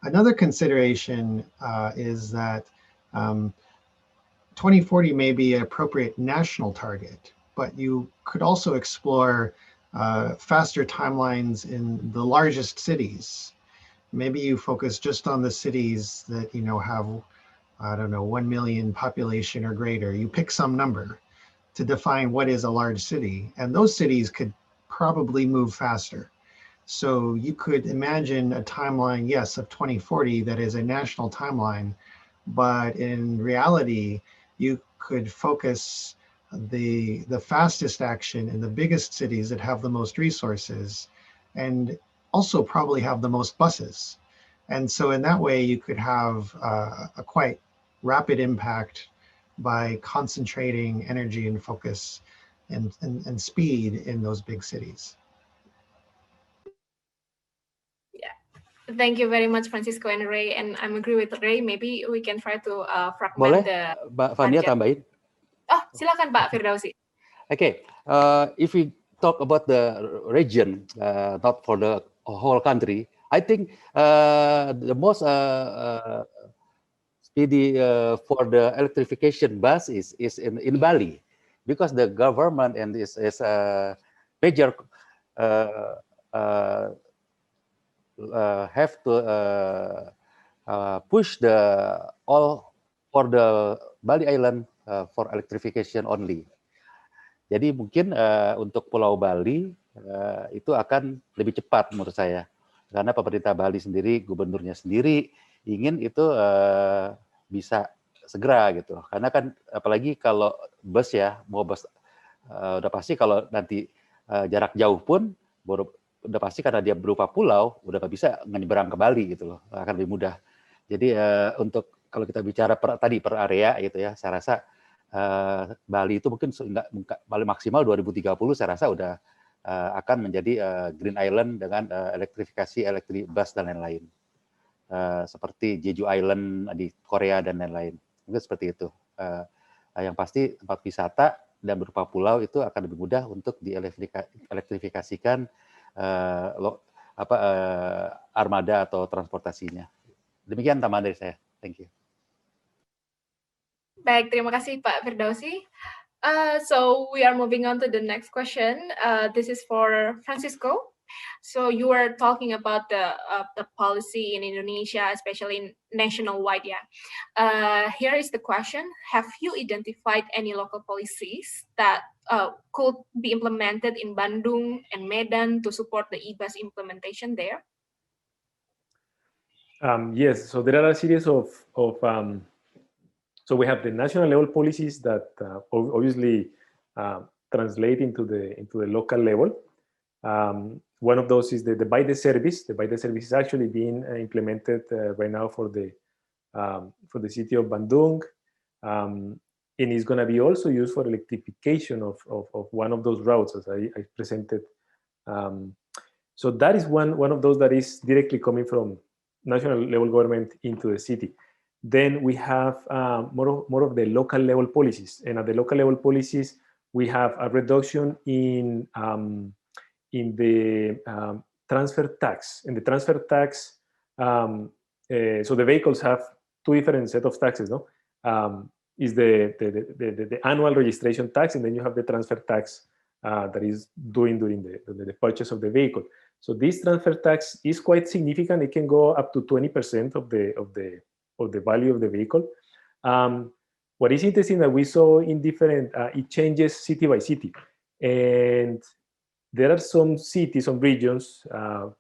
Another consideration is that 2040 may be an appropriate national target, but you could also explore faster timelines in the largest cities. Maybe you focus just on the cities that have, I don't know, 1 million population or greater. You pick some number to define what is a large city, and those cities could probably move faster. So you could imagine a timeline, yes, of 2040 that is a national timeline, but in reality, you could focus the fastest action in the biggest cities that have the most resources and also probably have the most buses. And so in that way, you could have a quite rapid impact by concentrating energy and focus and speed in those big cities. Thank you very much, Francisco and Ray. And I'm agree with Ray. Maybe we can try to fragment the Mbak Fania tambahin. Oh, silakan Pak Firdausi. Okay, if we talk about the region, not for the whole country, I think the most speedy for the electrification bus is in Bali, because the government and is a major have to push the all for the Bali Island for electrification only. Jadi mungkin untuk Pulau Bali itu akan lebih cepat menurut saya, karena pemerintah Bali sendiri, gubernurnya sendiri ingin itu bisa segera gitu. Karena kan apalagi kalau bus ya, mau bus udah pasti kalau nanti jarak jauh pun udah pasti karena dia berupa pulau, udah nggak bisa nyebrang ke Bali gitu loh, akan lebih mudah. Jadi untuk kalau kita bicara tadi per area gitu ya, saya rasa Bali itu mungkin paling maksimal 2030 saya rasa udah akan menjadi Green Island dengan elektrifikasi, elektrik bus dan lain-lain. Seperti Jeju Island di Korea dan lain-lain. Mungkin seperti itu. Yang pasti tempat wisata dan berupa pulau itu akan lebih mudah untuk dielektrifikasikan armada atau transportasinya. Demikian tambahan dari saya. Thank you. Baik, terima kasih Pak Firdausi. So we are moving on to the next question. This is for Francisco. So you were talking about the policy in Indonesia, especially nationwide. Yeah. Here is the question: have you identified any local policies that could be implemented in Bandung and Maidan to support the Ebas implementation there? Yes. So there are a series of so we have the national level policies that obviously translate into the local level. One of those is the buy the service. The buy the service is actually being implemented right now for the city of Bandung, and is going to be also used for electrification of one of those routes, as I presented. So that is one of those that is directly coming from national level government into the city. Then we have more of the local level policies, and at the local level policies we have a reduction in the transfer tax. In the transfer tax, so the vehicles have two different set of taxes, no? Is the annual registration tax, and then you have the transfer tax that is during the purchase of the vehicle. So this transfer tax is quite significant. It can go up to 20% of the value of the vehicle. What is interesting that we saw in different, it changes city by city, and there are some cities, some regions,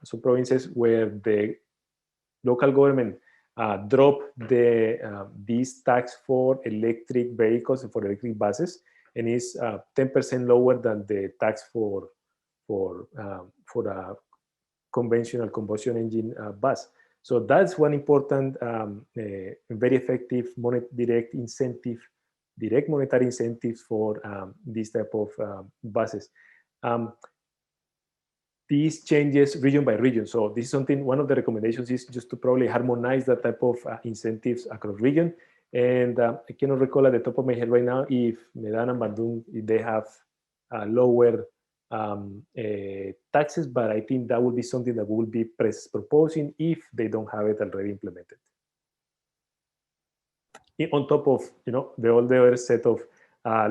some provinces where the local government drop this tax for electric vehicles and for electric buses, and is 10% lower than the tax for a conventional combustion engine bus. So that's one important, very effective direct monetary incentives for this type of buses. These changes region by region. So this is something, one of the recommendations is just to probably harmonize that type of incentives across region. And I cannot recall at the top of my head right now if Maidan and Bandung, if they have lower taxes, but I think that will be something that we will be proposing if they don't have it already implemented. On top of the other set of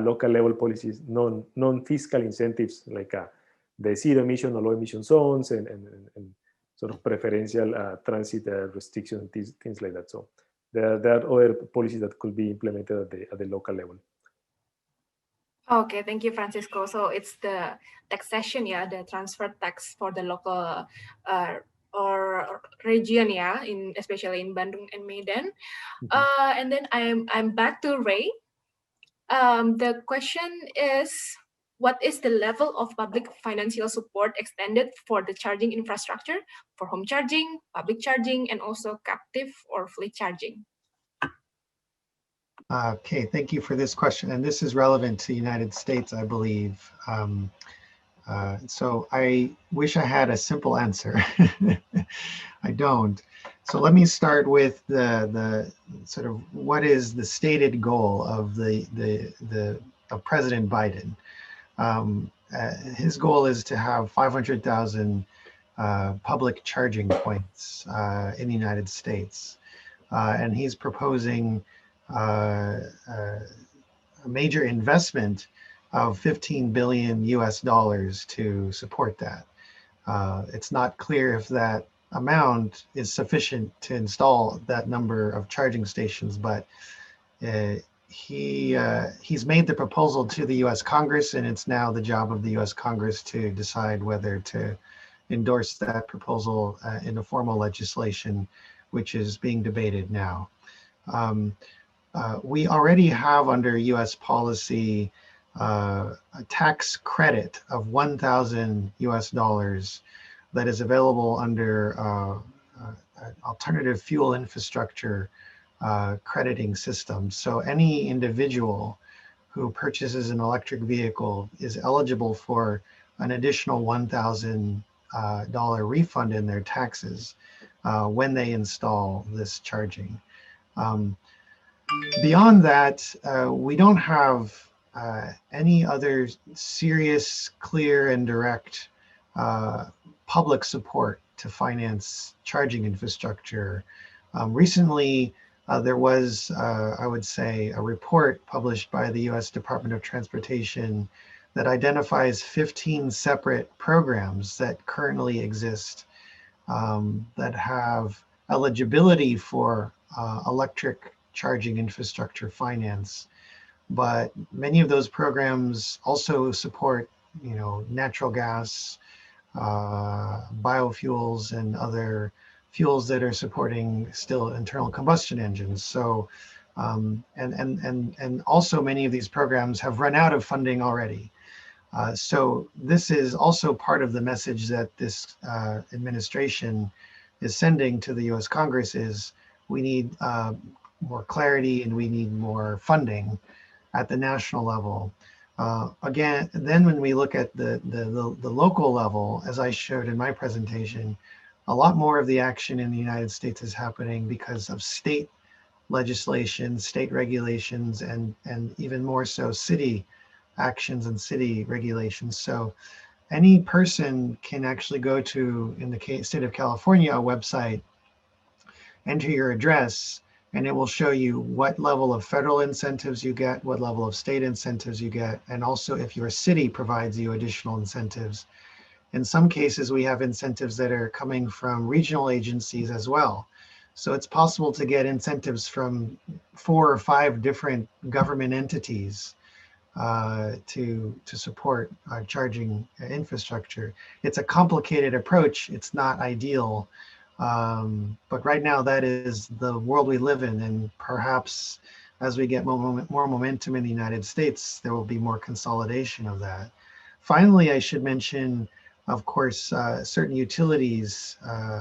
local level policies, non-fiscal incentives like the zero emission or low emission zones and sort of preferential transit restrictions, things like that. So there are other policies that could be implemented at the local level. Okay, thank you, Francisco. So it's the taxation, yeah, the transfer tax for the local or region, yeah, especially in Bandung and Maidan. And then I'm back to Ray. The question is, what is the level of public financial support extended for the charging infrastructure for home charging, public charging, and also captive or fleet charging? Okay, thank you for this question. And this is relevant to the United States, I believe. So I wish I had a simple answer. I don't. So let me start with the sort of what is the stated goal of of President Biden. His goal is to have 500,000 public charging points in the United States. And he's proposing a major investment of 15 billion US dollars to support that. It's not clear if that amount is sufficient to install that number of charging stations, but he's made the proposal to the US Congress, and it's now the job of the US Congress to decide whether to endorse that proposal in a formal legislation, which is being debated now. We already have under US policy a tax credit of 1,000 US dollars that is available under alternative fuel infrastructure crediting system. So any individual who purchases an electric vehicle is eligible for an additional $1,000 refund in their taxes when they install this charging. Beyond that, we don't have any other serious, clear, and direct public support to finance charging infrastructure. Recently, there was, I would say, a report published by the US Department of Transportation that identifies 15 separate programs that currently exist that have eligibility for electric charging infrastructure finance. But many of those programs also support, natural gas, biofuels, and other fuels that are supporting still internal combustion engines. So, and also many of these programs have run out of funding already. So this is also part of the message that this administration is sending to the US Congress is we need more clarity and we need more funding at the national level. Again, then when we look at the local level, as I showed in my presentation, a lot more of the action in the United States is happening because of state legislation, state regulations, and even more so city actions and city regulations. So any person can actually go to, in the state of California, a website, enter your address, and it will show you what level of federal incentives you get, what level of state incentives you get, and also if your city provides you additional incentives. In some cases, we have incentives that are coming from regional agencies as well. So it's possible to get incentives from 4 or 5 different government entities to support charging infrastructure. It's a complicated approach. It's not ideal. But right now, that is the world we live in. And perhaps as we get more momentum in the United States, there will be more consolidation of that. Finally, I should mention, of course, certain utilities,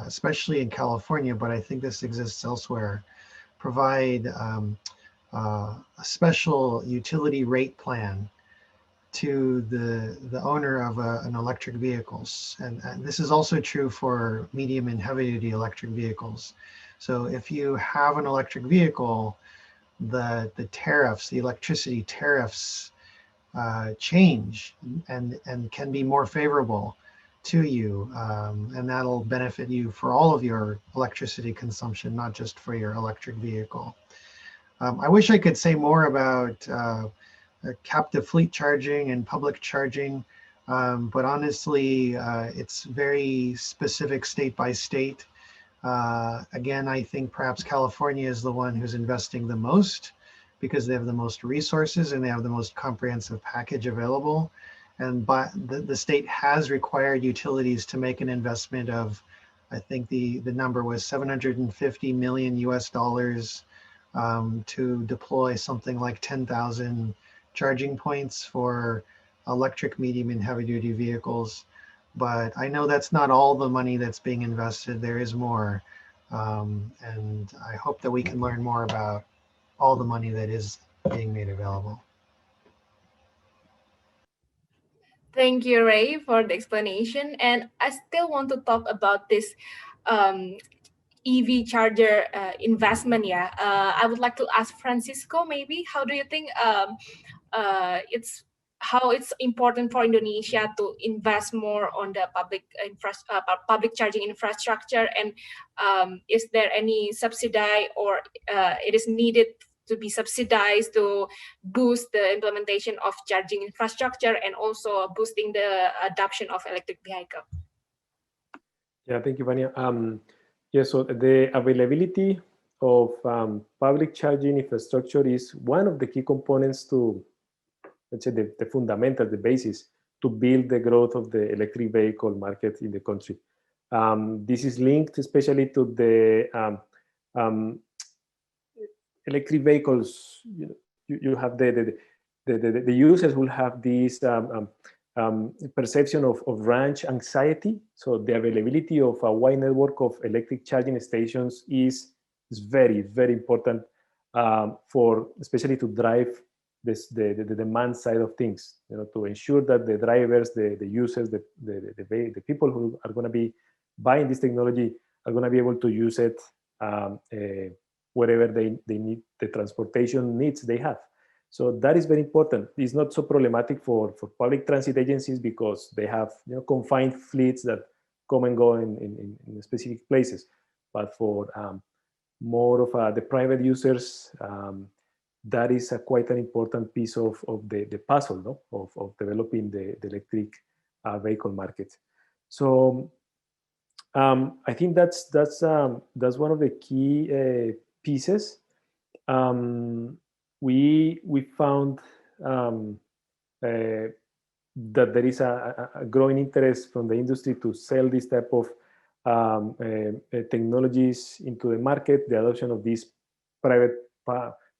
especially in California, but I think this exists elsewhere, provide a special utility rate plan to the owner of an electric vehicles. And this is also true for medium and heavy duty electric vehicles. So if you have an electric vehicle, the tariffs, the electricity tariffs change and can be more favorable to you, and that'll benefit you for all of your electricity consumption, not just for your electric vehicle. I wish I could say more about captive fleet charging and public charging, but honestly, it's very specific state by state. Again, I think perhaps California is the one who's investing the most because they have the most resources and they have the most comprehensive package available. And the state has required utilities to make an investment of, I think the number was $750 million US to deploy something like 10,000 charging points for electric, medium, and heavy duty vehicles. But I know that's not all the money that's being invested. There is more. And I hope that we can learn more about all the money that is being made available. Thank you, Ray, for the explanation. And I still want to talk about this EV charger investment. Yeah, I would like to ask Francisco, maybe, how do you think it's important for Indonesia to invest more on the public charging infrastructure, and is there any subsidy or it is needed to be subsidized to boost the implementation of charging infrastructure and also boosting the adoption of electric vehicle? Yeah, thank you, Vania. Yeah, so the availability of public charging infrastructure is one of the key components to, let's say, the fundamental, the basis to build the growth of the electric vehicle market in the country. This is linked especially to the electric vehicles. You have the users will have this perception of range anxiety. So the availability of a wide network of electric charging stations is very, very important for especially to drive the demand side of things, to ensure that the drivers, the users, the people who are going to be buying this technology are going to be able to use it wherever they need the transportation needs they have. So that is very important. It's not so problematic for public transit agencies because they have confined fleets that come and go in specific places. But for more of the private users, that is quite an important piece of the puzzle, of developing the electric vehicle market. So I think that's one of the key pieces. We found that there is a growing interest from the industry to sell this type of technologies into the market. The adoption of these private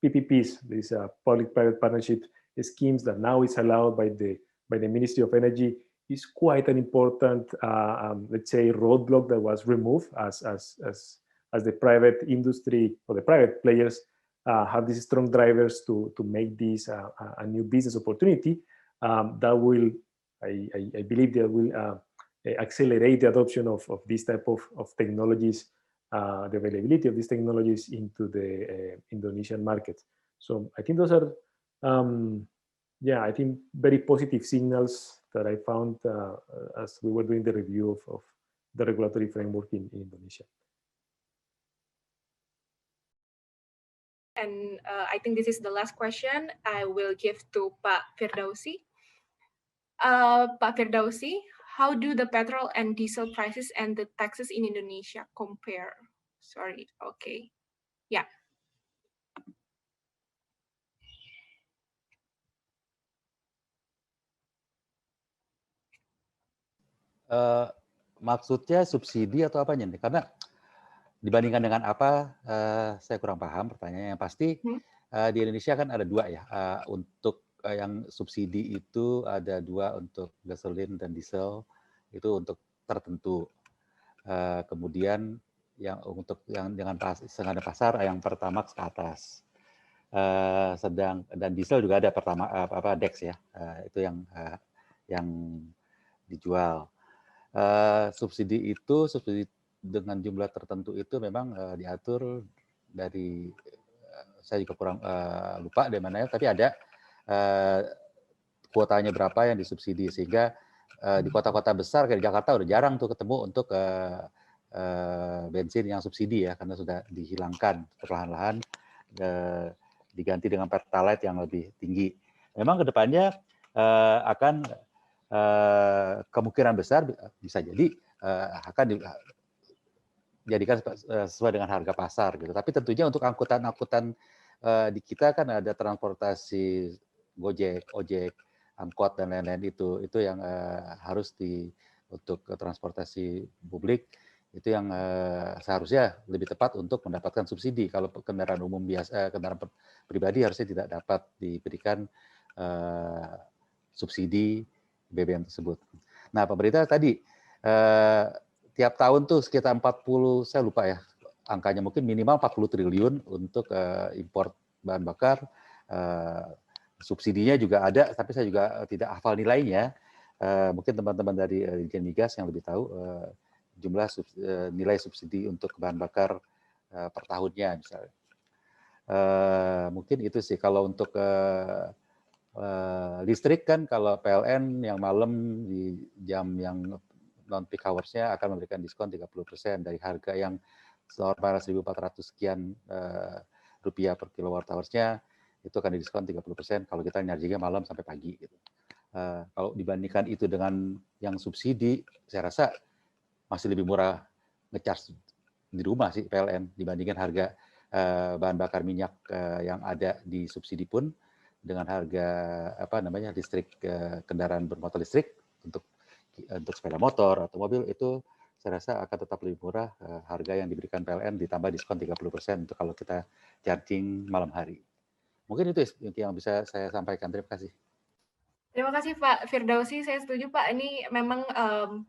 PPPs, these public-private partnership schemes that now is allowed by the Ministry of Energy, is quite an important, let's say, roadblock that was removed as the private industry or the private players have these strong drivers to make this a new business opportunity that will, I believe, that will accelerate the adoption of this type of technologies, the availability of these technologies into the Indonesian market. So I think those are, yeah, I think very positive signals that I found as we were doing the review of the regulatory framework in Indonesia. And I think this is the last question I will give to Pak Firdausi. Pak Firdausi, how do the petrol and diesel prices and the taxes in Indonesia compare? Sorry, okay. Yeah. Maksudnya subsidi atau apanya nih? Karena dibandingkan dengan apa, saya kurang paham pertanyaannya. Yang pasti di Indonesia kan ada dua ya. Untuk yang subsidi itu ada dua, untuk gasolin dan diesel, itu untuk tertentu. Kemudian yang untuk yang dengan pasar yang Pertamax ke atas. Dan diesel juga ada Dex ya. Itu yang dijual. Subsidi dengan jumlah tertentu itu memang diatur dari, saya juga kurang lupa dari mana, tapi ada kuotanya berapa yang disubsidi, sehingga di kota-kota besar kayak Jakarta udah jarang tuh ketemu untuk bensin yang subsidi ya, karena sudah dihilangkan perlahan-lahan, diganti dengan Pertalite yang lebih tinggi. Memang kedepannya akan kemungkinan besar bisa jadi akan dijadikan sesuai dengan harga pasar gitu. Tapi tentunya untuk angkutan-angkutan di kita kan ada transportasi Gojek, ojek, angkot dan lain-lain, itu yang harus untuk transportasi publik itu yang seharusnya lebih tepat untuk mendapatkan subsidi. Kalau kendaraan umum biasa, kendaraan pribadi harusnya tidak dapat diberikan subsidi BBM tersebut. Nah, pemerintah tadi tiap tahun tuh sekitar 40, saya lupa ya angkanya, mungkin minimal 40 triliun untuk import bahan bakar. Subsidinya juga ada, tapi saya juga tidak hafal nilainya. Mungkin teman-teman dari Dirjen Migas yang lebih tahu jumlah nilai subsidi untuk bahan bakar per tahunnya misalnya. Mungkin itu sih. Kalau untuk listrik kan, kalau PLN yang malam di jam yang non peak hours-nya akan memberikan diskon 30% dari harga yang normal 1.400 sekian rupiah per kilowatt hours-nya, itu akan didiskon 30% kalau kita nyarjinya malam sampai pagi gitu. Kalau dibandingkan itu dengan yang subsidi, saya rasa masih lebih murah ngecharge di rumah sih PLN dibandingkan harga bahan bakar minyak yang ada di subsidi pun, dengan harga listrik, kendaraan bermotor listrik untuk sepeda motor atau mobil, itu saya rasa akan tetap lebih murah harga yang diberikan PLN ditambah diskon 30% untuk kalau kita charging malam hari. Mungkin itu yang bisa saya sampaikan. Terima kasih. Terima kasih Pak Firdausi, saya setuju Pak, ini memang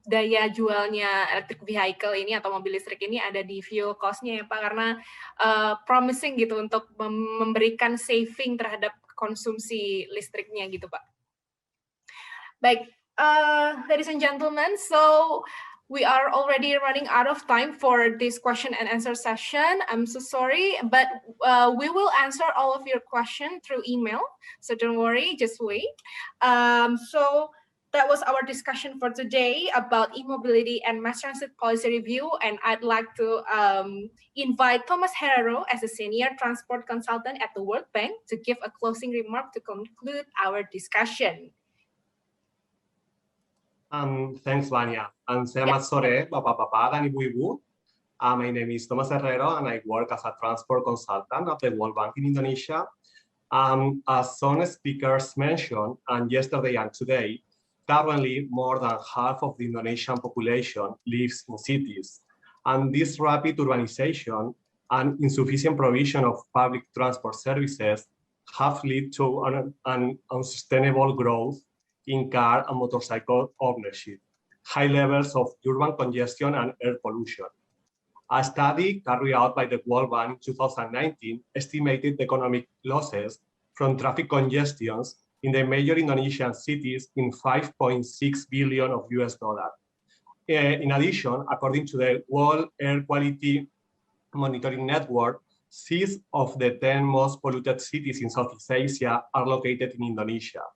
daya jualnya electric vehicle ini atau mobil listrik ini ada di fuel cost-nya ya Pak, karena promising gitu untuk memberikan saving terhadap konsumsi listriknya gitu Pak. Baik, ladies and gentlemen, so we are already running out of time for this question and answer session. I'm so sorry, but we will answer all of your questions through email. So don't worry, just wait. So that was our discussion for today about e-mobility and mass transit policy review. And I'd like to invite Thomas Herrero as a senior transport consultant at the World Bank to give a closing remark to conclude our discussion. Thanks, Vania. And selamat sore, Bapak-Bapak dan Ibu-Ibu. My name is Thomas Herrero, and I work as a transport consultant at the World Bank in Indonesia. As some speakers mentioned, and yesterday and today, currently more than half of the Indonesian population lives in cities. And this rapid urbanization and insufficient provision of public transport services have led to an unsustainable growth in car and motorcycle ownership, high levels of urban congestion and air pollution. A study carried out by the World Bank in 2019 estimated the economic losses from traffic congestions in the major Indonesian cities in $5.6 billion of US dollars. In addition, according to the World Air Quality Monitoring Network, 6 of the 10 most polluted cities in Southeast Asia are located in Indonesia.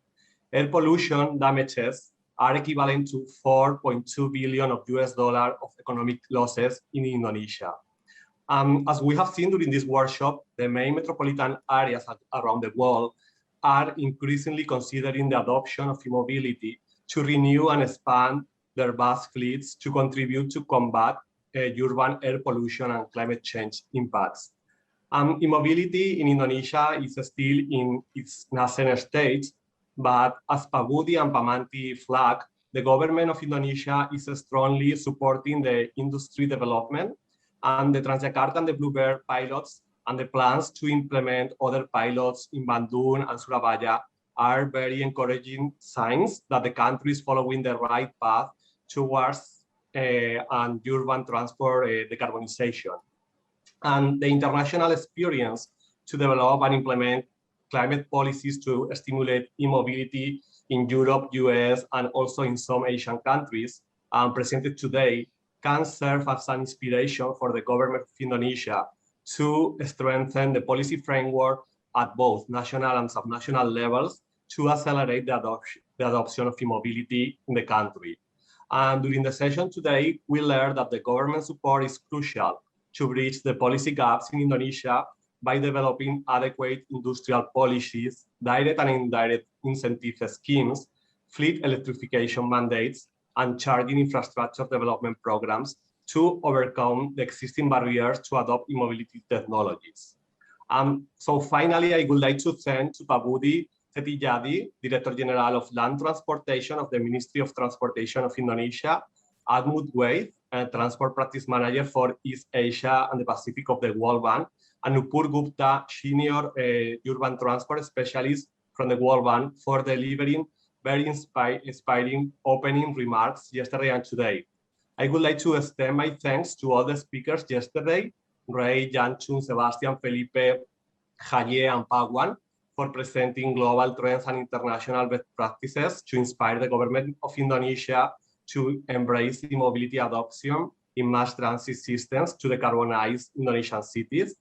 Air pollution damages are equivalent to $4.2 billion of US dollars of economic losses in Indonesia. As we have seen during this workshop, the main metropolitan areas around the world are increasingly considering the adoption of e-mobility to renew and expand their bus fleets to contribute to combat urban air pollution and climate change impacts. E-mobility in Indonesia is still in its nascent stage, but as Pabudi and Pamanti flag, the government of Indonesia is strongly supporting the industry development, and the Transjakarta and the Bluebird pilots and the plans to implement other pilots in Bandung and Surabaya are very encouraging signs that the country is following the right path towards an urban transport decarbonization. And the international experience to develop and implement climate policies to stimulate e-mobility in Europe, US, and also in some Asian countries presented today can serve as an inspiration for the government of Indonesia to strengthen the policy framework at both national and subnational levels to accelerate the adoption of e-mobility in the country. And during the session today, we learned that the government support is crucial to bridge the policy gaps in Indonesia by developing adequate industrial policies, direct and indirect incentive schemes, fleet electrification mandates, and charging infrastructure development programs to overcome the existing barriers to adopt e-mobility technologies. So finally, I would like to thank to Pak Budi Setijadi, Director General of Land Transportation of the Ministry of Transportation of Indonesia, Admut Waith, Transport Practice Manager for East Asia and the Pacific of the World Bank, and Nupur Gupta, Senior Urban Transport Specialist from the World Bank, for delivering very inspiring opening remarks yesterday and today. I would like to extend my thanks to all the speakers yesterday, Ray, Janchun, Sebastian, Felipe, Jaye, and Pagwan, for presenting global trends and international best practices to inspire the government of Indonesia to embrace e-mobility adoption in mass transit systems to decarbonize Indonesian cities.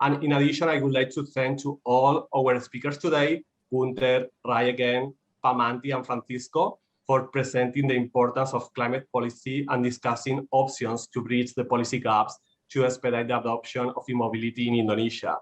And in addition, I would like to thank to all our speakers today, Gunther, Ray again, Pamanti, and Francisco, for presenting the importance of climate policy and discussing options to bridge the policy gaps to expedite the adoption of e-mobility in Indonesia.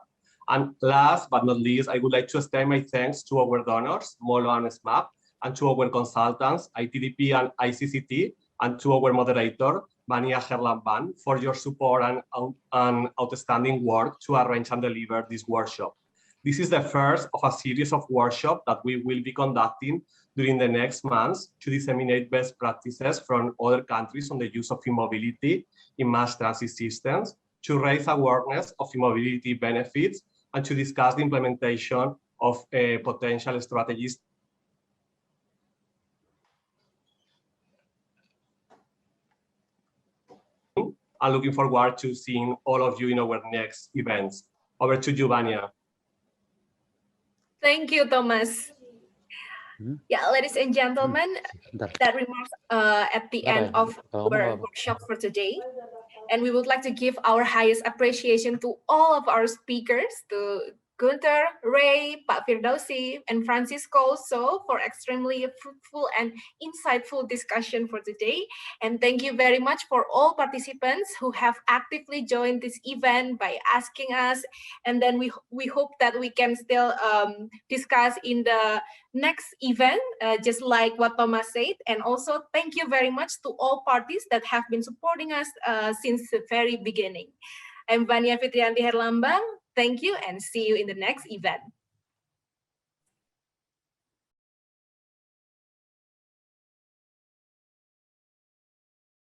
And last but not least, I would like to extend my thanks to our donors, Molo and SMAP, and to our consultants, ITDP and ICCT, and to our moderator, Mania Herlamban, for your support and outstanding work to arrange and deliver this workshop. This is the first of a series of workshops that we will be conducting during the next months to disseminate best practices from other countries on the use of e-mobility in mass transit systems, to raise awareness of e-mobility benefits, and to discuss the implementation of potential strategies. I'm looking forward to seeing all of you in our next events. Over to you, Vania. Thank you, Thomas. Yeah, ladies and gentlemen, that remarks at the end of our workshop for today. And we would like to give our highest appreciation to all of our speakers, to Gunther, Ray, Pak Firdausi, and Francisco also, for extremely fruitful and insightful discussion for today. And thank you very much for all participants who have actively joined this event by asking us. And then we hope that we can still discuss in the next event, just like what Thomas said. And also thank you very much to all parties that have been supporting us since the very beginning. I'm Vania Fitrianti Herlambang. Thank you and see you in the next event.